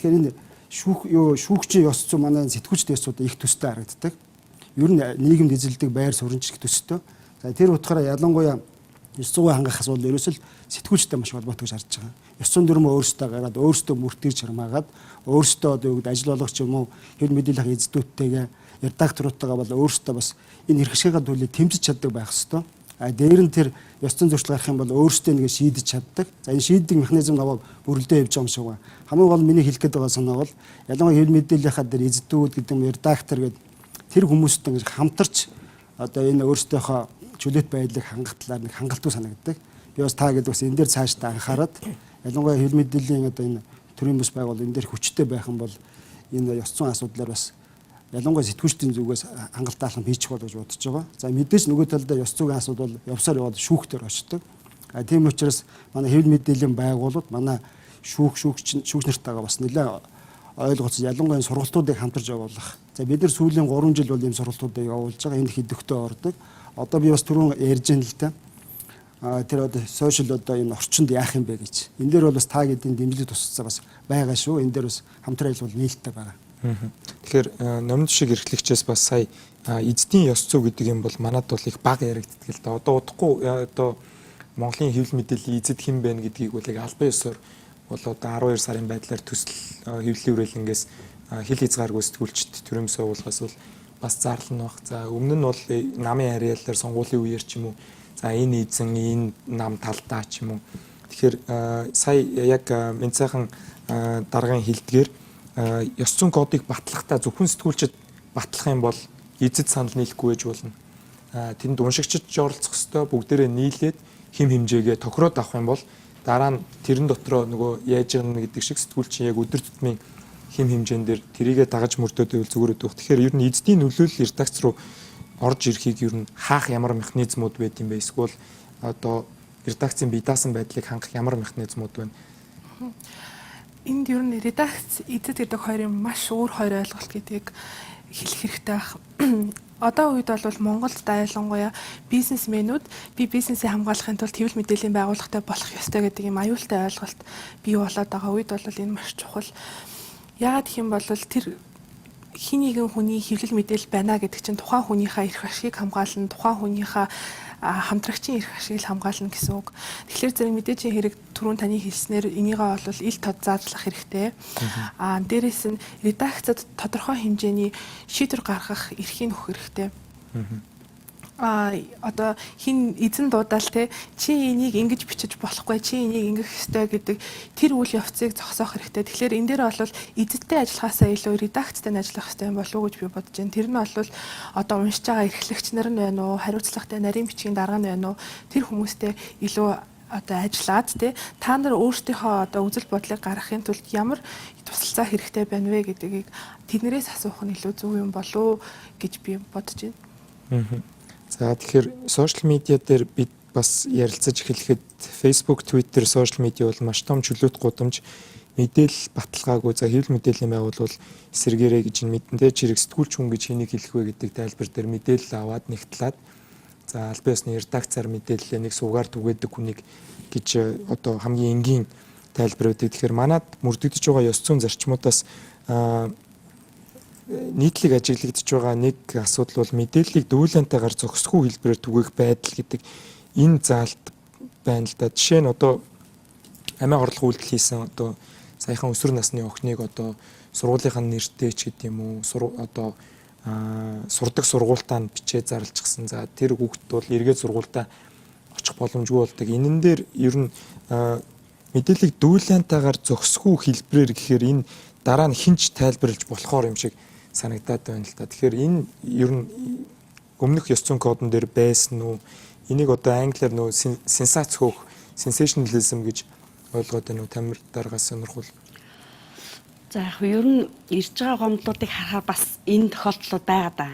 Тэгэхээр энэ шүүгчийн ёс зүй манай сэтгүүлчдийн ёсуудад их төстэй харагддаг. Ер нь нийгэмд эзэлдэг байр суурьч их төстэй. За тэр утгаараа ялангуяа ёс зүйн хангах асуудал ерөөсөл сэтгүүлчтэй маш холбоотой гэж харж байгаа. Ёс зүйн дүрмөө өөрсдөө гаргаад өөрсдөө мөртгөж чармаагаад өөрсдөө одоо юу гэдэг ажил болгоч юм уу хэвлэл мэдээллийн эзэдүүдтэйгээ редакторуудтайгаа бол өөрсдөө бас энэ хэрэгшээгээ төлөй тэмцэж чаддаг байх хэвээр. Дээр нь тэр ёс зүйн зөрчил гарах юм бол өөрсдөө нэгэ шийдэж чаддаг. За энэ шийддэг механизм аваад бүрэлдээ явж байгаа юм шиг байна. Хамгийн гол миний хэлэх гээд байгаа санаа бол ялангуяа хэвлэл мэдээллийнхаа дээр эзэдүүд гэдэг юм редактор гэдэг тэр хүмүүстэй ингэж хамтарч одоо энэ өөрсдийнхөө чөлөөт байдлыг хангах талаар нэг хангалттай санагддаг. Би бас та гэдэг бас энэ дээр цаашдаа анхаарат ялангуяа хэвлэл мэдээллийн одоо энэ төрийн бас байгуул энэ дээр хүчтэй байх юм бол энэ ёс зүйн асуудлаар бас ялангуяа сэтгүүлчдийн зүгээс хангалттай алхам хийчих болов гэж бодож байгаа. За мэдээж нөгөө талдаа ёс зүйн асуудал явсаар яваад шүүхтэр очдог. Тийм учраас манай хэвлэл мэдээллийн байгууллагууд манай шүүгч нартайгаа бас нэлээд ойлгоцсон ялангуяа сургалтуудыг хамтарч явуулах. За бид нар сүүлийн 3 жил бол ийм сургалтуудыг явуулж байгаа. Энэ хэдвэгтэй ордог. Одоо би бас түрүүн ярьж байна л да. Тэр одоо сошиал одоо энэ орчинд яах юм бэ гэж. Энэ дээр бол бас та гэдгийн дэмжлэг тусцаа бас байгаа шүү. Энэ дээр бас хамтран ажиллавал нээлттэй байгаа. Тэгэхээр номын шиг эрхлэгчээс бас сая эзэдийн ёс зүй гэдэг юм бол манад бол их бага яригддаг л да. Одоо удахгүй одоо Монголын хэвлэл мэдээллийн эзэд хэн бэ гэдгийг бол яг албан ёсоор бол одоо 12 сарын байдлаар төсөл хэвлэлийн үрэлэнгээс хил хязгааргүй сэтгүүлчд төрийн суулгаас бол бас зарлана баг. За өмнө нь бол намын харьяалаар сонгуулийн үеэр ч юм уу за энэ эзэн энэ нам талдаа ч юм уу. Тэгэхээр сая яг Менцайхан даргын хэлдгээр ёс зүйн кодыг батлахдаа зөвхөн сэтгүүлчид батлах юм бол эзэд санал нийлэхгүй байж болно. Тэнд уншигчид оролцох ёстой бүгдээрээ нийлээд хэм хэмжээгээ тохироод авах юм бол дараа нь тэрэн дотроо нөгөө яаж яана гэдэг шиг сэтгүүлчин яг өдөр тутмын хэм хэмжээнд дээр тэрийгэ дагаж мөрдөөд байвал зүгээр өгөх. Тэгэхээр ер нь эзэдийн нөлөөлөл редакц руу орж ирэхийг ер нь хаах ямар механизмууд байд юм бэ? Эсвэл одоо редакцийн бие даасан байдлыг хангах ямар механизмууд байна? Энд ер нь редакц эзэд гэдэг хоёрын маш өөр хоёр ойлголт гэдгийг хэлэх хэрэгтэй байх. Одоо үед бол Монголд ялангуяа бизнесмэнүүд би бизнесээ хамгаалахын тулд хэвлэл мэдээллийн байгууллагатай болох ёстой гэдэг юм аюултай ойлголт бий болоод байгаа үед бол энэ маш чухал. Яагаад гэх юм бол тэр хин нэгэн хүний хэвлэл мэдээлэл байна гэдэг чинь тухайн хүнийхээ эрх ашигыг хамгаална, тухайн хүнийхээ хамтрагчийн эрх ашигыг хамгаална гэсэн үг. Тэгэхээр зэрэг мэдээжийн хэрэг түрүүн таны хэлснээр энийгээ бол ил тод заадлах хэрэгтэй. Дээрээс нь редакцид тодорхой хэмжээний шийдвэр гаргах эрхийг өгөх хэрэгтэй. Одоо хин эзэн дуудаал те чи энийг ингэж бичиж болохгүй чи энийг ингэх ёстой гэдэг тэр үйл явцыг зогсоох хэрэгтэй. Тэгэхээр энэ дээр бол эзэдтэй ажиллахаасаа илүү редакцтай ажиллах ёстой юм болов уу гэж би бодож байна. Тэр нь бол одоо уншиж байгаа эрхлэгч нар нь байна уу, хариуцлагатай нарийн бичгийн дарга нь байна уу, тэр хүмүүстэй илүү одоо ажиллаад те та нар өөрсдийнхөө одоо үзэл бодлыг гаргахын тулд ямар тусалцаа хэрэгтэй байна вэ гэдгийг тэднэрээс асуух нь илүү зөв юм болов уу гэж би бодож байна. За тэгэхээр сошиал медиа дээр бид бас ярилцаж эхлэхэд Facebook, Twitter, сошиал медиа бол маш том чөлөөт гудамж мэдээлэл баталгаагүй за хэвлэл мэдээллийн байгуулвал эсэргээрээ гэж мэдэн тэ чирэг сэтгүүлч хүн гэж хэнийг хэлэх вэ гэдэг тайлбар дээр мэдээлэл аваад нэгтлээд за аль биесны редакцаар мэдээлэлээ нэг суугаар түгээдэг хүнийг гэж одоо хамгийн энгийн тайлбар өгдөг. Тэгэхээр манад мөрдөгдөж байгаа ёс зүйн зарчмуудаас нийтлэг ажиглагдж байгаа нэг асуудал бол мэдээллийг дүүлэнтэйгээр зохисгүй хэлбэрээр түгээх байдал гэдэг энэ заалт байна л да. Жишээ нь одоо амиа хорлох үйлдэл хийсэн одоо саяхан өсвөр насны охиныг одоо сургуулийнхаа нэртэй ч гэдэм юм уу одоо сурдаг сургуультаа нь бичээ зарлчихсан. За тэр хүүхэд бол эргээд сургуультаа очих боломжгүй болдог. Энэн дээр ер нь мэдээллийг дүүлэнтэйгээр зохисгүй хэлбэрээр гэхээр энэ дараа нь хинч тайлбарлаж болохоор юм шиг санагдаад байна л да. Тэгэхээр энэ ер нь өмнөх ёс зүйн кодон дээр байсан уу? Энийг одоо англиар нөө сенсац хөөх, sensationalism гэж ойлгоод байна уу? Тамир дараагаас сонирхол. За яг ер нь ирж байгаа гомдлуудыг харахаар бас энэ тохиолдлууд байгаа да.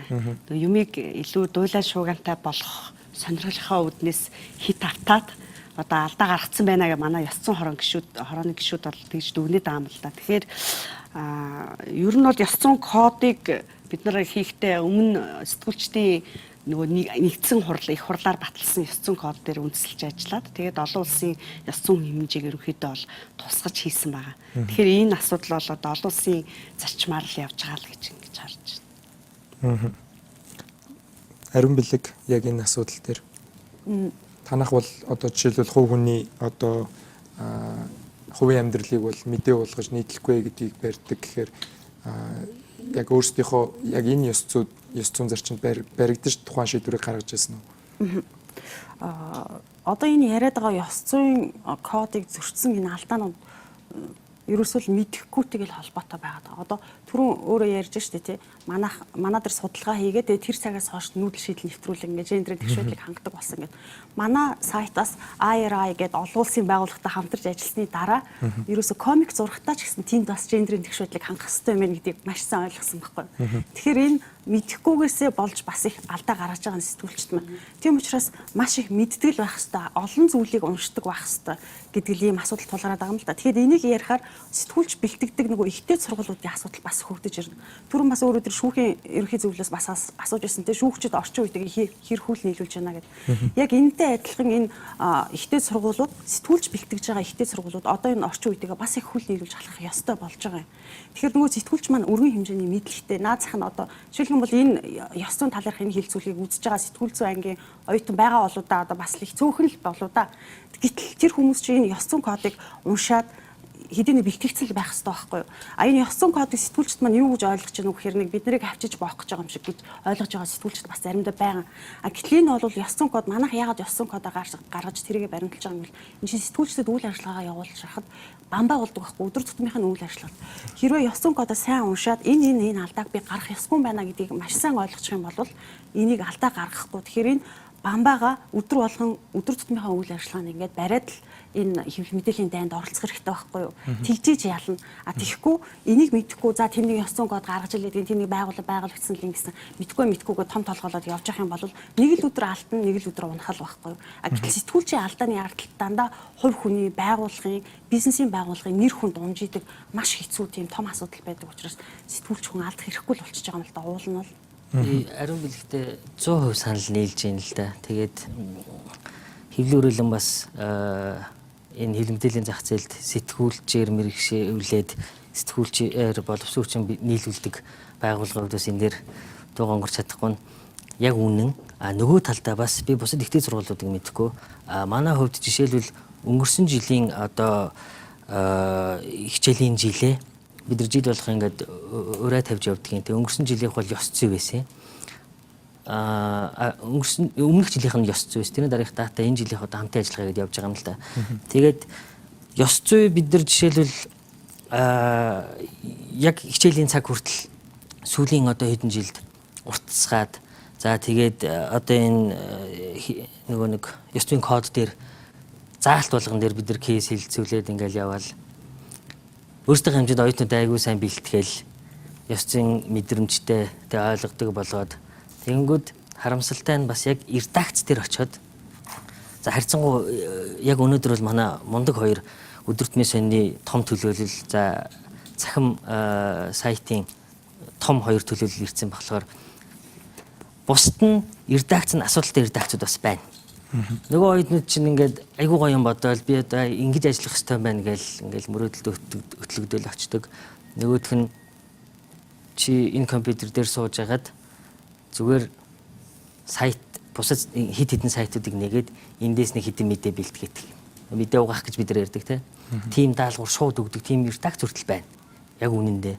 Юмыг илүү дуйлал шуугантай болгох сонирхлынхаа үүднээс хит автаад одоо алдаа гаргацсан байна гэж манай ёс зүйн хорооны гишүүд бол тэгж дүгнээд байгаа юм л да. Тэгэхээр ер нь бол ёс зүйн кодыг бид нар хийхдээ өмнө сэтгүүлчдийн нөгөө нэгдсэн их хурлаар баталсан ёс зүйн код дээр үндэслэж ажиллаад тэгээд олон улсын ёс зүйн хэмжээг ерөнхийдөө бол тусгаж хийсэн байгаа. Тэгэхээр энэ асуудал бол одоо олон улсын зарчмаар л явж байгаа л гэж ингэж харж байна. Ариун бэлэг яг энэ асуудал дээр танах бол одоо жишээлбэл хувь хүний одоо хувийн амьдралыг бол мэдээ болгож нийтлэхгүй гэдгийг барьдаг гэхээр яг өөрсдийнхөө яг энэ ёс зүйн зарчимд баригдаж тухайн шийдвэрийг гаргаж ирсэн үү? Одоо энэ яриад байгаа ёс зүйн кодыг зөрчсөн энэ алдаанууд ерөөсөө мэдэхгүйтэйг л холбоотой байгаа. Одоо түрүүн өөрөө ярьж штэ тий. Манай дээр судалгаа хийгээд тэр цагаас хойш нүүдэл шийдэл нэвтрүүлэг ингээд гендерийн тэгшүүлэг хангадаг болсон гэдэг. Манай сайтаас IRI гэдэг олон улсын байгууллагатай хамтарч ажилласны дараа ерөөсөө комик зурагтаа ч гэсэн тэнд бас гендерийн тэгшүүлэг хангах хэрэгтэй юм гэдгийг маш сайн ойлгосон байхгүй. Тэгэхээр энэ мэдэхгүйгээсээ болж бас их алдаа гаргаж байгаа сэтгүүлчд маань. Тийм учраас маш их мэддэг л байх хэрэгтэй. Олон зүйлийг уншдаг байх хэрэгтэй гэдэг ийм асуудал тулгараад байгаа юм л да. Тэгэхээр энийг ярихаар сэтгүүлч бэлтгэдэг нөгөө ихтэй сургуулиудын асуудал бас хөгдөж ирнэ. Түрүүн бас өөрөө тэр шүүхийн ерөнхий зөвлөлөөс бас асууж байсан те шүүгчид орчин үеийг хэр хүл нийлүүлж байна гэдэг. Яг энэтэй адилхан энэ ихтэй сургуулиуд сэтгүүлч бэлтгэж байгаа ихтэй сургуулиуд одоо энэ орчин үеийг бас их хүл нийлүүлж халах ёстой болж байгаа юм. Тэгэхээр нөгөө сэтгүүлч маань өргөн хэмжээний мэдлэгтэй наазах нь одоо жишээлбэл бол энэ ёс зүйн талаарх энэ хилцүүлгийг үзэж байгаа сэтгүүл зүйн ангийн оюутан байгаа болоо да одоо бас их цөөхөн л болоо да. Гэтэл тэр хүмүүс чинь энэ ёс зүйн кодыг уншаад хэдийний бэлтгэгдсэн л байх хэрэгтэй байхгүй юу? Энэ ёс зүйн кодыг сэтгүүлчд маань юу гэж ойлгож байна вэ гэхээр нэг бид нарыг авчиж боох гэж байгаа юм шиг гэж ойлгож байгаа сэтгүүлчд бас заримдаа байгаа. Гэтэл энэ бол ёс зүйн код манайх яагаад ёс зүйн кодоо гаргаж тэрийгэ баримталж байгаа юм бол энэ чинь сэтгүүлчдэд үйл ажиллагаа явуулж хахад бамбаа болдог байхгүй өдөр тутмынхаа үйл ажиллагаа. Хэрвээ ёс зүйн кодоо сайн уншаад энэ алдааг би гаргах ёсгүй байна гэдгийг маш сайн ойлгочих юм бол энийг алдаа гаргахгүй. Тэгэхээр энэ бамбаага өдөр болгон өдөр тутмынхаа үйл ажиллагааны ингээд бариад л энэ хэвлэл мэдээллийн дайнд оролцох хэрэгтэй байхгүй юу? Тэгжиж ялна. Тэгэхгүй энийг мэдэхгүй за тэрний ёс зүйн код гаргаж илээд тэрний байгуулагдсан л ингэсэн мэдхгүйгээ том толгоолоод явж явах юм бол нэг л өдөр алдна, нэг л өдөр унахал байхгүй юу? Гэтэл сэтгүүлчийн алдааны ардталт дандаа хувь хүний байгууллагын бизнесийн байгууллагын нэр хүнд унжидаг маш хэцүү тийм том асуудал байдаг учраас сэтгүүлч хүн алдах хэрэггүй л болчихж байгаа юм л да уул нь бол. Ариун бэлэгтээ 100% санал нийлж байна л да. Тэгээд хэвлэл өрөөлөн бас энэ хэвлэл мэдээллийн зах зээлд сэтгүүлчээр мэргэшүүлээд сэтгүүлчээр боловсруучийн нийлүүлдэг байгууллагууд бас энэ дээр дуугангорч чадахгүй нь яг үнэн. Нөгөө талдаа бас би бусад ихтэй сургуулиудыг мэдэхгүй. Манай хувьд жишээлбэл өнгөрсөн жилийн одоо хичээлийн жилээ бид нар жил болох ингээд өрөө тавьж явдаг юм. Тэг өнгөрсөн жилийнх бол ёс зүй байсан. Өмнөх жилийнх нь ёс зүй. Тэрний дараах дата энэ жилийнх одоо хамтын ажиллагаа гэдээ явж байгаа юм л да. Тэгээд ёс зүй бид нар жишээлбэл яг хичээлийн цаг хүртэл сүүлийн одоо хэдэн жилд уртсгаад за тэгээд одоо энэ нөгөө нэг ёс зүйн код дээр заалт болгон дээр бид нар кейс хилцүүлээд ингээл яваал өөрсдөө хэмжээнд оюутнууд айгүй сайн бэлтгэл ёс зүйн мэдрэмжтэй тэ ойлгодог болгоод тэгэнгүүт харамсалтай нь бас яг редакц дээр очиод за харьцангуй яг өнөөдөр бол манай мундаг хоёр өдөртний сонины том төлөөлөл за цахим сайтын том 2 төлөөлөл ирсэн болохоор бусд нь редакц нь асуудалтай редакцуд бас байна. Нөгөө оюутнууд чинь ингээд айгуу гоё юм бодоол би одоо ингэж ажиллах хэрэгтэй байна ингээл мөрөөдөлд өтлөгдөөл очдөг. Нөгөөх нь чи энэ компьютер дээр сууж агаад зүгээр сайт бусад хит хитэн сайтуудыг нэгээд эндээс нэг хитэн мэдээ бэлтгээд мэдээ угаах гэж бид нар ярьдаг тийм даалгавар шууд өгдөг тийм редакц хүртэл байна. Яг үнэндээ.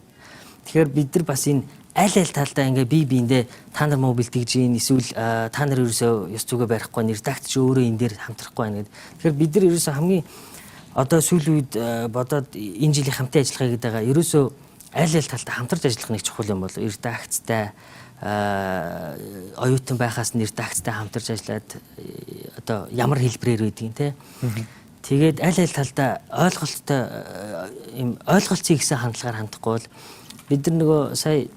Тэгэхээр бид нар бас энэ аль талдаа ингээ биендээ та нар муу бэлтгэж ийн эсвэл та нар ерөөсөө ёс зүгээ барихгүй редакц ч өөрөө энэ дээр хамтрахгүй байна гэдэг. Тэгэхээр бид нар ерөөсөө хамгийн одоо сүүлийн үед бодоод энэ жилийн хамтын ажиллагаа гэдэг байгаа ерөөсөө аль талдаа хамтарч ажиллах нэг чухал юм бол редакцтай оюутан байхаас нь редакцтай хамтарч ажиллаад одоо ямар хэлбэрээр байдгийг те. Тэгээд аль талдаа ойлголттой юм ойлголцыг гэсэн хандлагаар хандахгүй бол бид нар нөгөө сая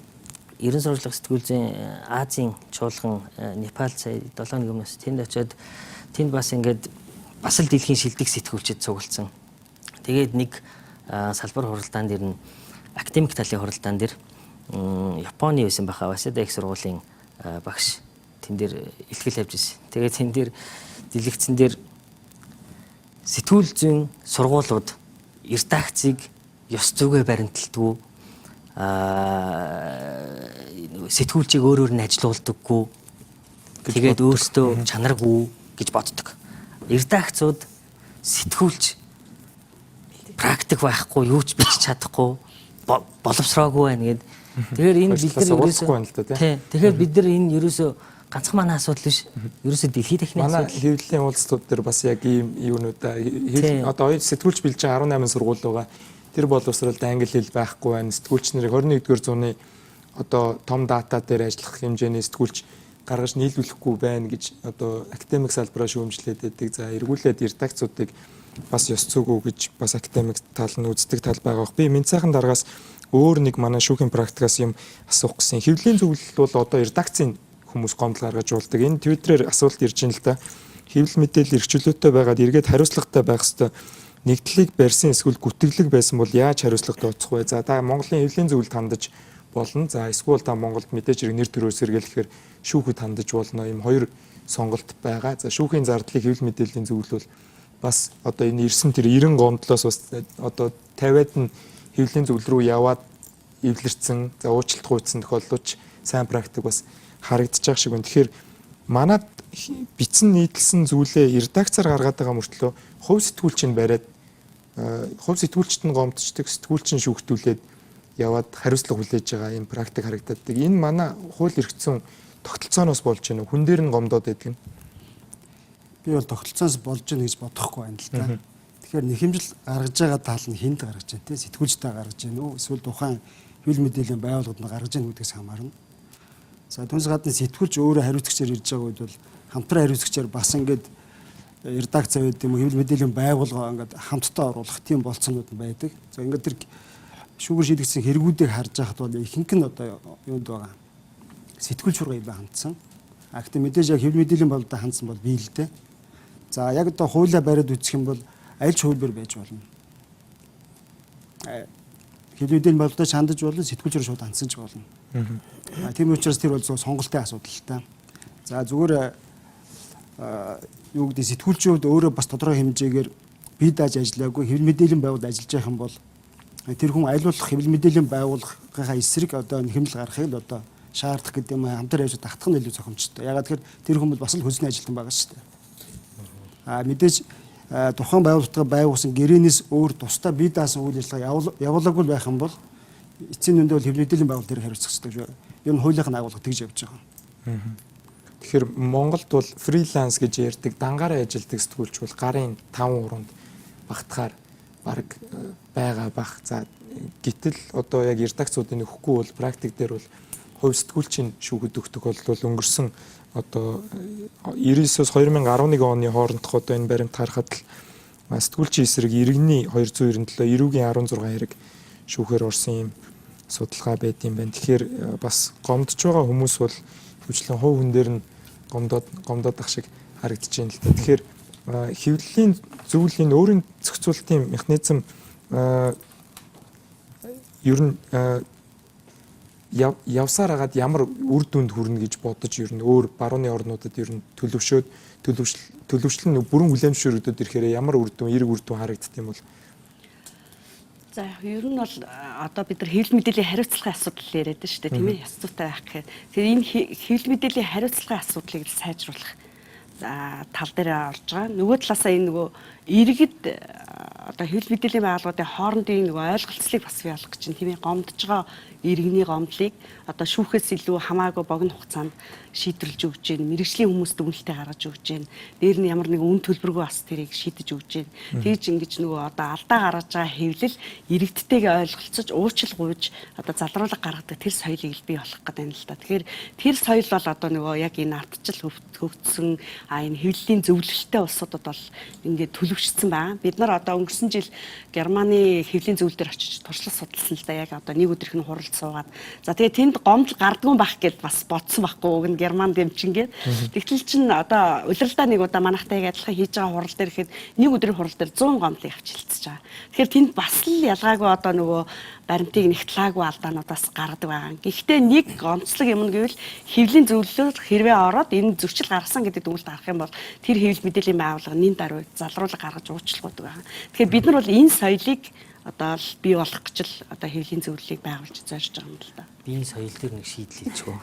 ерөн сурвалжлага сэтгүүлзийн Азийн чуулган Непал сая 7 нэг өмнөөс тэнд очиод тэнд бас ингээд бас л дэлхийн шилдэг сэтгүүлчид цугласан. Тэгээд нэг салбар хуралдаан дээр нь академик талын хуралдаан дээр Японы байсан баха Waseda их сургуулийн багш тэн дээр илтгэл явж ирсэн. Тэгээд тэн дээр дэлгэцэн дээр сэтгүүл зүйн сургуулиуд редакцийг ёс зүгээ баримталдаггүй сэтгүүлчийг өөрөөр нь ажилуулдаггүй тэгээд өөрсдөө чанаргүй гэж боддог. Редакцууд сэтгүүлч практик байхгүй юу ч бичиж чадахгүй боловсроогүй байна гэд. Тэгэхээр энэ бид нар ерөөсөө тэгэхээр бид нар энэ ерөөсөө ганцхан манай асуудал биш. Ерөөсөө дэлхийн техникийн манай хэвлэлийн уулзалтууд дээр бас яг ийм юунууд одоо сэтгүүлч бэлж байгаа 18 сургууль байгаа. Тэр боловсролд англи хэл байхгүй байна. Сэтгүүлч нарыг 21-р зууны одоо том дата дээр ажиллах хэмжээний сэтгүүлч гаргаж нийлүүлэхгүй байна гэж одоо академик салбараа шүүмжлээд байдаг. За эргүүлээд редакцуудыг бас ёс зүгөө гэж бас академик тал нь үздэг тал байгаа. Би энэ цаахан дараагаас өөр нэг манай шүүхийн практикаас юм асуух гэсэн. Хэвлэлийн зөвлөл бол одоо редакцийн хүмүүс гомдол гаргаж уулдаг. Энэ Twitter-ээр асуулт ирж байна л да. Хэвлэл мэдээлэл эрхчлөөтэй байгаад эргээд хариуцлагатай байх ёстой. Нэгдлийг барьсан эсвэл гүтгэлэг байсан бол яаж хариуцлага тооцох вэ? За та Монголын хэвлэлийн зөвлөлд хандаж болно. За эсвэл та Монголд мэдээж хэрэг нэр төрөө сэргийлэхээр шүүхэд хандаж болно. Ийм хоёр сонголт байгаа. За шүүхийн зардлыг хэвлэл мэдээллийн зөвлөл бол бас одоо энэ ирсэн тэр 90 гомдлоос бас одоо 50-аад нь хэвлэлийн зөвлөл рүү яваад эвлэрсэн, за уучлалт гуйсан тохиолдолч сайн практик бас харагдаж байгаа шиг байна. Тэгэхээр манад бичсэн нийтлсэн зүйлээ редакцаар гаргаад байгаа мөртлөө хувь сэтгүүлчийн бариад хувь сэтгүүлчт нь гомдчдаг, сэтгүүлчин шүүхтүүлээд яваад хариуцлага хүлээж байгаа юм практик харагдаад. Энэ манай хууль эрх зүйн тогтолцооноос болж байна. Хүн дээр нь гомдоод байдаг нь. Би бол тогтолцоос болж байна гэж бодохгүй байна л да. Тэгэхээр нэхэмжил гаргаж байгаа тал нь хүнд гаргаж байна те сэтгүүлчтэй гаргаж байна уу эсвэл тухайн хэвлэл мэдээллийн байгууллагууд нь гаргаж байна гэдгээс хамаарна. За түүнээс гадна сэтгүүлч өөрөө хариуцагчаар ирж байгаа үед бол хамтран хариуцагчаар бас ингээд редакц аваад юм хэвлэл мэдээллийн байгууллага ингээд хамтдаа оруулах тийм болцоонууд нь байдаг. За ингээд тэр шүүгэр шийдэгдсэн хэрэгүүдийг харж байхад бол ихэнх нь одоо юунд байгаа. Сэтгүүлч руугаа хандсан. Гэхдээ мэдээж яг хэвлэл мэдээллийн байгууллагад хандсан бол бий л дээ. За яг одоо хуулиа бариад үзэх юм бол аль ч хуулбар байж болно. Хэвлэл мэдээллийн байгууллагад хандаж болно, сэтгүүлчээр шууд хандсан ч болно. Тийм учраас тэр бол сонголтын асуудал л та. За зүгээр юу гэдэг сэтгүүлчүүд өөрөө бас тодорхой хэмжээгээр бие дааж ажиллаагүй хэвлэл мэдээллийн байгууллагад ажиллаж байх юм бол тэр хүн айлуулах хэвлэл мэдээллийн байгууллагынхаа эсрэг одоо хэмжил гаргахыг л одоо шаардах гэдэг юм хамтар явж татах нь илүү зохимжтой. Ягаад тэгэхээр тэр хүмүүс бас л хөлсний ажилтан байгаа шүү дээ. Мэдээж тухайн байгууллагын байгуулсан гэрээнээс өөр тусдаа бие даасан үйл ажиллагаа явуулаагүй байх юм бол эцсийн дүндээ бол хэвлэл мэдээллийн байгууллага дээр хариуцах хэрэгтэй. Ер нь хуулийнхын агуулга тэгж явж байгаа. Тэгэхээр Монголд бол фриланс гэж ярьдаг дангаараа ажилтдаг сэтгүүлч бол гарын 5 уруунд багтахаар баг байгаа бах. За гэтэл одоо яг редакцуудын өгөхгүй бол практик дээр бол хувь сэтгүүлчийн шүүхэд өгдөг бол өнгөрсөн одоо 99-с 2011 оны хоорондох одоо энэ баримт харахад л сэтгүүлчийн эсрэг иргэний 297, эрүүгийн 16 хэрэг шүүхээр орсон юм судалгаа байт юм байна. Тэгэхээр бас гомдж байгаа хүмүүс бол хөвчлэн хувь хүн дээр нь гомдоод ах шиг харагдаж байна л да. Тэгэхээр хэвлэлийн зөвлөлийн өөрийн зохицуулалтын механизм ер нь явсаар хагаад ямар үр дүнд хүрнэ гэж бодож ер нь өөр барууны орнуудад ер нь төлөвшлөл нь бүрэн хүлээмжшөөрөгдөд ирэхээр ямар эерэг үр дүн харагддаг юм бол За ер нь бол одоо бид нар хэвлэл мэдээллийн хариуцлагын асуудал яриад байна шүү дээ тийм ээ яс зүйтэй байх гэхээр тэгэхээр энэ хэвлэл мэдээллийн хариуцлагын асуудлыг сайжруулах тал дээр орж байгаа. Нөгөө талаасаа энэ нөгөө иргэд одоо хэвлэл мэдээллийн байгууллагуудын хоорондын нөгөө ойлголцлыг бас бий болгох чинь тийм ээ гомдж байгаа иргэний гомдлыг одоо шүүхээс илүү хамаагүй богино хугацаанд шийдвэрлэж өгч जैन мэрэгжлийн хүмүүст дүгнэлтээ гаргаж өгч जैन дээр нь ямар нэгэн үн төлбөргүй бас тэрийг шийдэж өгч जैन тэгж ингэж нөгөө одоо алдаа гаргаж байгаа хэвлэл иргэдтэйгээ ойлголцож уучлал гуйж одоо залруулга гаргадаг тэр соёлыг л бий болох гэдэг юм л та. Тэгэхээр тэр соёл бол одоо нөгөө яг энэ ардчил хөгжсөн энэ хэвлэлийн зөвлөлттэй улсуудад бол ингээд төлөвшсөн байна. Бид нар одоо өнгөрсөн жил Германы хэвлэлийн зөвлөл дээр очиж туршлага судалсан л да яг одоо нэг өдрийнх нь хуралд суугаад за тэгээ тэнд гомдол гардгүй байх гэд бас бодсон байхгүй уг нь Германд дэмчингээд тэгтэл чин одоо улиралдаа нэг удаа манайхтай адилхан хийж байгаа хурал дээр ихэд нэг өдрийн хурал дээр 100 гомдлыг авч хилцэж байгаа. Тэгэхээр тэнд бас л ялгаагүй одоо нөгөө баримтыг нэгтлаагүй алдаануудаас гаргадаг байгаа. Гэхдээ нэг онцлог юм нь гэвэл хэвлэлийн зөвлөлөөр хэрвээ ороод энэ зөрчил гаргасан гэдэг дүгнэлт гарах юм бол тэр хэвлэл мэдээллийн байгууллага нин даруй залруулга гаргаж уучлалгууд байгаа. Тэгэхээр бид нар бол энэ соёлыг одоо л бий болох гэж л одоо хэвлэлийн зөвлөлийг байгуулж зорж байгаа юм л да. Би энэ соёл дээр нэг шийдэл хийчихв.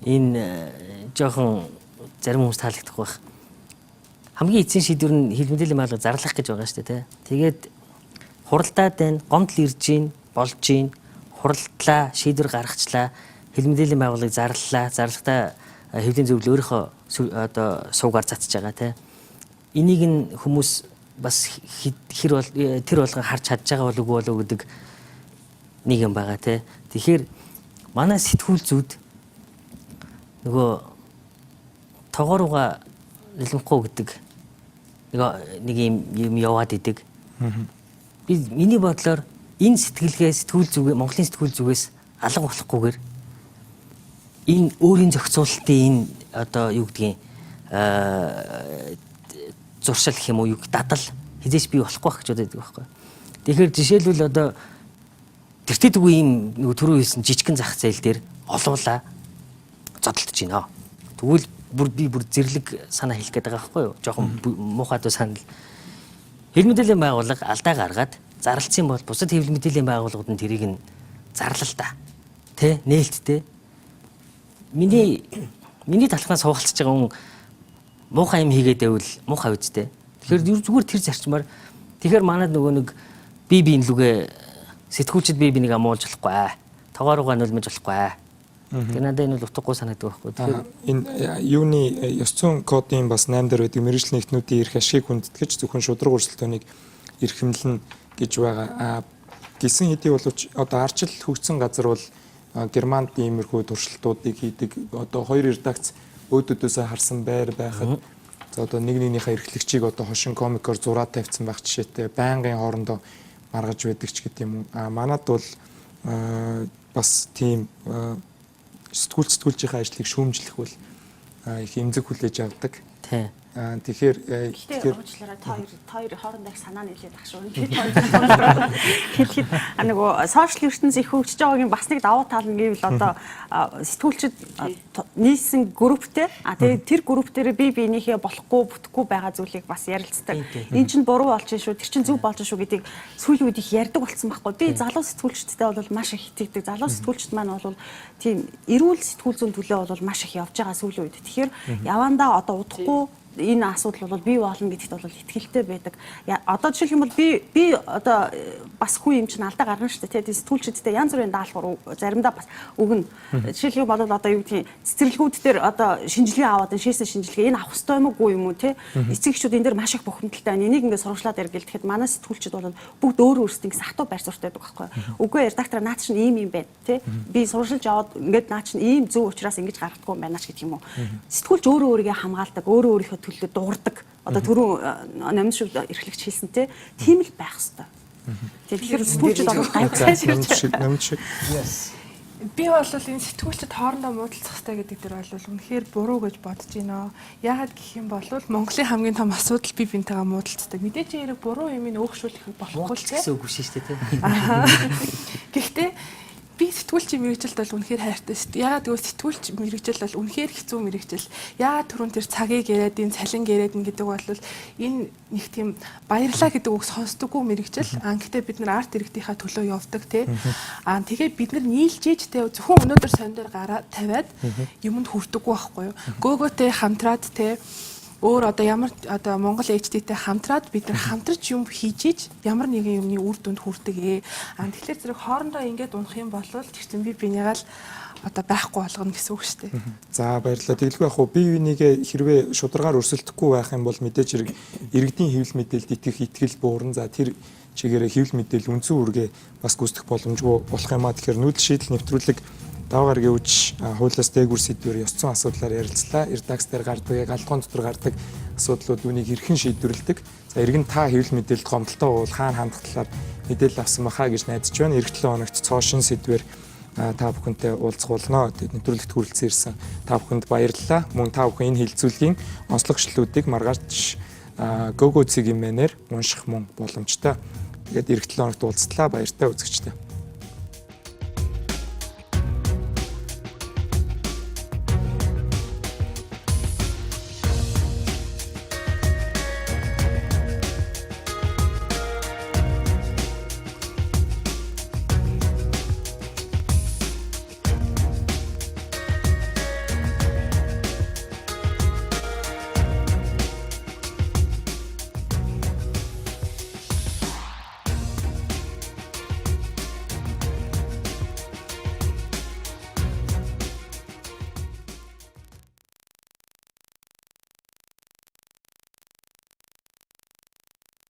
Энэ жоохон зарим хүмүүс таалагдах байх. Хамгийн эцсийн шийдвэр нь хэвлэл мэдээллийн байгууллага зарлах гэж байгаа шүү дээ, тэ. Тэгээд хуралдаад байна, гомдол ирж гин, болж гин, хуралдлаа, шийдвэр гаргачлаа, хэвлэл мэдээллийн байгууллагыг зарлалаа, зарлахтаа хэвлэлийн зөвлөл өөрийнхөө одоо суугаар цацж байгаа, тэ. Энийг нь хүмүүс бас тэр болгон харж чадж байгаа болов уу гэдэг нэг юм байгаа, тэ. Тэгэхээр манай сэтгүүл зүйд нөгөө тоогоорууга нэлэмхгүй гэдэг нэг юм яваад идэг. Би миний бодлоор энэ сэтгүүл зүгээ Монголын сэтгүүл зүгээс алга болохгүйгээр энэ өөрийн зохицуулалтын энэ одоо юу гэдгийг зуршил гэх юм уу юу дадал хизээч бий болохгүй байх гэж боддог байхгүй. Тэгэхээр жишээлбэл одоо тэртээдгүй ийм нөгөө түрүү хэлсэн жижигхэн зах зээл дээр олуулаа зодтолдож байна. Тэгвэл би бүр зэрлэг санаа хэлэх гээд байгаа байхгүй юу? Жохон муухай дуу санал. Хэвлэл мэдээллийн байгууллага алдаа гаргаад зарлцсан бол бусад хэвлэл мэдээллийн байгууллагууд нь тэрийг нь зарлал та. Тэ нээлттэй. Миний талхнаас суугалцж байгаа хүн муухай юм хийгээд байвал муухай үстэй. Тэгэхээр зүгээр тэр зарчмаар тэгэхээр манад нөгөө нэг биеийн лүгээ сэтгүүлчд биенийг амуулж болохгүй. Тоогооруугаа нөлмөж болохгүй. Тэр надад энэ бол утгагүй санагддаг байхгүй. Тэгэхээр энэ юуны ёс зүйн кодын бас 8 дээр байдаг мэргэжлийн эхнүүдийн эрх ашигыг хүндэтгэж зөвхөн шудраг өрсөлдөөнийг эрхэмлэн гэж байгаа. Гэсэн хэдий боловч одоо арчил хөгжсөн газар бол Германд иймэрхүү туршилтуудыг хийдэг. Одоо хоёр редакц өөдөөдөөсөө харсан байр байхад одоо нэгнийхээ эрхлэгчийг одоо хошин комикоор зураад тавьсан байх жишээтэй байнгын хоорондоо маргаж байдаг ч гэдэг юм уу. Манад бол бас тийм сэтгүүлчийнхээ ажлыг шүүмжлэх бол их эмзэг хүлээж авдаг. тий. Тэгэхээр уучлаарай та хоёр хоорондоо их санаа нийлээд ах шүү. Тэгэхэд нөгөө сошиал ертөнц их хөгжиж байгаагийн бас нэг давуу тал нь гэвэл одоо сэтгүүлчид нийлсэн групптэй тэгээд тэр групп дээр биенийхээ болохгүй бүтэхгүй байгаа зүйлийг бас ярилцдаг. Энэ чинь буруу болж шүү, тэр чинь зөв болж шүү гэдгийг сүүлийн үед их ярьдаг болсон байхгүй. Би залуу сэтгүүлчдтэй бол маш их итгэдэг. Залуу сэтгүүлчд маань бол тийм эрүүл сэтгүүл зүйн төлөө бол маш их явж байгаа сүүлийн үед. Тэгэхээр явандаа одоо удахгүй энэ асуудал бол бий болно гэдэгт бол итгэлтэй байдаг. Одоо жишээлх юм бол би одоо бас хүү юм чинь алдаа гаргана шүү дээ. Тэгээд сэтгүүлчдтэй янз бүрийн даалгавар заримдаа бас өгнө. Жишээлх юм бол одоо юу гэдгийг цэцэрлэгүүд дээр одоо шинжилгээ аваад шээсэн шинжилгээ энэ авах ёстой юм уу юм те. Эцэгчүүд энэ дээр маш их бухимдалтай байна. Энийг ингээд сурвалжлаад ярил гэхэд манай сэтгүүлчид бол бүгд өөр өөрсдийн хатуу байр суурьтай байдаг байхгүй. Үгүй редактор наад чинь ийм юм байна те. Би сурвалжилж аваад ингээд наад чинь ийм зөв учраас ингэж гаргахгүй юм байна ч гэх юм уу. Сэтгүүлч өөрөө өөрийгөө хамгаалдаг, өөрөө өөрийнхөө төлөө дуурдаг. Одоо түрүү номын шиг эрхлэгч хэлсэн те. Тийм л байх хэвээр. Тэгэхээр сэтгүүлчид одоо гайхалтай шиг. Би бол энэ сэтгүүлчид хоорондоо муудалцах хэрэгтэй гэдэг дээр бол үнэхээр буруу гэж бодож байна. Яагаад гэх юм бол Монголын хамгийн том асуудал бие биентэйгээ муудалцдаг. Мэдээж хэрэг буруу юм ин өөгшүүлэх болохгүй л гэсэн үг шүү дээ. Гэхдээ би сэтгүүлчийн мэрэгжилд бол үнэхээр хайртай шүү дээ. Яагаад гэвэл сэтгүүлч мэрэгжил бол үнэхээр хэцүү мэрэгжил. Яагаад түрүүн тэр цагийг яриад, энэ цалин яриад гэдэг бол энэ нэг тийм баярлаа гэдэг үг сонсдоггүй мэрэгжил. Гэхдээ бид нар арт иргэдийнхаа төлөө явдаг тий. Тэгээ бид нар нийлж ийж тий зөвхөн өнөөдөр сонь дээр гараа тавиад юмд хүрдэггүй байхгүй юу. Гөөгөөтэй хамтраад тий өөр одоо ямар одоо Монгол HD-тэй хамтраад бид нар хамтарч юм хийж ийж ямар нэгэн юмны үр дүнд хүрдэг ээ. Тэгэхээр зэрэг хоорондоо ингэж унах юм бол тэгсэн би бинийгаа л одоо байхгүй болгоно гэсэн үг шүү дээ. За баярлалаа. Тэгэлгүй яг хуу бие бинийгээ хэрвээ шударгаар өрсөлдөхгүй байх юм бол мэдээж хэрэг иргэдийн хэвлэл мэдээлэлд итгэх итгэл буурна. За тэр чигээрээ хэвлэл мэдээлэл үндсэн үргээ бас гүйцэтгэх боломжгүй болох юм а. Тэгэхээр нүүдэл шийдэл нэвтрүүлэг даваа гарагийн үуч хуулиас дээгүүр сэдвээр ёс зүйн асуудлаар ярилцлаа. Эрдакс дээр гардаг, яг албан дотор гардаг асуудлууд үнийг хэрхэн шийдвэрлэдэг. За иргэн та хэвлэл мэдээлэлд гомдолтой бол хаана хандах талаар мэдээлэл авсан бахаа гэж найдаж байна. Эх 7 хоногт цоо шин сэдвээр та бүхэнтэй уулзах болно. Нэвтрүүлэгт хүрэлцэн ирсэн та бүхэнд баярлалаа. Мөн та бүхэн энэ хилцүүлгийн онцлогчлуудыг маргааш Go Go цэгийн мэнээр унших мөн боломжтой. Тэгээд эх 7 хоногт уулзтлаа. Баяртай үзэгчтэй.